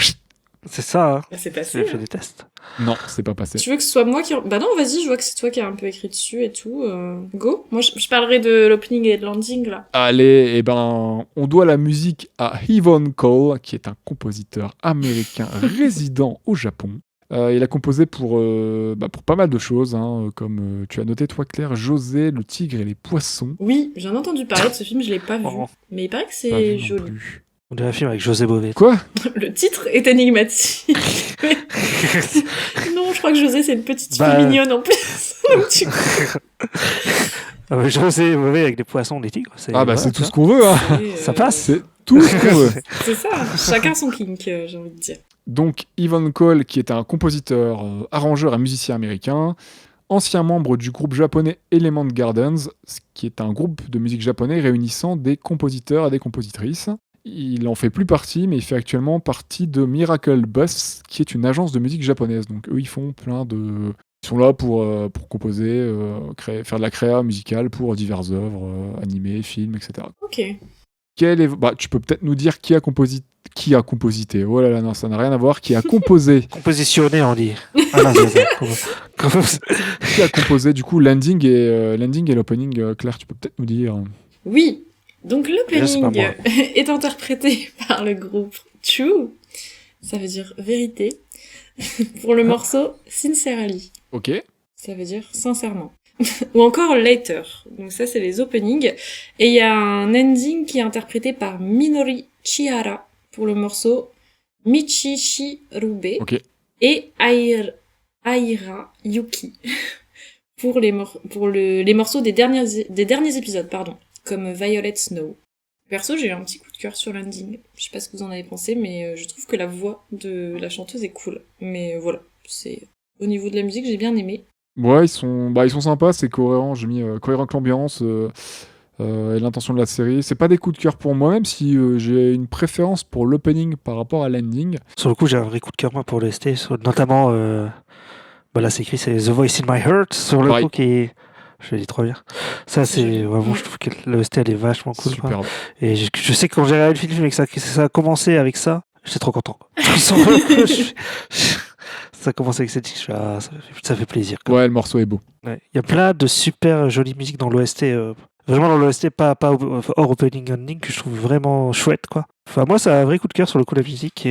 C'est ça, hein. Bah, c'est J'ai passé. fait hein. des tests. Non, c'est pas passé. Tu veux que ce soit moi qui... Bah non, vas-y, je vois que c'est toi qui as un peu écrit dessus et tout. Go. Moi, je parlerai de l'opening et de l'ending, là. Allez, eh ben, on doit la musique à Yvonne Cole, qui est un compositeur américain résident au Japon. Il a composé pour pas mal de choses, hein, comme tu as noté toi Claire, José, le tigre et les poissons. Oui, j'en ai entendu parler de ce film, je l'ai pas vu. Oh. Mais il paraît que Pas c'est vu non joli. plus. On dirait un film avec José Bové. Quoi? Le titre est énigmatique. Non, je crois que José, c'est une petite Bah, fille mignonne en plus. Donc, tu- Ah, mais José Bové avec des poissons, des tigres. Ah bah voilà, c'est tu tout vois. ce qu'on veut, hein. Ça passe. C'est tout ce qu'on veut. C'est ça, chacun son kink, j'ai envie de dire. Donc Yvonne Cole, qui est un compositeur, arrangeur et musicien américain, ancien membre du groupe japonais Element Gardens, qui est un groupe de musique japonais réunissant des compositeurs et des compositrices. Il en fait plus partie, mais il fait actuellement partie de Miracle Bus, qui est une agence de musique japonaise. Donc eux, ils font plein de... Ils sont là pour composer, faire de la créa musicale pour diverses œuvres, animées, films, etc. Ok. Tu peux peut-être nous dire qui a composité. Oh là là, non, ça n'a rien à voir. Qui a composé Compositionné, on dit. Ah non, Qui a composé du coup l'ending et l'opening, Claire, tu peux peut-être nous dire. Oui, donc Déjà, c'est pas l'opening moi. est interprété par le groupe True, ça veut dire vérité, pour le morceau Sincerely, Ok. ça veut dire sincèrement. Ou encore Later, donc ça c'est les openings. Et il y a un ending qui est interprété par Minori Chihara pour le morceau Michishirube Ok. et Aira Yuki pour les morceaux des derniers épisodes, pardon, comme Violet Snow. Perso, j'ai eu un petit coup de cœur sur l'ending. Je sais pas ce que vous en avez pensé, mais je trouve que la voix de la chanteuse est cool. Mais voilà, c'est Au niveau de la musique, j'ai bien aimé. Ouais, ils sont sympas, c'est cohérent. J'ai mis cohérent avec l'ambiance et l'intention de la série. C'est pas des coups de cœur pour moi, même si j'ai une préférence pour l'opening par rapport à l'ending. Sur le coup, j'ai un vrai coup de cœur moi pour l'OST, notamment là c'est écrit c'est The Voice in My Heart sur le Pareil. coup qui je l'ai dit trop bien. Ça c'est joli. vraiment Ouais. je trouve que l'OST elle est vachement cool quoi. Superbe. Et je sais que quand j'ai regardé le film et que ça a commencé avec ça, j'étais trop content. Sur le coup, ça a commencé avec cette ça fait plaisir quoi. Ouais, le morceau est beau. Ouais. Il y a plein de super jolies musiques dans l'OST. Vraiment dans l'OST, pas hors opening ending, que je trouve vraiment chouette, quoi. Enfin, moi, c'est un vrai coup de cœur sur le coup de la musique.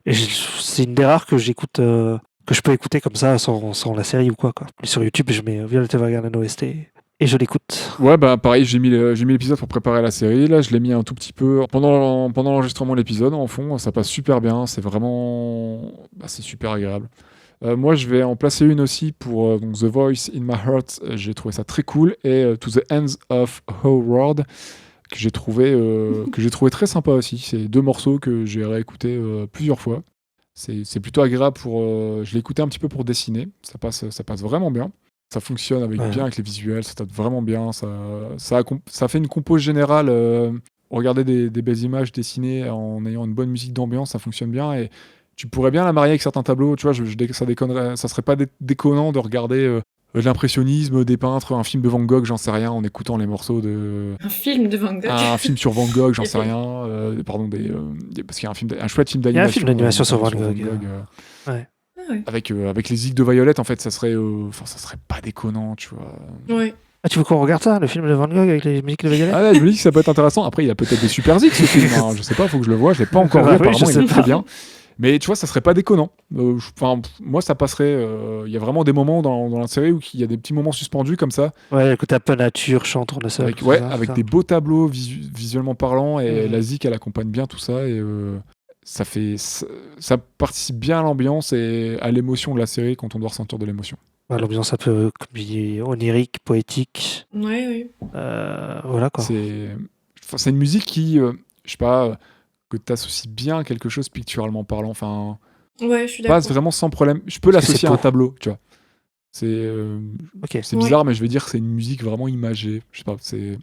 C'est une des rares que j'écoute, que je peux écouter comme ça, sans la série ou quoi. Et sur YouTube, je mets Violet Evergarden OST et je l'écoute. Ouais, bah pareil, j'ai mis l'épisode pour préparer la série. Là, je l'ai mis un tout petit peu pendant l'enregistrement de l'épisode. En fond, ça passe super bien. C'est vraiment. C'est super agréable. Moi, je vais en placer une aussi pour donc The Voice in My Heart. J'ai trouvé ça très cool. Et To the Ends of Howard, que j'ai trouvé très sympa aussi. C'est deux morceaux que j'ai réécoutés plusieurs fois. C'est plutôt agréable pour. Je l'ai écouté un petit peu pour dessiner. Ça passe vraiment bien. Ça fonctionne bien avec les visuels. Ça tape vraiment bien. Ça fait une compo générale. Regarder des belles images dessinées en ayant une bonne musique d'ambiance, ça fonctionne bien. Et tu pourrais bien la marier avec certains tableaux, tu vois, ça déconnerait, ça serait pas déconnant de regarder de l'impressionnisme, des peintres, un film de Van Gogh, j'en sais rien, en écoutant les morceaux de... Un film de Van Gogh. Un film sur Van Gogh, j'en sais rien, pardon, parce qu'il y a un chouette film d'animation. Il y a un film d'animation sur Van Gogh. Ouais. Ah ouais. Avec les zig de Violette, en fait, ça serait pas déconnant, tu vois. Ouais. Ah, tu veux qu'on regarde ça, le film de Van Gogh avec les musiques de Violette? Ah ouais, je me dis que ça peut être intéressant. Après, il y a peut-être des super zigs, ce film, hein. Je sais pas, faut que je le voie, je l'ai pas encore vu, Oui, apparemment, je il sais est très pas. bien. Mais tu vois, ça serait pas déconnant. Moi, ça passerait. Il y a vraiment des moments dans la série où il y a des petits moments suspendus comme ça, Ouais, écoute, un peu nature, chant, tourne seul. avec des beaux tableaux visuellement parlant, et Mhm. la zik, elle accompagne bien tout ça, et ça participe bien à l'ambiance et à l'émotion de la série quand on doit ressentir de l'émotion. Ouais, l'ambiance un peu onirique, poétique. Ouais. Voilà quoi. C'est une musique qui, je sais pas, que tu associes bien à quelque chose picturalement parlant. Enfin, Ouais, je suis d'accord. passe vraiment sans problème. Je peux Parce que l'associer c'est à un beau. tableau, tu vois. Ok. C'est bizarre, mais je vais dire que c'est une musique vraiment imagée. Je sais pas, c'est...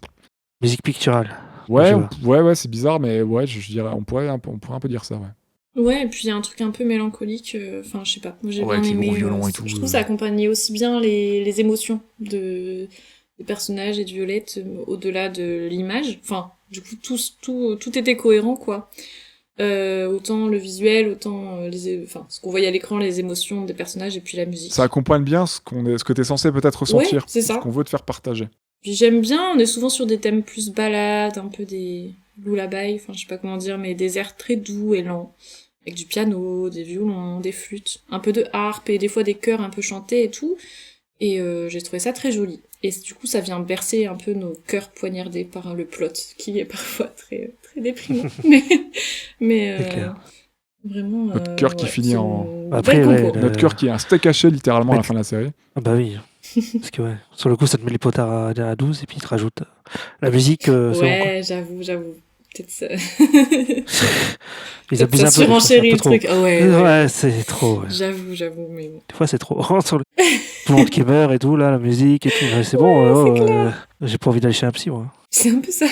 Musique picturale. Ouais, Je vois. ouais, c'est bizarre, mais ouais, je dirais, on pourrait un peu dire ça, ouais. Ouais, et puis il y a un truc un peu mélancolique, enfin je sais pas, moi j'ai Ouais, bien avec les aimé. gros violons et tout. Je trouve ça accompagnait aussi bien les émotions des personnages et de Violette au-delà de l'image. Enfin, du coup tout était cohérent quoi. Autant le visuel, autant ce qu'on voyait à l'écran, les émotions des personnages et puis la musique. Ça accompagne bien ce que t'es censé peut-être ressentir. Ouais, c'est ça. Ce qu'on veut te faire partager. Puis j'aime bien, on est souvent sur des thèmes plus balades, un peu des lullabies, enfin je sais pas comment dire, mais des airs très doux et lents, avec du piano, des violons, des flûtes, un peu de harpe et des fois des chœurs un peu chantés et tout. Et j'ai trouvé ça très joli. Et du coup ça vient bercer un peu nos cœurs poignardés par le plot, qui est parfois très, très déprimant. mais C'est clair. vraiment... Notre cœur qui finit c'est en... une Après, belle ouais, compo. Notre cœur qui est un steak haché littéralement à la fin de la série. Ah bah oui. Parce que ouais, sur le coup, ça te met les potards à 12 et puis il te rajoute la musique. C'est bon, quoi. Ouais, j'avoue. Peut-être ça. Ils abusent un peu. Surenchérit le trop. truc. Ah ouais. Ouais, c'est trop. Ouais. J'avoue, mais bon. Des fois, c'est trop. Sur tout le monde qui meurt et tout, là, la musique et tout. Ouais, c'est bon. J'ai pas envie d'aller chez un psy, moi. C'est un peu ça.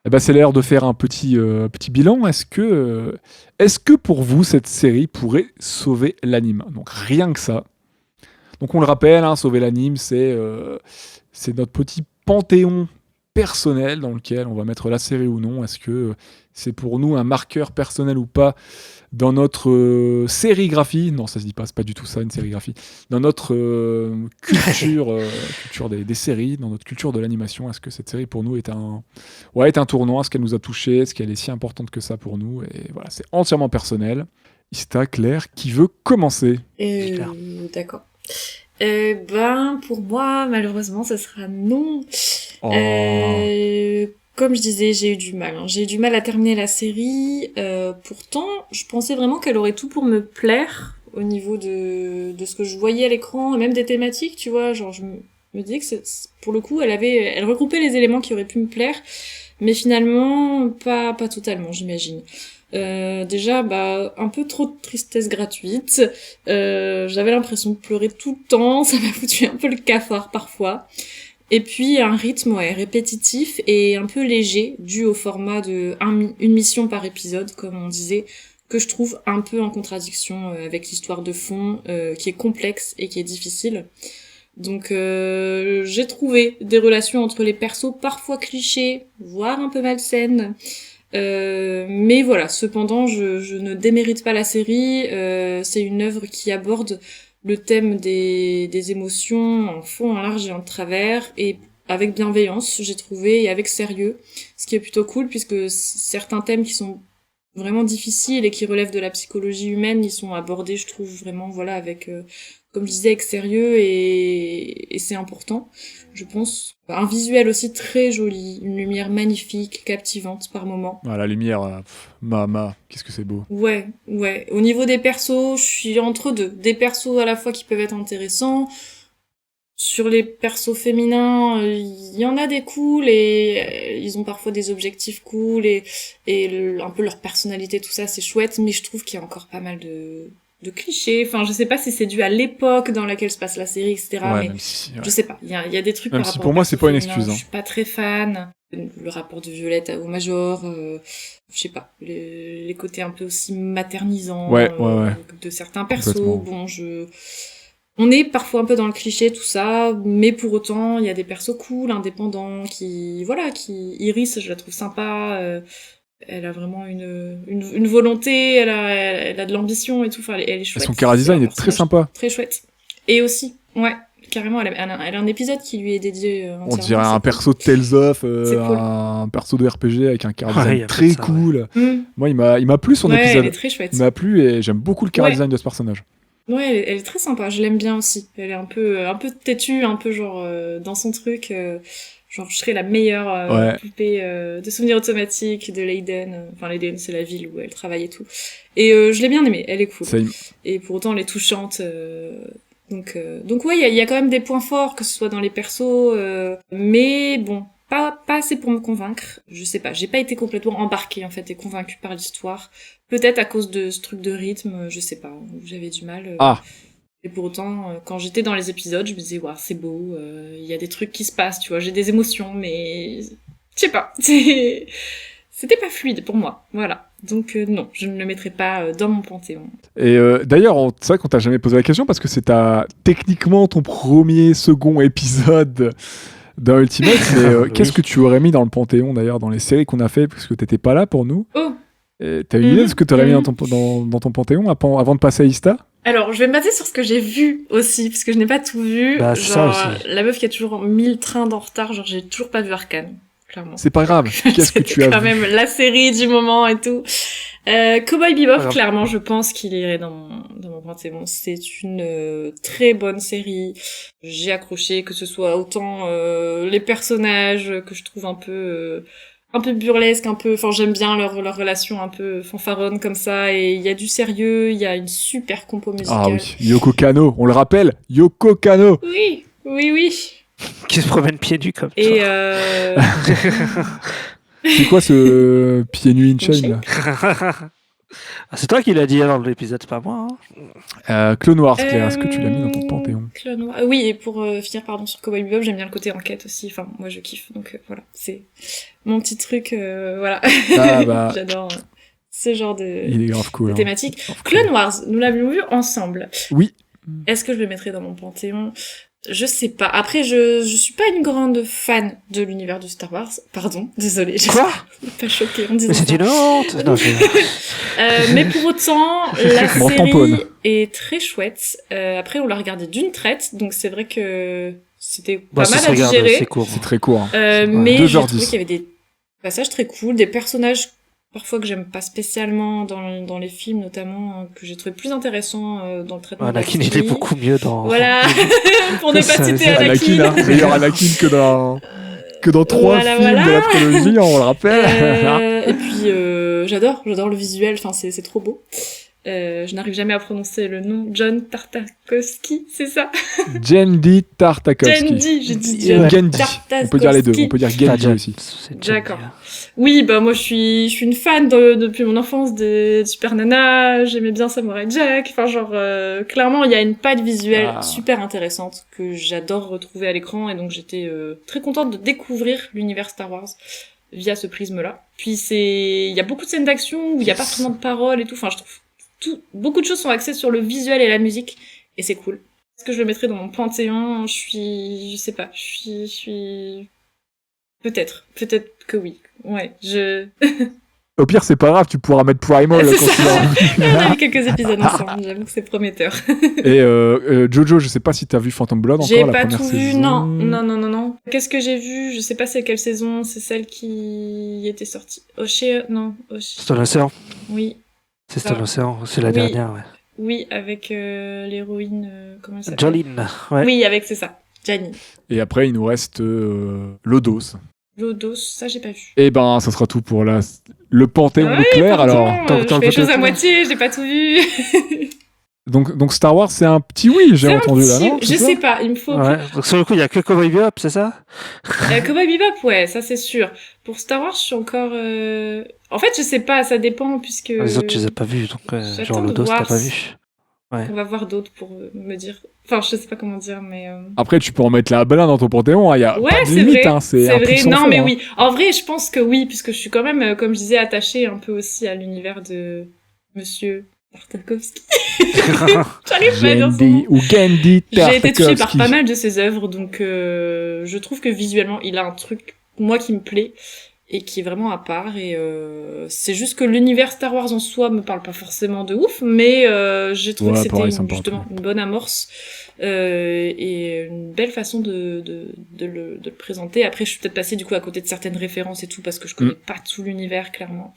Eh ben, c'est l'heure de faire un petit bilan. Est-ce que pour vous, cette série pourrait sauver l'anime? Donc rien que ça. Donc on le rappelle, hein, sauver l'anime, c'est notre petit panthéon personnel dans lequel on va mettre la série ou non. Est-ce que c'est pour nous un marqueur personnel ou pas dans notre sérigraphie? Non, ça se dit pas, c'est pas du tout ça, une sérigraphie. Dans notre culture des séries, dans notre culture de l'animation, est-ce que cette série pour nous est un tournant? Est-ce qu'elle nous a touchés? Est-ce qu'elle est si importante que ça pour nous? Et voilà, c'est entièrement personnel. Ista, Claire, qui veut commencer? D'accord. Pour moi, malheureusement, ce sera non. Oh. Comme je disais, j'ai eu du mal. J'ai eu du mal à terminer la série. Pourtant, je pensais vraiment qu'elle aurait tout pour me plaire au niveau de ce que je voyais à l'écran, et même des thématiques, tu vois. Genre, je me disais que pour le coup, elle regroupait les éléments qui auraient pu me plaire, mais finalement, pas totalement, j'imagine. Déjà, un peu trop de tristesse gratuite. J'avais l'impression de pleurer tout le temps. Ça m'a foutu un peu le cafard parfois. Et puis un rythme répétitif et un peu léger, dû au format de une mission par épisode, comme on disait, que je trouve un peu en contradiction avec l'histoire de fond, qui est complexe et qui est difficile. Donc j'ai trouvé des relations entre les persos parfois clichés, voire un peu malsaines. Mais voilà, cependant, je ne démérite pas la série. C'est une œuvre qui aborde le thème des émotions en fond, en large et en travers, et avec bienveillance, j'ai trouvé, et avec sérieux, ce qui est plutôt cool, puisque certains thèmes qui sont vraiment difficiles et qui relèvent de la psychologie humaine, ils sont abordés, je trouve, vraiment, voilà, avec, comme je disais, avec sérieux, et c'est important, je pense. Un visuel aussi très joli, une lumière magnifique, captivante par moments. Ah, la lumière, qu'est-ce que c'est beau. Ouais. Au niveau des persos, je suis entre deux. Des persos à la fois qui peuvent être intéressants. Sur les persos féminins, il y en a des cools et ils ont parfois des objectifs cool et un peu leur personnalité, tout ça, c'est chouette. Mais je trouve qu'il y a encore pas mal de clichés. Enfin, je sais pas si c'est dû à l'époque dans laquelle se passe la série, etc. Ouais, mais même si, ouais. je sais pas. Il y a des trucs même par si rapport pour aux moi, c'est persos pas une féminins, excuse. Je suis pas très fan. Le rapport de Violette au Major, je sais pas. Les côtés un peu aussi maternisants Ouais. de certains persos. Complètement. Bon, on est parfois un peu dans le cliché, tout ça, mais pour autant, il y a des persos cool, indépendants, qui... Iris, je la trouve sympa, elle a vraiment une volonté, elle a de l'ambition et tout, enfin, elle est chouette. Son chara design C'est un est très personnage sympa. Très chouette. Et aussi, ouais, carrément, elle a un épisode qui lui est dédié entièrement. On dirait c'est un cool. perso de Tales of, C'est cool. un perso de RPG avec un chara Ouais, design y a très pas de ça, cool. Mm. Moi, il m'a plu son Ouais, épisode. elle est très chouette. Il m'a plu et j'aime beaucoup le chara Ouais. design de ce personnage. Ouais, elle est très sympa, je l'aime bien aussi. Elle est un peu têtue, un peu genre dans son truc, genre je serais la meilleure Ouais. poupée de souvenirs automatiques de Leiden. Enfin, Leiden, c'est la ville où elle travaille et tout. Et je l'ai bien aimée, elle est cool. Et pour autant, elle est touchante. Donc ouais, il y a quand même des points forts, que ce soit dans les persos, mais bon, pas assez pour me convaincre. Je sais pas, j'ai pas été complètement embarquée en fait et convaincue par l'histoire. Peut-être à cause de ce truc de rythme, je sais pas, où j'avais du mal. Et pour autant, quand j'étais dans les épisodes, je me disais, waouh, c'est beau, il y a des trucs qui se passent, tu vois, j'ai des émotions, mais je sais pas, c'était pas fluide pour moi, voilà. Donc non, je ne le mettrai pas dans mon panthéon. Et d'ailleurs, c'est vrai qu'on t'a jamais posé la question parce que c'est techniquement ton second épisode dans Ultimate, mais Oui. qu'est-ce que tu aurais mis dans le panthéon d'ailleurs, dans les séries qu'on a fait, parce que t'étais pas là pour nous. Oh. T'as une idée de ce que t'aurais mis dans ton panthéon avant de passer à Ista? Alors, je vais me baser sur ce que j'ai vu aussi, parce que je n'ai pas tout vu. Bah, c'est ça aussi. La meuf qui a toujours 1000 trains d'en retard, genre j'ai toujours pas vu Arcane, clairement. C'est pas grave. Qu'est-ce que tu as quand vu? même la série du moment et tout. Cowboy Bebop, Alors. clairement, je pense qu'il irait dans mon panthéon. C'est une très bonne série. J'ai accroché, que ce soit autant les personnages que je trouve un peu burlesque, enfin j'aime bien leur relation un peu fanfaronne comme ça, et il y a du sérieux, il y a une super compo musicale. Ah oui, Yoko Kanno, on le rappelle, Yoko Kanno. Oui. Qui se promène pieds nus comme Et C'est quoi ce pieds nus in chain là? Ah, c'est toi qui l'as dit dans l'épisode, c'est pas moi. Hein. Clone Wars, Claire, est-ce que tu l'as mis dans ton panthéon? Clone Wars. Oui, et pour finir, sur Cowboy Bebop, j'aime bien le côté enquête aussi. Enfin, moi, je kiffe. Donc voilà, c'est mon petit truc. Voilà. Ah bah, J'adore ce genre il est grave cool. de hein. thématique. Grave cool. Clone Wars, nous l'avions vu ensemble. Oui. Est-ce que je le mettrais dans mon panthéon? Je sais pas. Après, je suis pas une grande fan de l'univers de Star Wars. Pardon, désolée. Quoi? Pas choquée en disant Mais c'est ça. une honte. Non, Mais pour autant, la Je m'en série tamponne. est très chouette. Après, on l'a regardé d'une traite, donc c'est vrai que c'était Bah, pas ça mal se à regarde, digérer. c'est court. C'est très court. hein. Mais j'ai 2h10. trouvé qu'il y avait des passages très cool, des personnages parfois que j'aime pas spécialement dans les films, notamment que j'ai trouvé plus intéressants dans le traitement. de la Anakin était série. beaucoup mieux dans. Voilà, pour ne pas Ça, citer c'est Anakin, Anakin. hein, meilleur Anakin que dans 3 Voilà, films voilà. de la trilogie, on le rappelle. Et puis j'adore le visuel, enfin c'est trop beau. Je n'arrive jamais à prononcer le nom. John Tartakovsky, c'est ça? Gendy Tartakovsky. Gendy, j'ai dit Ou John Gendy. On peut dire les deux. Tartakovsky. On peut dire Enfin, Gendy aussi. c'est D'accord. Johnny, hein. Oui, bah moi je suis une fan depuis mon enfance de Super Nana, j'aimais bien Samurai Jack, enfin genre clairement il y a une patte visuelle Ah. super intéressante que j'adore retrouver à l'écran et donc j'étais très contente de découvrir l'univers Star Wars via ce prisme-là. Puis il y a beaucoup de scènes d'action où il y a pas vraiment de paroles et tout, enfin je trouve beaucoup de choses sont axées sur le visuel et la musique et c'est cool. Est-ce que je le mettrais dans mon panthéon? Je sais pas, je suis peut-être que oui. Ouais, Au pire, c'est pas grave, tu pourras mettre Primal C'est quand ça. tu l'auras. On a vu quelques épisodes ensemble, j'avoue que c'est prometteur. Et Jojo, je sais pas si t'as vu Phantom Blood encore, J'ai la pas première tout saison. vu, non. Qu'est-ce que j'ai vu? Je sais pas c'est quelle saison, c'est celle qui était sortie. Non, C'est un océan. Oui, C'est un océan. C'est la Oui. dernière, ouais. oui, avec l'héroïne, comment elle s'appelle? Jolene, ouais. Oui, c'est ça, Janine. Et après, il nous reste Lodos. Lodos, ça j'ai pas vu. Et ben, ça sera tout pour le Panthéon Ah de oui, Claire. pardon, Alors, T'as je le fais les choses à côté- moitié, j'ai pas tout vu. donc Star Wars, c'est un petit oui, j'ai C'est un entendu là, petit- non Je c'est ça sais pas, il me faut Ouais. Donc sur le coup, il y a que Cowboy Bebop, c'est ça? Cowboy Bebop, ouais, ça c'est sûr. Pour Star Wars, je suis encore... En fait, je sais pas, ça dépend puisque... Les autres, tu les as pas vus, donc j'attends genre de Lodos, t'as voir pas si- vu. On va voir d'autres pour me dire... Enfin, je sais pas comment dire, mais... Après, tu peux en mettre la blinde dans ton Panthéon, il y a Ouais, pas de c'est limite, vrai, hein, c'est un vrai. prix sans Non, fond, mais hein. oui. En vrai, je pense que oui, puisque je suis quand même, comme je disais, attachée un peu aussi à l'univers de Monsieur Tartakovsky. J'arrive pas à dire son nom. Gendy ou Gendy J'ai été touchée par Tartakovsky. pas mal de ses œuvres, donc je trouve que visuellement, il a un truc, moi, qui me plaît, et qui est vraiment à part, et c'est juste que l'univers Star Wars en soi me parle pas forcément de ouf, mais j'ai trouvé Ouais, que c'était pareil, ça me parle justement une bonne amorce, et une belle façon de le présenter. Après, je suis peut-être passée du coup à côté de certaines références et tout, parce que je connais pas tout l'univers, clairement.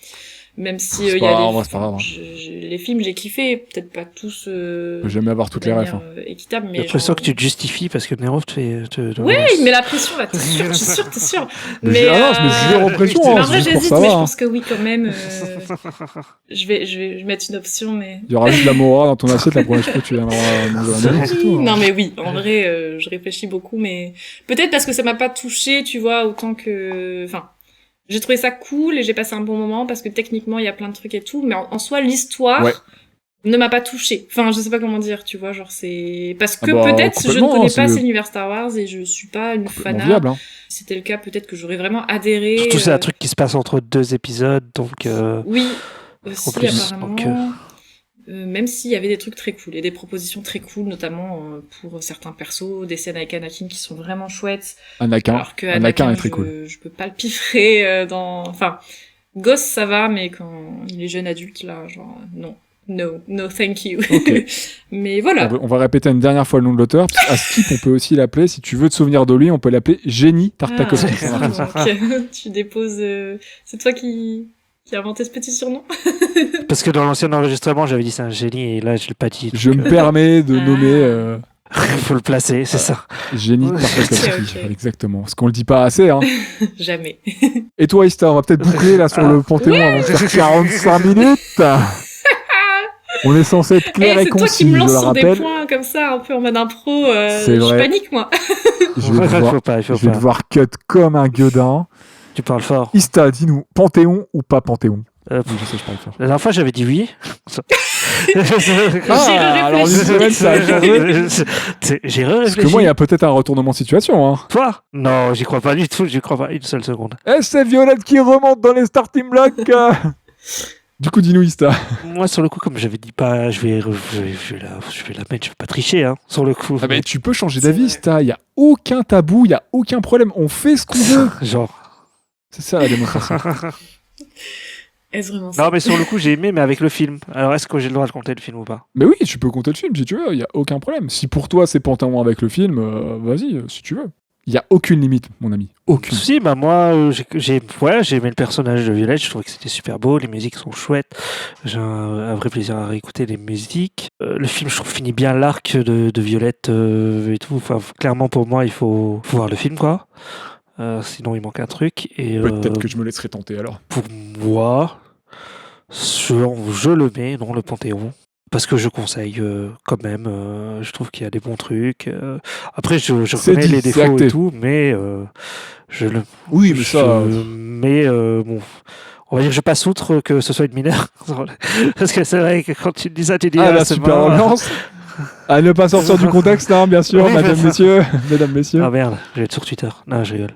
Même si C'est il y pas a grave, des, ouais, c'est pas grave, hein. les films, j'ai kiffé, peut-être pas tous On peut jamais avoir toutes de les manière, refs. hein. équitable, mais J'ai l'impression genre- que tu te justifies parce que Nero te Ouais, il met la pression là, t'es sûr. Mais ah non, je mets zéro pression, en hein, vrai, c'est juste pour j'hésite, savoir, mais je hein. pense que oui, quand même. Je vais mettre une option, mais. Il y aura juste la Mora dans ton assiette la prochaine fois que tu viendras manger un c'est tout, hein. Non, mais oui, en vrai, je réfléchis beaucoup, mais peut-être parce que ça m'a pas touché, tu vois, autant que. Enfin, j'ai trouvé ça cool et j'ai passé un bon moment parce que techniquement, il y a plein de trucs et tout, mais en soi, l'histoire. Ouais. Ne m'a pas touché. Enfin, je sais pas comment dire, tu vois, genre c'est parce que Ah bah, peut-être je ne complètement, connais c'est pas l'univers Star Wars et je suis pas une Complètement fanat. viable, hein. Si c'était le cas, peut-être que j'aurais vraiment adhéré. Surtout, c'est un truc qui se passe entre 2 épisodes, donc. Oui, aussi En plus, apparemment. donc, Même s'il y avait des trucs très cool et des propositions très cool, notamment pour certains persos, des scènes avec Anakin qui sont vraiment chouettes. Anakin. Alors que Anakin est très je, cool. je peux pas le piffrer dans. Enfin, Gosse ça va, mais quand il est jeune adulte là, genre non. No, thank you. Ok. Mais voilà. On va répéter une dernière fois le nom de l'auteur. Parce qu'à Skip, on peut aussi l'appeler, si tu veux te souvenir de lui, on peut l'appeler Génie Tartakovsky. Ça marche. Donc, tu déposes. C'est toi qui a inventé ce petit surnom. Parce que dans l'ancien enregistrement, j'avais dit c'est un génie et là, je l'ai pas dit. Je me permets de Ah. nommer Il faut le placer, c'est ça. Génie Ouais. Tartakovsky. Ok. Exactement. Parce qu'on le dit pas assez, hein. Jamais. Et toi, Ista, on va peut-être boucler là sur le Panthéon avant de faire 45 minutes. On est censé être clair et C'est toi qui concis, me je lance le sur des rappelle. points comme ça, un peu en mode impro. C'est je vrai. panique, moi. Je vais devoir, il faut je vais pas. devoir cut comme un gueudin. Tu parles fort. Ista, dis-nous, Panthéon ou pas Panthéon? Euh, Oui, je sais, je parle fort. La dernière fois, j'avais dit oui. alors une semaine, ça a changé. J'ai Parce réfléchi. que moi, il y a peut-être un retournement de situation. Hein. Toi Non, j'y crois pas du tout, j'y crois pas une seule seconde. Et c'est Violette qui remonte dans les starting blocks. Du coup, dis-nous, Ista. Moi, sur le coup, comme j'avais dit pas, je vais la mettre, je vais pas tricher, hein, sur le coup. Ah ben, tu peux changer d'avis, Ista. Il n'y a aucun tabou, il n'y a aucun problème. On fait ce qu'on veut. Genre. C'est ça la démocratie. Est-ce vraiment ça? Non, mais sur le coup, j'ai aimé, mais avec le film. Alors, est-ce que j'ai le droit de compter le film ou pas? Mais oui, tu peux compter le film si tu veux, il n'y a aucun problème. Si pour toi c'est Panthéon avec le film, vas-y, si tu veux. Il n'y a aucune limite, mon ami. Aucune. Si, bah moi, j'ai aimé le personnage de Violette, je trouvais que c'était super beau, les musiques sont chouettes, j'ai un vrai plaisir à réécouter les musiques. Le film, je trouve, finit bien l'arc de Violette et tout. Enfin, clairement, pour moi, il faut voir le film, quoi. Sinon, il manque un truc. Et Peut-être que je me laisserai tenter alors. pour moi, je le mets dans le Panthéon. Parce que je conseille quand même. Je trouve qu'il y a des bons trucs. Après, je reconnais les défauts acté. et tout, mais je le. Oui, mais ça. Mais bon. On va dire que je passe outre que ce soit une mineure. Parce que c'est vrai que quand tu dis ça, tu dis. La c'est super marrant. ambiance. À ne pas sortir du contexte, hein, bien sûr, Oui, mesdames, c'est ça. messieurs. Mesdames, messieurs. Ah merde, je vais être sur Twitter. Non, je rigole.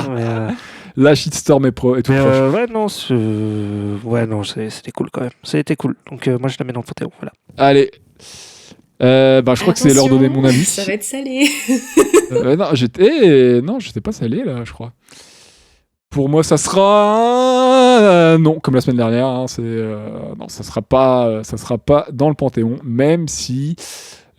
Mais, La shitstorm est tout proche. ouais, non, c'était cool quand même. C'était cool. Donc, moi, je la mets dans le Panthéon. Voilà. Allez. Je crois que c'est l'heure de donner mon avis. Ça va être salé. Non, j'étais pas salé là, je crois. Pour moi, ça sera non, comme la semaine dernière. Hein, non, ça sera pas dans le Panthéon, même si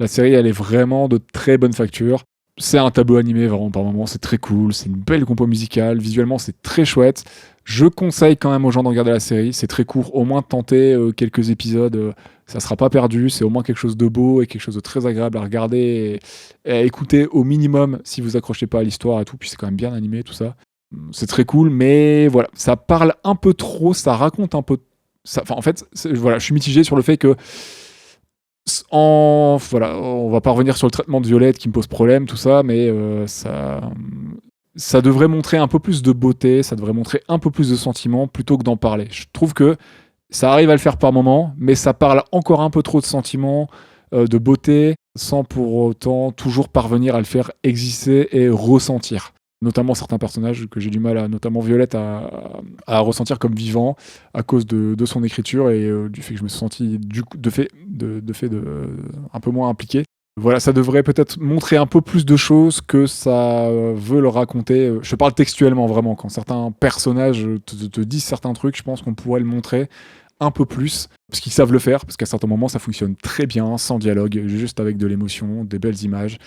la série elle est vraiment de très bonne facture. C'est un tableau animé vraiment par moments, c'est très cool, c'est une belle compo musicale, visuellement c'est très chouette. Je conseille quand même aux gens de regarder la série, c'est très court, au moins de tenter quelques épisodes, ça sera pas perdu, c'est au moins quelque chose de beau et quelque chose de très agréable à regarder et à écouter au minimum si vous accrochez pas à l'histoire et tout, puis c'est quand même bien animé tout ça. C'est très cool, mais voilà, ça parle un peu trop, ça raconte un peu... En fait, je suis mitigé sur le fait que on va pas revenir sur le traitement de Violette qui me pose problème, tout ça, mais ça devrait montrer un peu plus de beauté, ça devrait montrer un peu plus de sentiments plutôt que d'en parler. Je trouve que ça arrive à le faire par moments, mais ça parle encore un peu trop de sentiments, de beauté, sans pour autant toujours parvenir à le faire exister et ressentir. Notamment certains personnages que j'ai du mal notamment Violette, à ressentir comme vivant à cause de son écriture et du fait que je me suis senti un peu moins impliqué. Voilà, ça devrait peut-être montrer un peu plus de choses que ça veut le raconter. Je parle textuellement vraiment, quand certains personnages te disent certains trucs, je pense qu'on pourrait le montrer un peu plus, parce qu'ils savent le faire, parce qu'à certains moments ça fonctionne très bien, sans dialogue, juste avec de l'émotion, des belles images.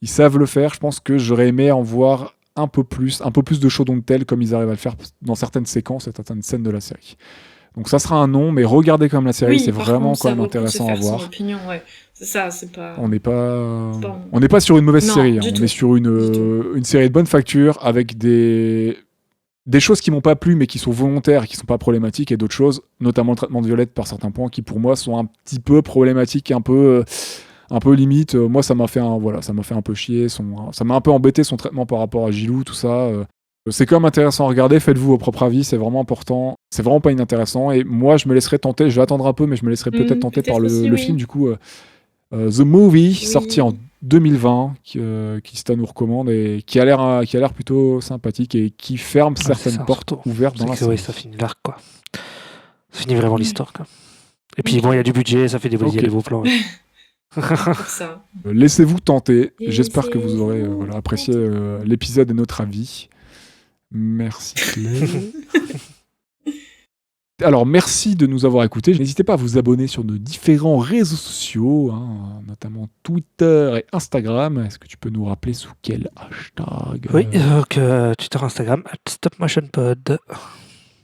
Ils savent le faire, je pense que j'aurais aimé en voir un peu plus de show don't tell comme ils arrivent à le faire dans certaines séquences et certaines scènes de la série. Donc ça sera un non, mais regardez quand même la série, c'est vraiment quand même intéressant à voir. Opinion, ouais. C'est ça, c'est pas... On n'est pas sur une mauvaise série, on est sur une série de bonne facture avec des choses qui m'ont pas plu mais qui sont volontaires et qui sont pas problématiques, et d'autres choses, notamment le traitement de Violette par certains points qui pour moi sont un petit peu problématiques, un peu limite. Moi ça m'a fait un peu chier, ça m'a un peu embêté son traitement par rapport à Gilou, tout ça. C'est quand même intéressant à regarder, faites-vous vos propres avis, c'est vraiment important, c'est vraiment pas inintéressant, et moi je me laisserai tenter, je vais attendre un peu, mais je me laisserai peut-être tenter par le film du coup, The Movie, sorti en 2020, qui Stan nous recommande et qui a l'air plutôt sympathique et qui ferme certaines portes ouvertes dans la série. Oui, ça finit l'arc, quoi. Ça finit vraiment l'histoire, quoi. Et puis bon, il y a du budget, ça fait des beaux plans. Ça. Laissez-vous tenter. J'espère que vous aurez apprécié l'épisode et notre avis. Merci Claire. Alors merci de nous avoir écoutés. N'hésitez pas à vous abonner sur nos différents réseaux sociaux, notamment Twitter et Instagram. Est-ce que tu peux nous rappeler sous quel hashtag? Oui, Twitter, Instagram, @stopmotionpod.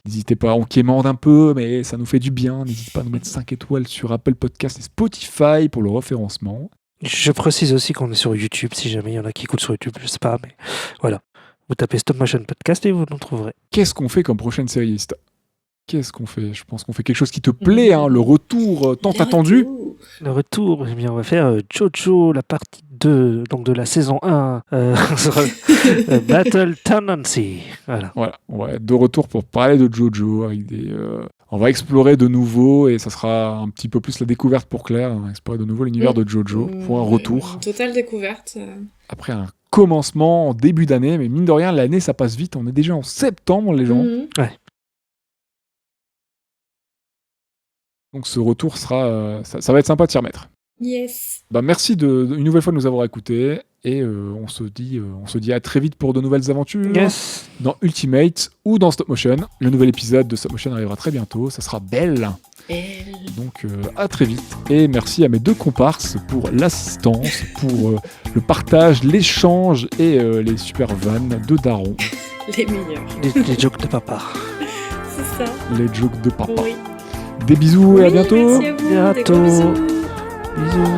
N'hésitez pas, on quémande un peu, mais ça nous fait du bien. N'hésitez pas à nous mettre 5 étoiles sur Apple Podcast et Spotify pour le référencement. Je précise aussi qu'on est sur YouTube, si jamais il y en a qui écoutent sur YouTube, je sais pas, mais voilà. Vous tapez Stop Motion Podcast et vous nous trouverez. Qu'est-ce qu'on fait comme prochaine série? Qu'est-ce qu'on fait? Je pense qu'on fait quelque chose qui te plaît, le retour tant attendu. Le retour, eh bien, on va faire Jojo, la partie 2, donc de la saison 1, Battle Tendency. Voilà, on va être de retour pour parler de Jojo. Avec on va explorer de nouveau, et ça sera un petit peu plus la découverte pour Claire, explorer de nouveau l'univers de Jojo pour un retour. Une totale découverte. Après un commencement en début d'année, mais mine de rien, l'année ça passe vite, on est déjà en septembre les gens. Ouais. Donc ce retour sera, ça va être sympa de s'y remettre. Yes. Merci une nouvelle fois de nous avoir écoutés, et on se dit à très vite pour de nouvelles aventures. Yes. Dans Ultimate ou dans Stop Motion. Le nouvel épisode de Stop Motion arrivera très bientôt, ça sera Belle. Donc à très vite, et merci à mes deux comparses pour l'assistance, pour le partage, l'échange et les super vannes de Daron. Les meilleurs. Les jokes de papa. C'est ça. Les jokes de papa. Oui. Des bisous et à bientôt. Merci à vous. Bientôt. Des gros bisous. Bisous.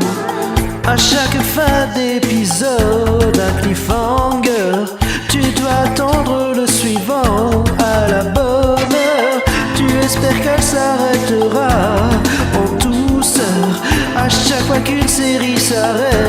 À chaque fin d'épisode, un cliffhanger, tu dois attendre le suivant à la bonne j'espère qu'elle s'arrêtera en douceur à chaque fois qu'une série s'arrête.